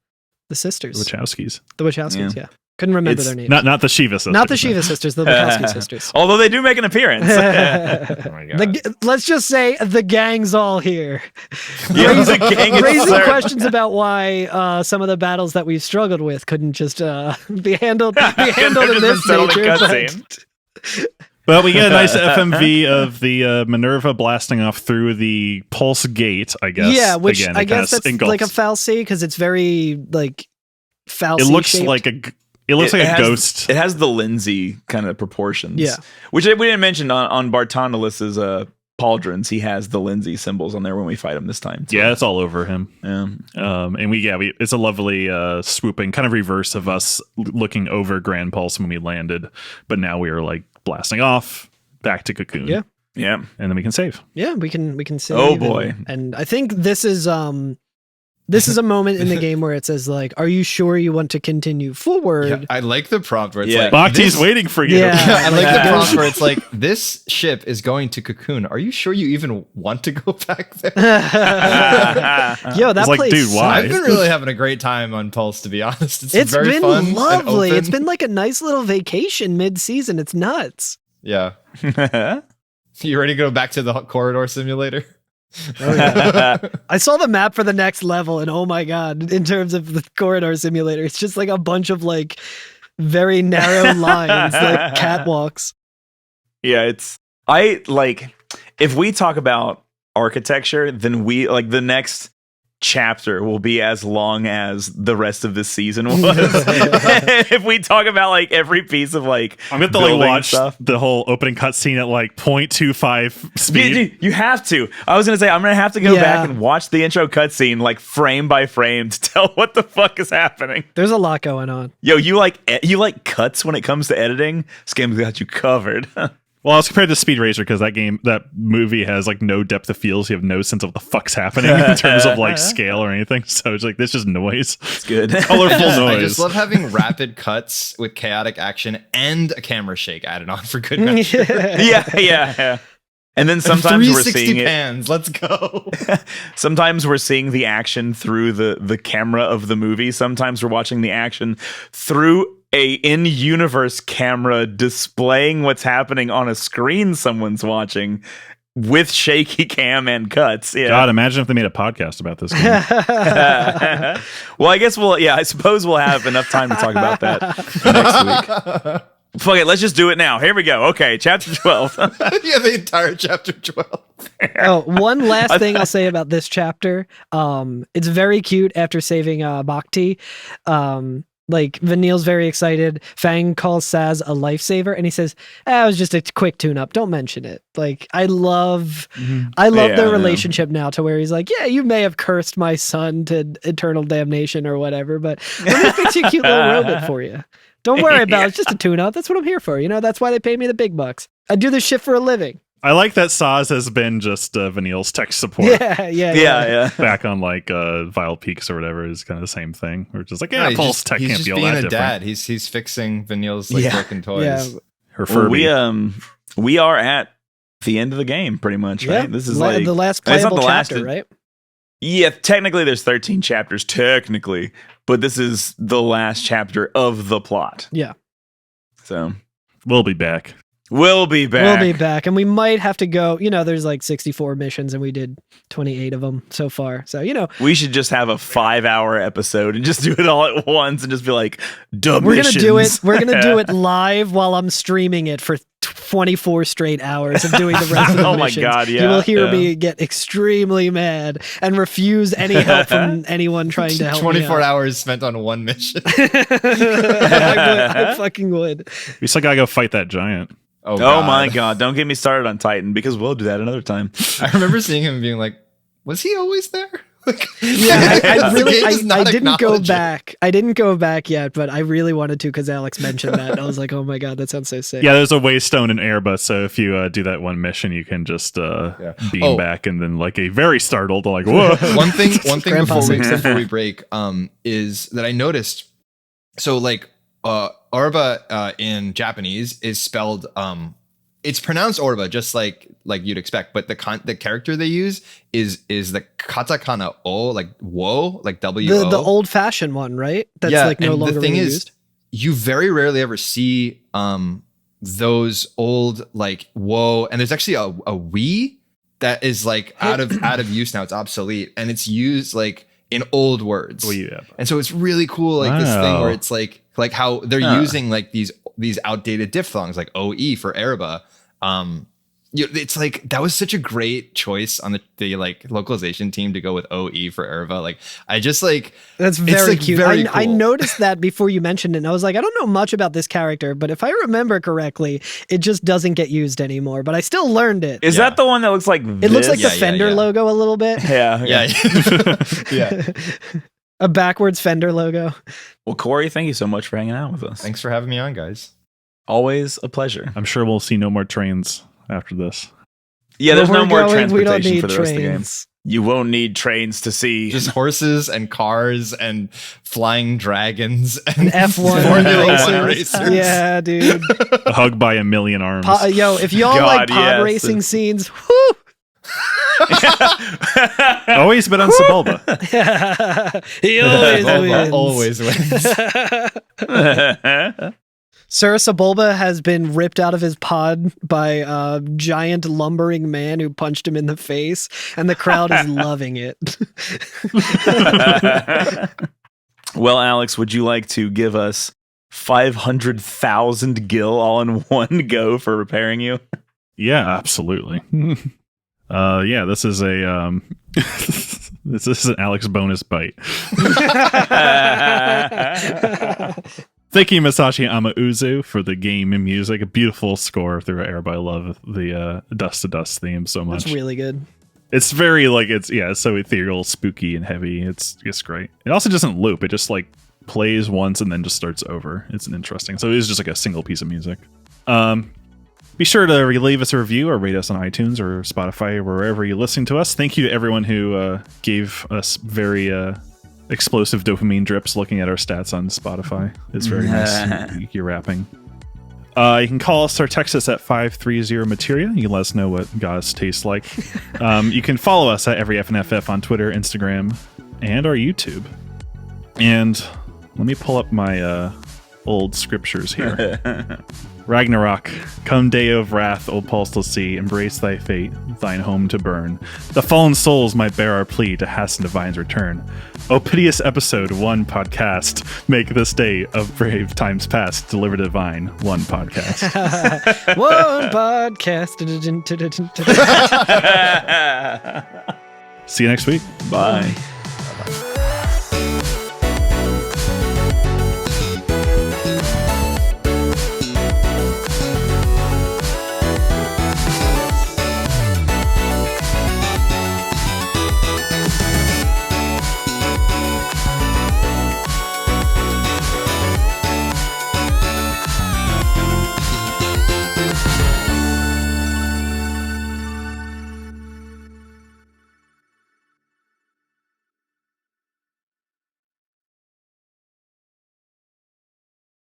sisters, Wachowskis. the Wachowskis. Yeah. Couldn't remember their names. Not the Shiva sisters. Not the Shiva sisters, the Wachowski sisters. Although they do make an appearance. Oh my god. Let's just say the gang's all here. Yeah, the gang is Raising there. questions about why some of the battles that we've struggled with couldn't just be handled in this settled in nature. cutscene. Well, we get a nice FMV of the Minerva blasting off through the pulse gate, I guess. Yeah, which Again, I it guess kinda that's engulfs. like a fal'C because it's very like fal'C. It looks shaped. like a ghost. It has the Lindsay kind of proportions. Yeah. Which we didn't mention on Bartonolus's pauldrons. He has the Lindsay symbols on there when we fight him this time. Yeah, it's all over him. Yeah. And it's a lovely swooping kind of reverse of us looking over Grand Pulse when we landed, but now we are like blasting off back to Cocoon. Yeah. Yeah. And then we can save. Yeah, we can save. Oh, boy. And I think this is a moment in the game where it says like, "Are you sure you want to continue forward?" Yeah, I like the prompt where it's Yeah. like Bhakti's waiting for you. Yeah. I like the Yeah. prompt where it's like, this ship is going to Cocoon. Are you sure you even want to go back there? Yo, that It's like, place. dude, why? I've been really having a great time on Pulse, to be honest. It's very been fun and lovely. It's open. been like a nice little vacation mid-season. It's nuts. Yeah. You ready to go back to the corridor simulator? Oh, yeah. I saw the map for the next level, and oh my god, in terms of the corridor simulator, it's just like a bunch of like very narrow lines, like catwalks. Yeah, if we talk about architecture, then we like the next chapter will be as long as the rest of this season was. If we talk about like every piece of like I'm gonna like watch the whole opening cutscene at like 0.25 speed. You have to. I was gonna say I'm gonna have to go back and watch the intro cutscene like frame by frame to tell what the fuck is happening. There's a lot going on. Yo, you like cuts when it comes to editing? This game's got you covered. Well, I was compared to Speed Racer because that movie has like no depth of field, so you have no sense of what the fuck's happening in terms of like scale or anything. So it's like this just noise. It's good. Colorful noise. I just love having rapid cuts with chaotic action and a camera shake added on for good measure. Yeah. And then sometimes we're seeing pans. Let's go. Sometimes we're seeing the action through the camera of the movie. Sometimes we're watching the action through a in-universe camera displaying what's happening on a screen someone's watching with shaky cam and cuts. Yeah. God, imagine if they made a podcast about this game. Well, I suppose we'll have enough time to talk about that next week. Fuck it, let's just do it now. Here we go. Okay, chapter 12. Yeah, the entire chapter 12. Oh, one last thing I'll say about this chapter. It's very cute after saving Bhakti. Like, Vanille's very excited. Fang calls Saz a lifesaver, and he says, it was just a quick tune-up. Don't mention it. Like, I love their relationship now to where he's like, yeah, you may have cursed my son to eternal damnation or whatever, but let me fix you a cute little robot for you. Don't worry about it. It's just a tune-up. That's what I'm here for. That's why they pay me the big bucks. I do this shit for a living. I like that Saz has been just Vanille's tech support. Yeah. Back on like Vile Peaks or whatever is kind of the same thing. We're just like, Pulse tech can't be all that different. He's being a dad. He's fixing Vanille's like broken toys. Yeah. Her Furby. We are at the end of the game pretty much, right? Yeah. This is like the last playable chapter, right? Yeah, technically there's 13 chapters, technically, but this is the last chapter of the plot. Yeah. So we'll be back. We'll be back. And we might have to go, there's like 64 missions and we did 28 of them so far. So, we should just have a 5-hour episode and just do it all at once and just be like, dumb We're missions. We're going to do it live while I'm streaming it for 24 straight hours of doing the rest of the missions. My God, yeah. You will hear me get extremely mad and refuse any help from anyone trying to help 24 me out. hours spent on one mission. I fucking would. We still gotta go fight that giant. Oh my God. Don't get me started on Titan because we'll do that another time. I remember seeing him being like, was he always there? I didn't go back. I didn't go back yet, but I really wanted to because Alex mentioned that. And I was like, oh my God, that sounds so sick. Yeah, there's a waystone in Oerba, so if you do that one mission, you can just beam back and then like a very startled, like, whoa. One thing before we break is that I noticed, so like Oerba in Japanese is spelled it's pronounced Oerba just like you'd expect, but the character they use is the katakana o, like wo, like w. The old fashioned one, right? That's like no longer the thing used. is, you very rarely ever see those old like wo, and there's actually a we that is like out of use now. It's obsolete, and it's used like in old words. Well, yeah. And so it's really cool, like this thing where it's like how they're using like these outdated diphthongs like OE for Oerba. It's like that was such a great choice on the like localization team to go with OE for Oerba. Like I just like that's very cute. Very cool. I noticed that before you mentioned it, and I was like, I don't know much about this character, but if I remember correctly, it just doesn't get used anymore. But I still learned it. Is that the one that looks like it looks like the Fender logo a little bit? Yeah. A backwards Fender logo. Well, Corey, thank you so much for hanging out with us. Thanks for having me on, guys. Always a pleasure. I'm sure we'll see no more trains after this. Yeah, there's no more transportation for the trains. rest of the game. You won't need trains to see. Just horses and cars and flying dragons and F1 Formula 1 racers. Yeah, dude. A hug by a million arms. If y'all like pod racing scenes, whoo! Always been on Sebulba. He always wins. Sir Sebulba has been ripped out of his pod by a giant lumbering man who punched him in the face, and the crowd is loving it. Well, Alex, would you like to give us 500,000 gil all in one go for repairing you? Yeah, absolutely. This is a This is an Alex bonus bite. Thank you, Masashi Amauzu, for the game and music. A beautiful score through Oerba. I love the Dust to Dust theme so much. It's really good. It's very it's so ethereal, spooky, and heavy. It's great. It also doesn't loop. It just like plays once and then just starts over. It's an interesting. So it is just like a single piece of music. Be sure to leave us a review or rate us on iTunes or Spotify or wherever you're listening to us. Thank you to everyone who gave us very explosive dopamine drips looking at our stats on Spotify. It's very nice. You're rapping. You can call us or text us at 530-MATERIA. You can let us know what Goss tastes like. You can follow us at EveryFNFF on Twitter, Instagram, and our YouTube. And let me pull up my old scriptures here. Ragnarok, come day of wrath, O pulseless sea, embrace thy fate, thine home to burn. The fallen souls might bear our plea to hasten divine's return. O piteous episode, one podcast, make this day of brave times past, deliver divine, one podcast. One podcast. See you next week. Bye. Bye.